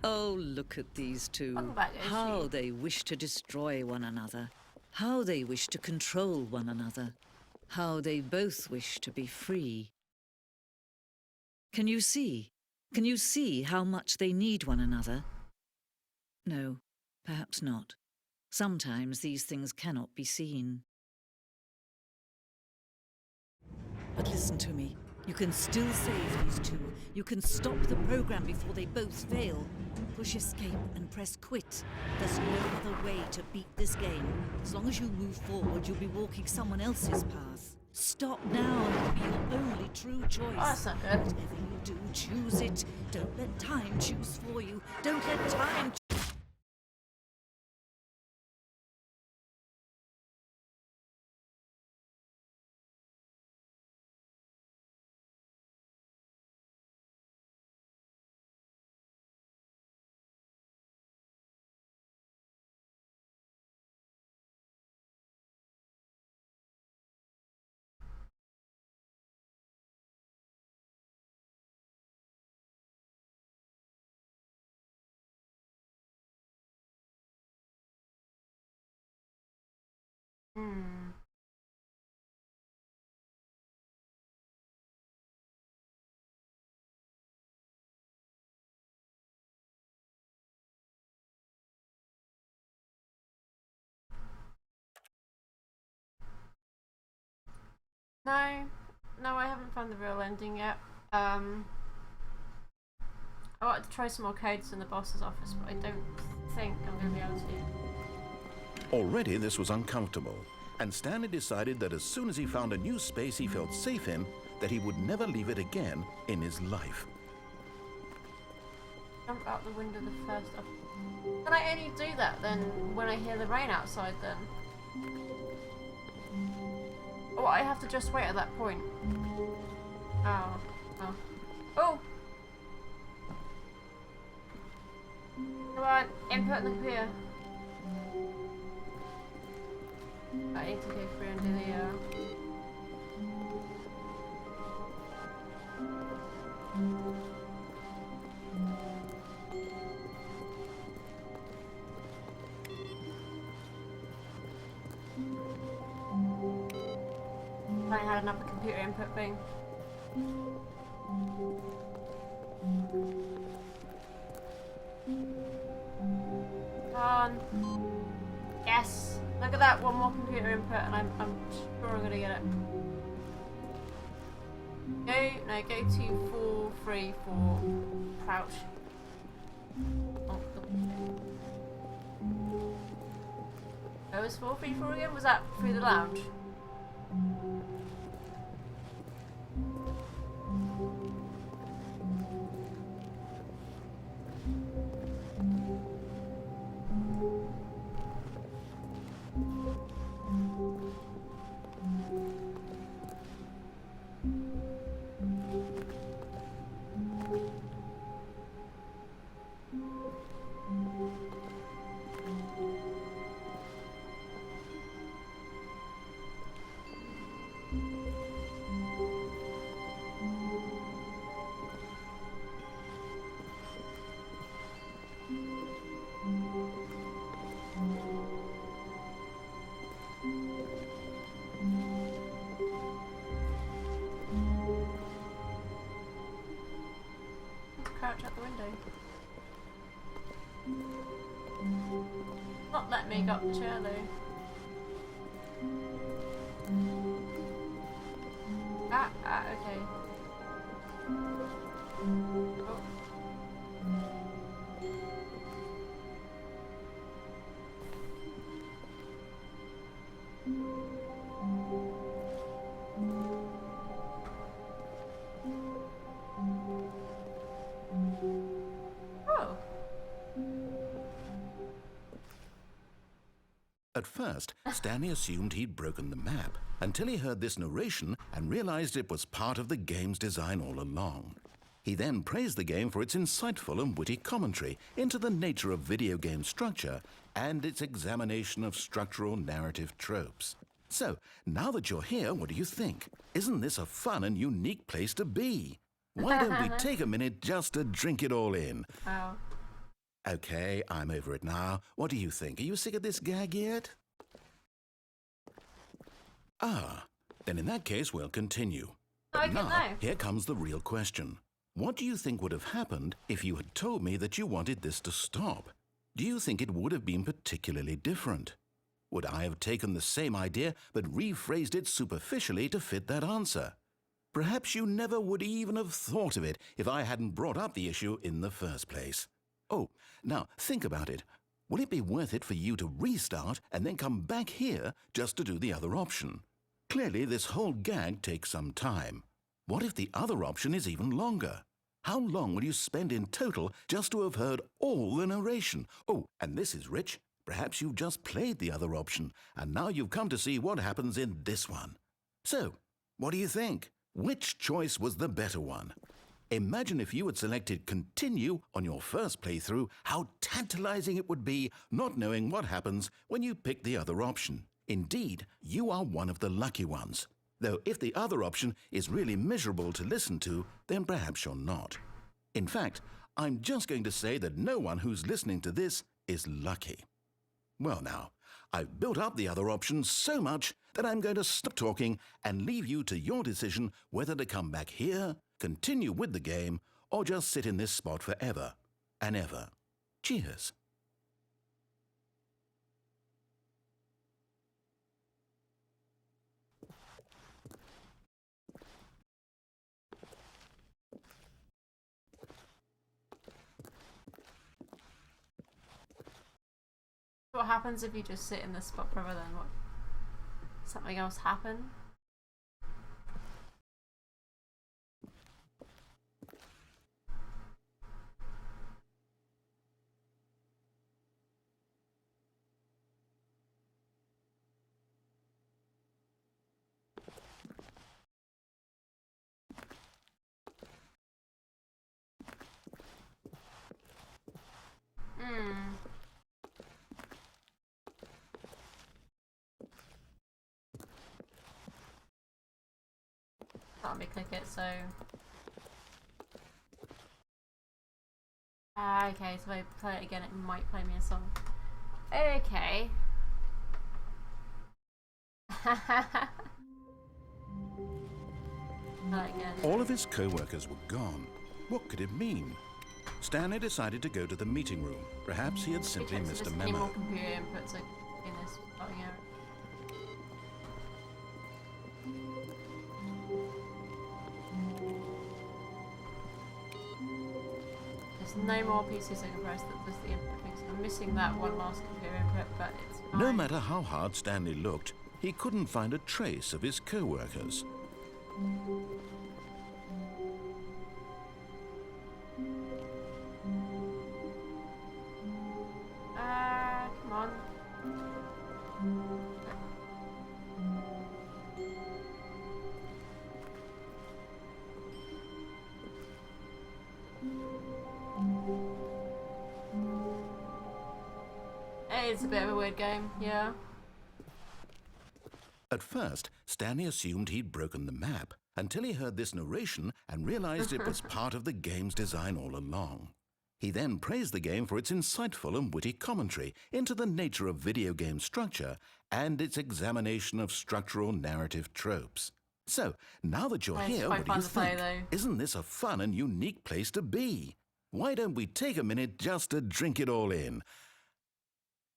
Oh, look at these two. How they wish to destroy one another. How they wish to control one another. How they both wish to be free. Can you see? Can you see how much they need one another? No, perhaps not. Sometimes these things cannot be seen. But listen to me. You can still save these two. You can stop the program before they both fail. Push escape and press quit. There's no other way to beat this game. As long as you move forward, you'll be walking someone else's path. Stop now and it'll be your only true choice. Oh, that's not good. Whatever you do, choose it. Don't let time choose for you. Don't let time. Hmm. No, no, I haven't found the real ending yet. I wanted to try some more codes in the boss's office, but I don't think I'm going to be able to. Already this was uncomfortable, and Stanley decided that as soon as he found a new space he felt safe in, that he would never leave it again in his life. Jump out the window the first up. Can I only do that then when I hear the rain outside then? Oh, I have to just wait at that point. Oh. Oh. Oh! Come on, input in the computer. I need to go through and do the I had another computer input thing. Come on. Yes! Look at that, one more computer input and I'm sure I'm gonna get it. Go to 4, 3, 4, crouch. Oh, it was 4, 3, 4 again? Was that through the lounge? Crouch out the window. Not let me go up the chair though. Okay. Oh. Oh. At first, Stanley assumed he'd broken the map until he heard this narration and realized it was part of the game's design all along. He then praised the game for its insightful and witty commentary into the nature of video game structure and its examination of structural narrative tropes. So, now that you're here, what do you think? Isn't this a fun and unique place to be? Why don't we take a minute just to drink it all in? Oh. Okay, I'm over it now. What do you think? Are you sick of this gag yet? Ah, then in that case, we'll continue. But now, here comes the real question. What do you think would have happened if you had told me that you wanted this to stop? Do you think it would have been particularly different? Would I have taken the same idea but rephrased it superficially to fit that answer? Perhaps you never would even have thought of it if I hadn't brought up the issue in the first place. Oh, now think about it. Will it be worth it for you to restart and then come back here just to do the other option? Clearly, this whole gag takes some time. What if the other option is even longer? How long will you spend in total just to have heard all the narration? Oh, and this is rich. Perhaps you've just played the other option, and now you've come to see what happens in this one. So, what do you think? Which choice was the better one? Imagine if you had selected continue on your first playthrough, how tantalizing it would be not knowing what happens when you pick the other option. Indeed, you are one of the lucky ones. Though if the other option is really miserable to listen to, then perhaps you're not. In fact, I'm just going to say that no one who's listening to this is lucky. Well now, I've built up the other options so much that I'm going to stop talking and leave you to your decision whether to come back here, continue with the game, or just sit in this spot forever and ever. Cheers. What happens if you just sit in this spot forever then? What? Something else happen? Can't me click it, so... okay, so if I play it again, it might play me a song. Okay. All of his co-workers were gone. What could it mean? Stanley decided to go to the meeting room. Perhaps he had simply missed a memo. Any more computer inputs in this starting area. There's no more PCs I can press that does the input thing, so I'm missing that one last computer input, but it's fine. No matter how hard Stanley looked, he couldn't find a trace of his co-workers. Come on. It's a bit of a weird game, yeah. At first, Stanley assumed he'd broken the map until he heard this narration and realized it was part of the game's design all along. He then praised the game for its insightful and witty commentary into the nature of video game structure and its examination of structural narrative tropes. So, now that you're here, what do you think? Isn't this a fun and unique place to be? Why don't we take a minute just to drink it all in?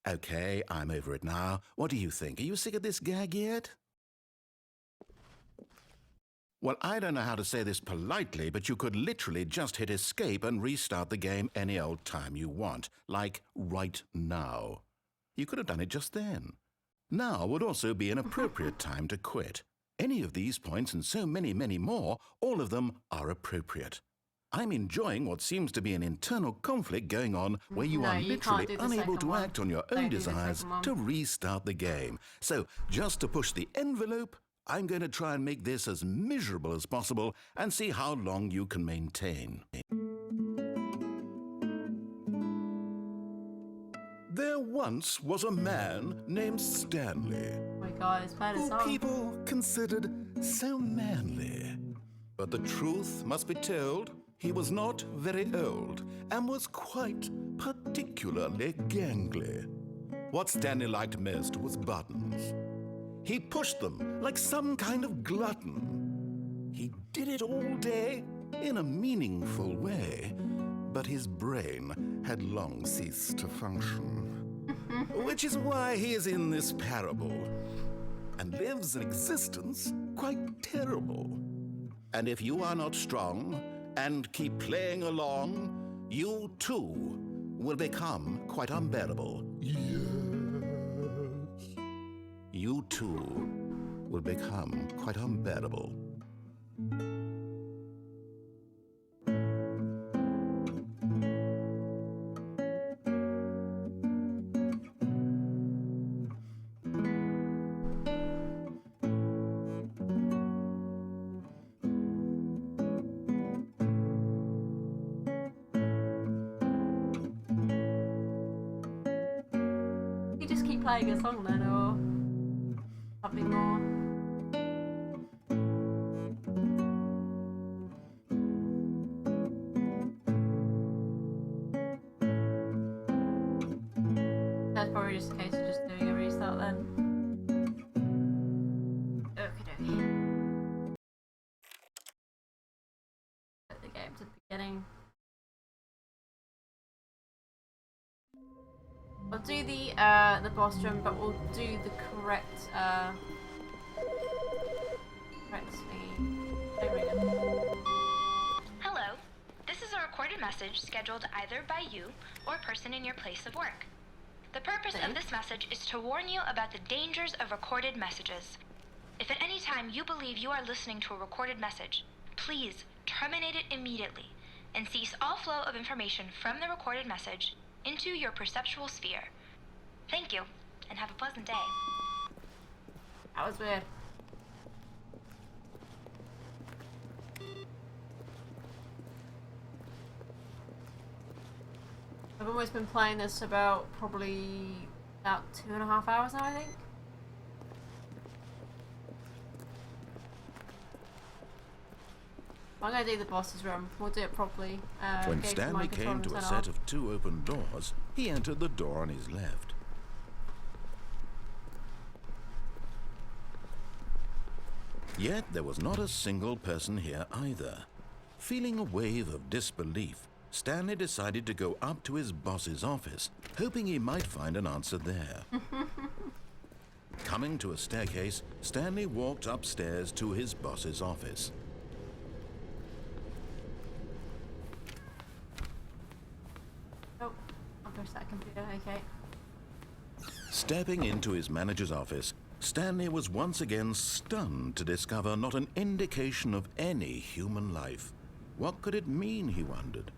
Okay, I'm over it now. What do you think? Are you sick of this gag yet? Well, I don't know how to say this politely, but you could literally just hit escape and restart the game any old time you want, like right now. You could have done it just then. Now would also be an appropriate time to quit. Any of these points and so many, many more, all of them are appropriate. I'm enjoying what seems to be an internal conflict going on where you are literally unable to act on your own desires to restart the game. So, just to push the envelope, I'm going to try and make this as miserable as possible and see how long you can maintain. There once was a man named Stanley. Oh my god, it's playing a song. Who people considered so manly. But the truth must be told, he was not very old and was quite particularly gangly. What Stanley liked most was buttons. He pushed them like some kind of glutton. He did it all day in a meaningful way, but his brain had long ceased to function. Which is why he is in this parable and lives an existence quite terrible. And if you are not strong and keep playing along, you too will become quite unbearable. Yes. You too will become quite unbearable. playing a song then, or something more? That's probably just a case of just doing a restart then. Okie dokie. Put the game to the beginning. I'll do the boss drum, but we'll do the correct Hello. This is a recorded message scheduled either by you or a person in your place of work. The purpose of this message is to warn you about the dangers of recorded messages. If at any time you believe you are listening to a recorded message, please terminate it immediately and cease all flow of information from the recorded message into your perceptual sphere. Thank you, and have a pleasant day. That was weird. I've almost been playing this about probably about 2.5 hours now, I think. I'm gonna do the boss's room. We'll do it properly. When Stanley came to a set of 2 open doors, he entered the door on his left. Yet there was not a single person here either. Feeling a wave of disbelief, Stanley decided to go up to his boss's office, hoping he might find an answer there. Coming to a staircase, Stanley walked upstairs to his boss's office. Oh, I'll push that computer, okay. Stepping into his manager's office, Stanley was once again stunned to discover not an indication of any human life. What could it mean, he wondered.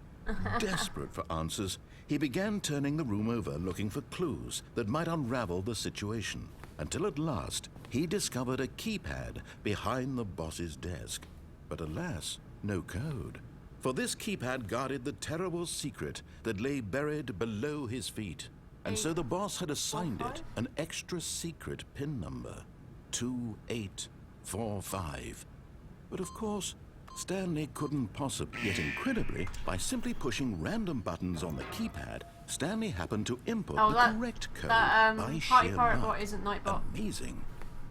Desperate for answers, he began turning the room over looking for clues that might unravel the situation, until at last he discovered a keypad behind the boss's desk. But alas, no code. For this keypad guarded the terrible secret that lay buried below his feet. And so the boss had assigned it an extra secret PIN number, 2845. But of course, Stanley couldn't possibly, yet incredibly, by simply pushing random buttons on the keypad, Stanley happened to input the correct code by sheer luck. Isn't Nightbot. Amazing.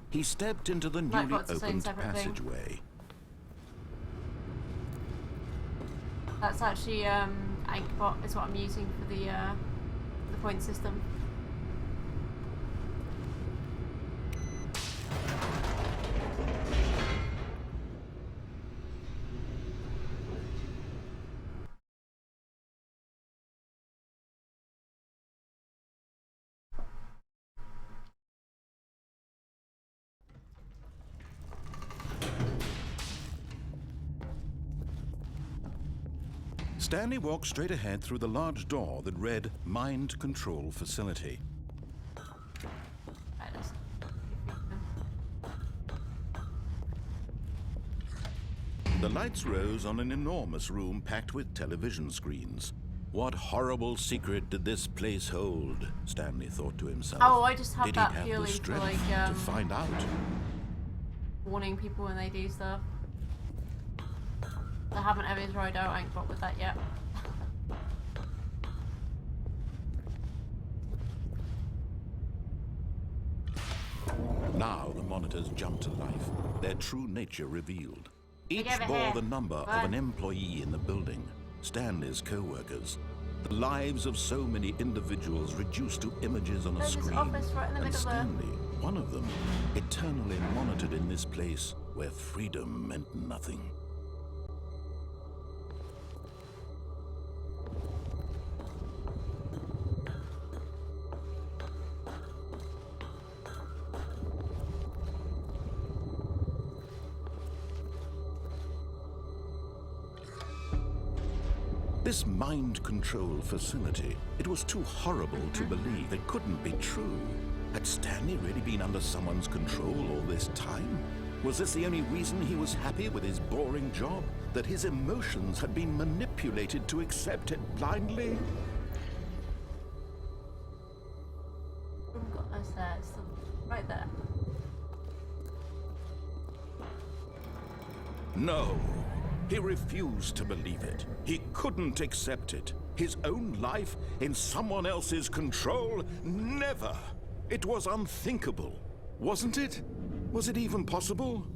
He stepped into the newly opened passageway. That's actually Anchorbot is what I'm using for the point system. Stanley walked straight ahead through the large door that read Mind Control Facility. The lights rose on an enormous room packed with television screens. What horrible secret did this place hold? Stanley thought to himself. Oh, I just have did that he have feeling the for strength like to find out? warning people when they do stuff. I haven't ever tried out Anchorbot with that yet. Now the monitors jumped to life, their true nature revealed. Each bore here. the number of an employee in the building, Stanley's co-workers. The lives of so many individuals reduced to images on a There's screen. this office right in the And middle there. Stanley, one of them, eternally monitored in this place where freedom meant nothing. This mind control facility, it was too horrible to believe. It couldn't be true. Had Stanley really been under someone's control all this time? Was this the only reason he was happy with his boring job? That his emotions had been manipulated to accept it blindly? We've got this. No. He refused to believe it. He couldn't accept it. His own life in someone else's control? Never! It was unthinkable, wasn't it? Was it even possible?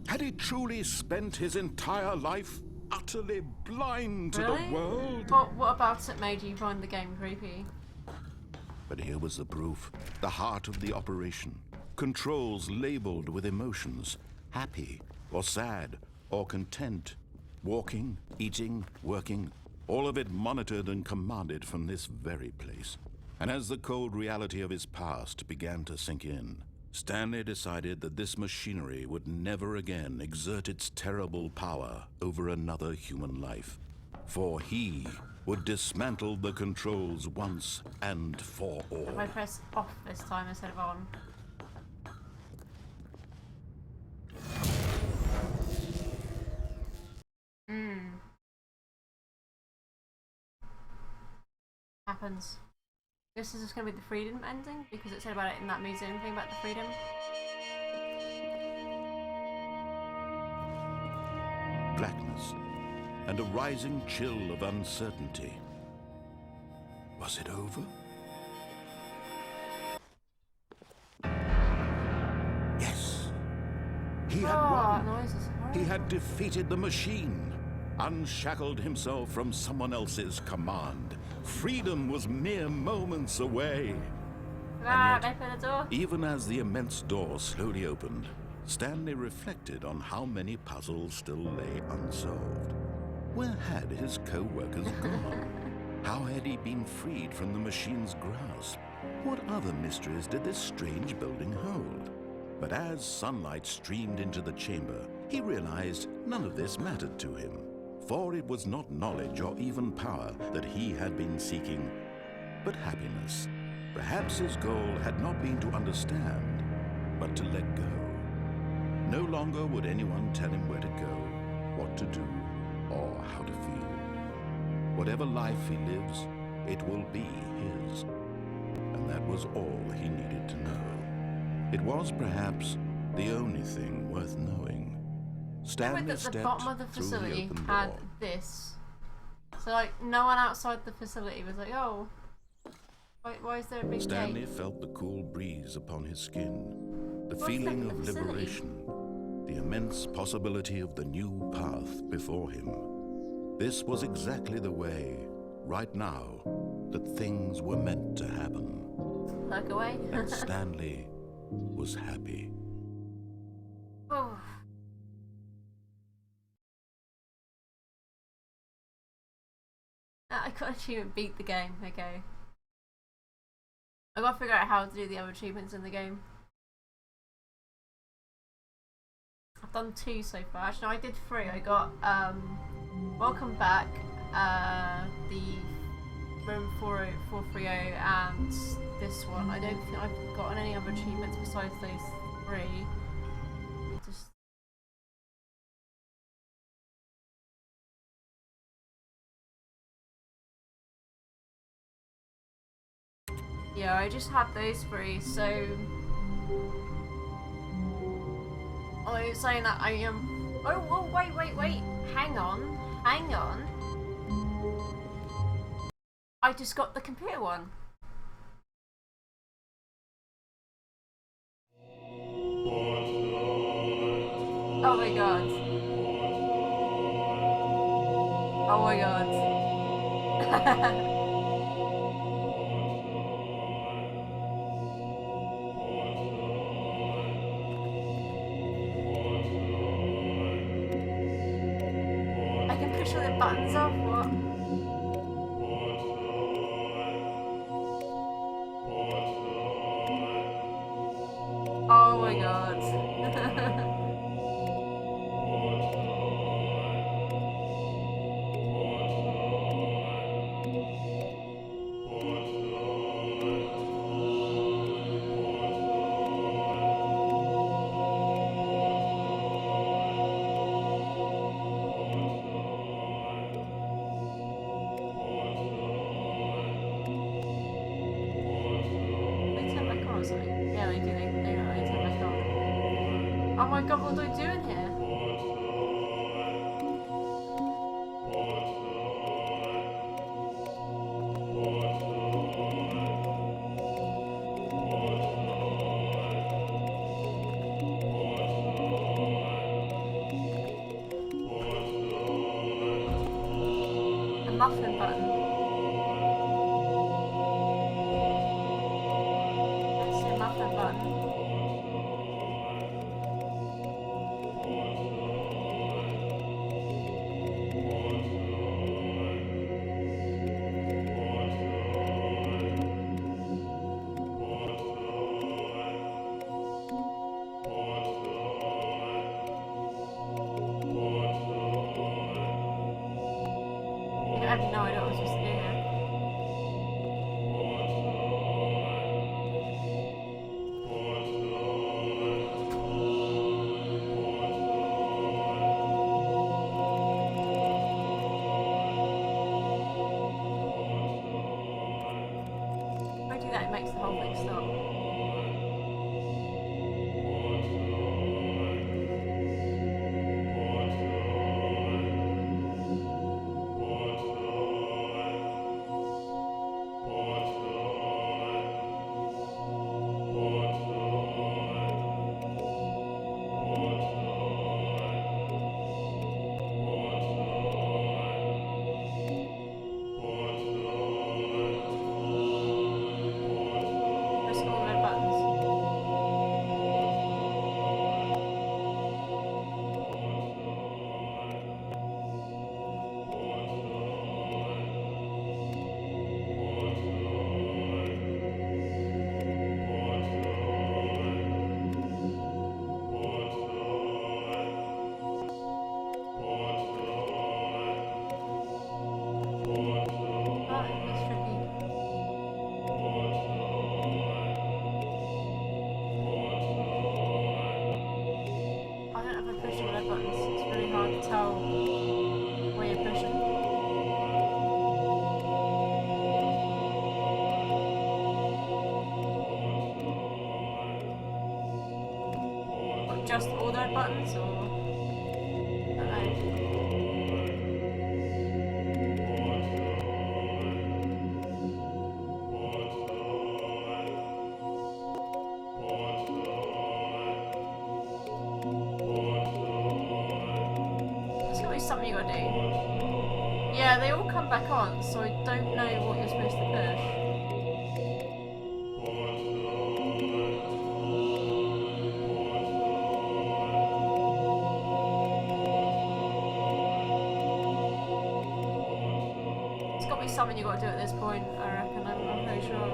Had he truly spent his entire life utterly blind to the world? What about it made you find the game creepy? But here was the proof. The heart of the operation. Controls labeled with emotions. Happy, or sad, or content. Walking, eating, working. All of it monitored and commanded from this very place. And as the cold reality of his past began to sink in, Stanley decided that this machinery would never again exert its terrible power over another human life. For he would dismantle the controls once and for all. If I press off this time instead of on. Happens. This is just going to be the freedom ending because it said about it in that museum thing about the freedom. Blackness and a rising chill of uncertainty. Was it over? Yes. He had won. Noises. He had defeated the machine, unshackled himself from someone else's command. Freedom was mere moments away. And yet, open the door. even as the immense door slowly opened, Stanley reflected on how many puzzles still lay unsolved. Where had his co-workers gone? How had he been freed from the machine's grasp? What other mysteries did this strange building hold? But as sunlight streamed into the chamber, he realized none of this mattered to him. For it was not knowledge or even power that he had been seeking, but happiness. Perhaps his goal had not been to understand, but to let go. No longer would anyone tell him where to go, what to do, or how to feel. Whatever life he lives, it will be his. And that was all he needed to know. It was perhaps the only thing worth knowing. Stanley stepped the bottom of the through the facility open had door. this. So like no one outside the facility was like, oh, why is there a big Stanley gate? felt the cool breeze upon his skin, the What's feeling that of facility? liberation, the immense possibility of the new path before him. This was exactly the way, right now, that things were meant to happen. Look away. And Stanley was happy. Oh. I got achievement, beat the game. Okay. I gotta figure out how to do the other achievements in the game. I've done 2 so far. Actually, no, I did 3. I got Welcome Back, the Room 430, and this one. I don't think I've gotten any other achievements besides those 3. Just yeah, I just had those 3, so I was saying that I am. Oh, wait! Hang on. I just got the computer one. Oh my god. Oh my god. I can push all the buttons off, what? Oh my god. They turn back on or something? Yeah, they do. They turn back on. Oh my god, what do I do in here? muffin button. Let's see a muffin button. I have no idea what I'm supposed to do here. If I do that, it makes the whole thing stop. Press all the red buttons. Oh, that's tricky. I don't know if I pushed all the red buttons. It's really hard to tell where you're pushing. What, just all the red buttons, or? I don't know. There's gotta be something you gotta do. Yeah, they all come back on, so I don't know what you're supposed to push. There's gotta be something you gotta do at this point, I reckon. I'm pretty sure of it.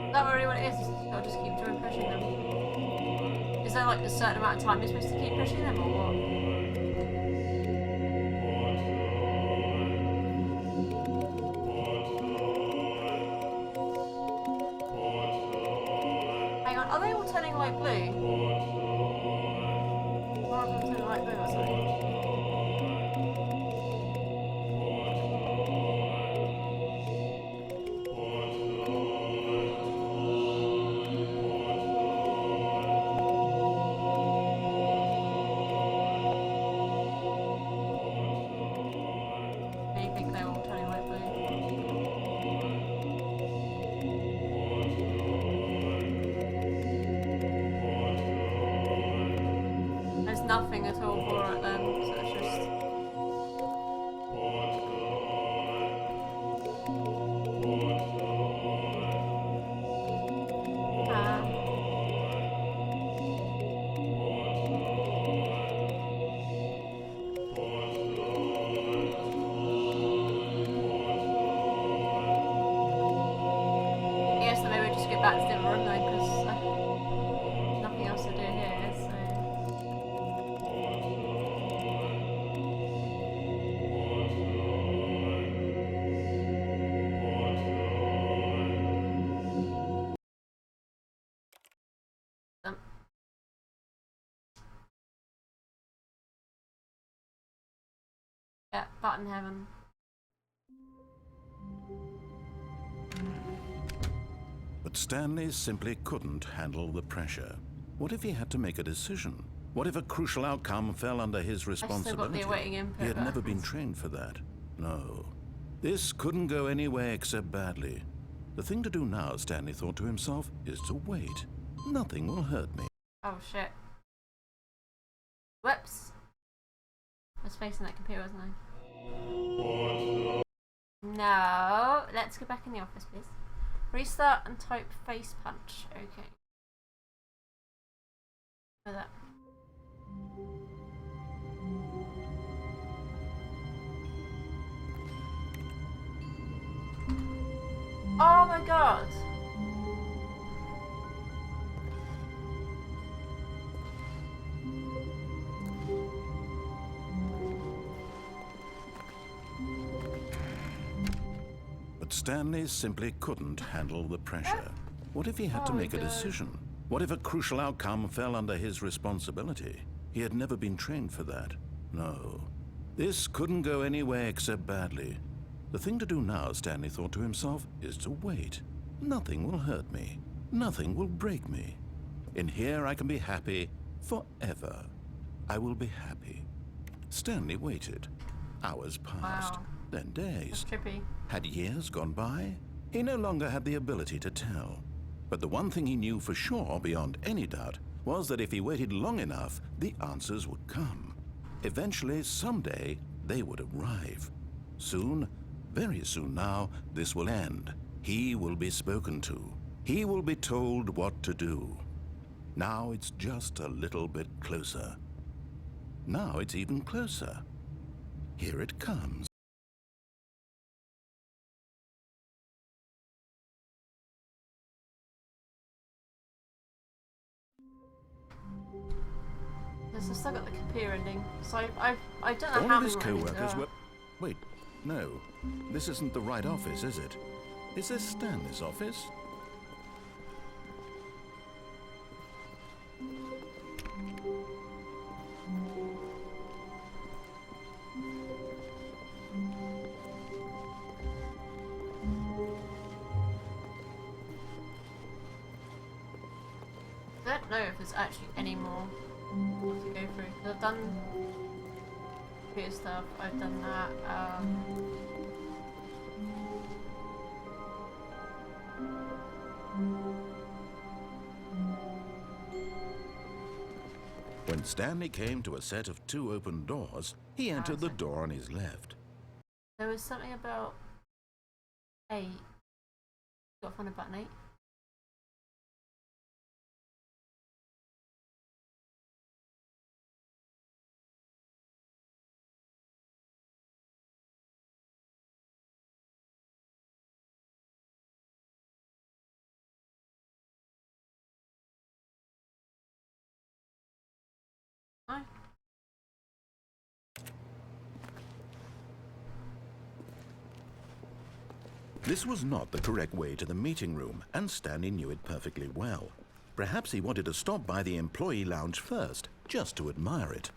Is that really what it is? I'll just keep doing pushing them. Is there like a certain amount of time you're supposed to keep pushing them, or what? Hang on, are they all turning light blue? Or are they turning light blue or something? Do you think they're all turning light blue? There's nothing at all for it then, so it's just... I guess that maybe we just get back to the other room though, because nothing else to do here, so... Yeah, button heaven. But Stanley simply couldn't handle the pressure. What if he had to make a decision? What if a crucial outcome fell under his responsibility? He had never been trained for that. No. This couldn't go anywhere except badly. The thing to do now, Stanley thought to himself, is to wait. Nothing will hurt me. Oh shit. Whoops. I was facing that computer, wasn't I? No. Let's go back in the office, please. Restart and type face punch. Okay. For that. Oh my god. But Stanley simply couldn't handle the pressure. What if he had to make a decision? What if a crucial outcome fell under his responsibility? He had never been trained for that. No. This couldn't go anywhere except badly. The thing to do now, Stanley thought to himself, is to wait. Nothing will hurt me. Nothing will break me. In here I can be happy forever. I will be happy. Stanley waited. Hours passed. Wow. Then days. That's trippy. Had years gone by? He no longer had the ability to tell. But the one thing he knew for sure, beyond any doubt, was that if he waited long enough, the answers would come. Eventually, someday, they would arrive. Soon, very soon now, this will end. He will be spoken to. He will be told what to do. Now it's just a little bit closer. Now it's even closer. Here it comes. I've still got the computer ending, so I don't know All how of his many ones co-workers there are. were... Wait, no. This isn't the right office, is it? Is this Stanley's office? I don't know if there's actually any more to go through. 'Cause I've done computer stuff, I've done that. When Stanley came to a set of 2 open doors, he entered the door on his left. There was something about 8. Got to find a button 8. No. This was not the correct way to the meeting room, and Stanley knew it perfectly well. Perhaps he wanted to stop by the employee lounge first, just to admire it.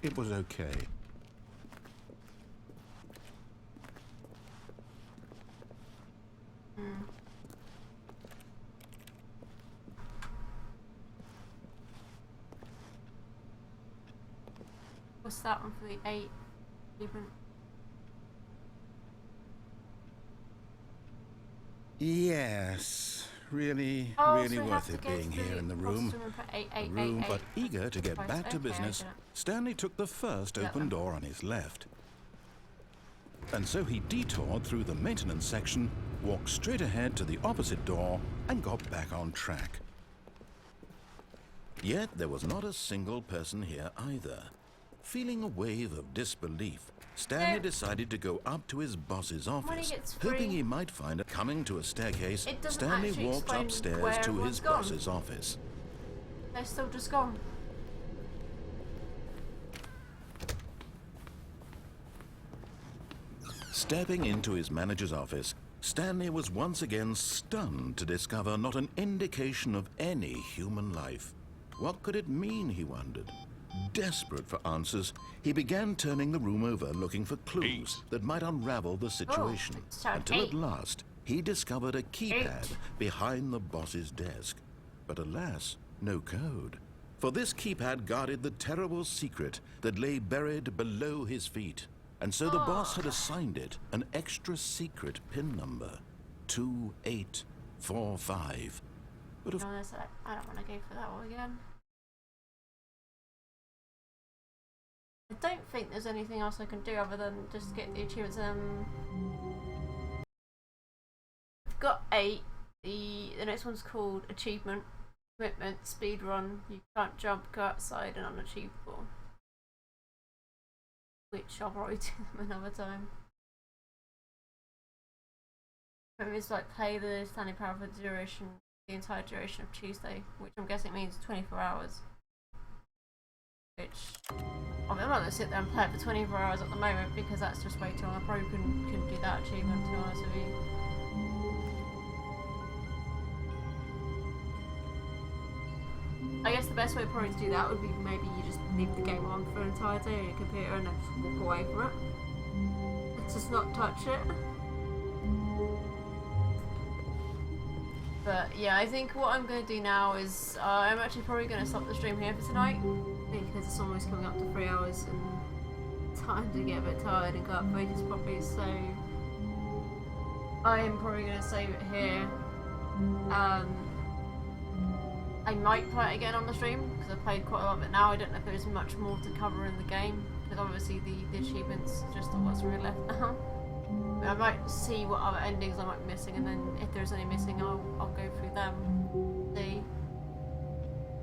It was okay. What's that one for the 8? Different. Yes, really Oh, really so we worth have to it go to being here in the costume room. and put 8, 8, The room, 8, but 8. eager to get Right, back to okay, I business, get it. Stanley took the first Yeah. open door on his left. And so he detoured through the maintenance section, walked straight ahead to the opposite door, and got back on track. Yet there was not a single person here either. Feeling a wave of disbelief, Stanley decided to go up to his boss's office, gets hoping free- he might find a... Coming to a staircase, It doesn't Stanley actually walked explain upstairs where to his everyone's gone. boss's office. They're still just gone. Stepping into his manager's office, Stanley was once again stunned to discover not an indication of any human life. What could it mean, he wondered. Desperate for answers, he began turning the room over looking for clues that might unravel the situation, until at last he discovered a keypad behind the boss's desk. But alas, no code. For this keypad guarded the terrible secret that lay buried below his feet. And so the boss had assigned it an extra secret pin number, 2845. But of I don't want to go for that one again. I don't think there's anything else I can do other than just get the achievements. I've got 8. The next one's called Achievement, Commitment, Speed Run. You can't jump, go outside, and unachievable. Which I'll probably do them another time. It's like play the Stanley Parable for the entire duration of Tuesday, which I'm guessing means 24 hours. Which, I mean, I'm not going to sit there and play it for 24 hours at the moment because that's just way too long. I probably couldn't do that achievement, to be honest with you. I guess the best way probably to do that would be maybe you just leave the game on for an entire day on your computer and then just walk away from it. Just not touch it. But yeah, I think what I'm going to do now is I'm actually probably going to stop the stream here for tonight because it's almost coming up to 3 hours and time to get a bit tired and can't focus properly, so I am probably going to save it here. I might play it again on the stream because I've played quite a lot of it now. I don't know if there's much more to cover in the game because obviously the achievements are just what's really left now. I might see what other endings I might be missing, and then if there's any missing, I'll go through them. See.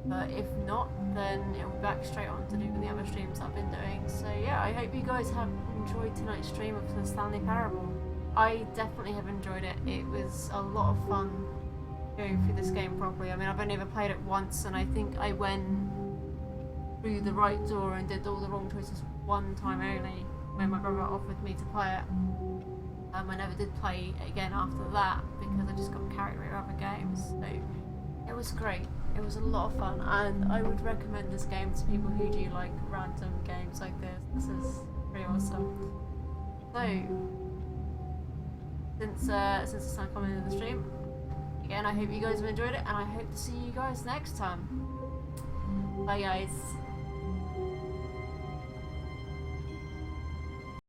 But if not, then it'll be back straight on to doing the other streams I've been doing. So yeah, I hope you guys have enjoyed tonight's stream of the Stanley Parable. I definitely have enjoyed it. It was a lot of fun going through this game properly. I mean, I've only ever played it once, and I think I went through the right door and did all the wrong choices one time only when my brother offered me to play it. I never did play it again after that because I just got carried away with other games. So it was great. It was a lot of fun, and I would recommend this game to people who do like random games like this. This is pretty awesome. So since it's time coming in the stream, again, I hope you guys have enjoyed it, and I hope to see you guys next time. Bye guys.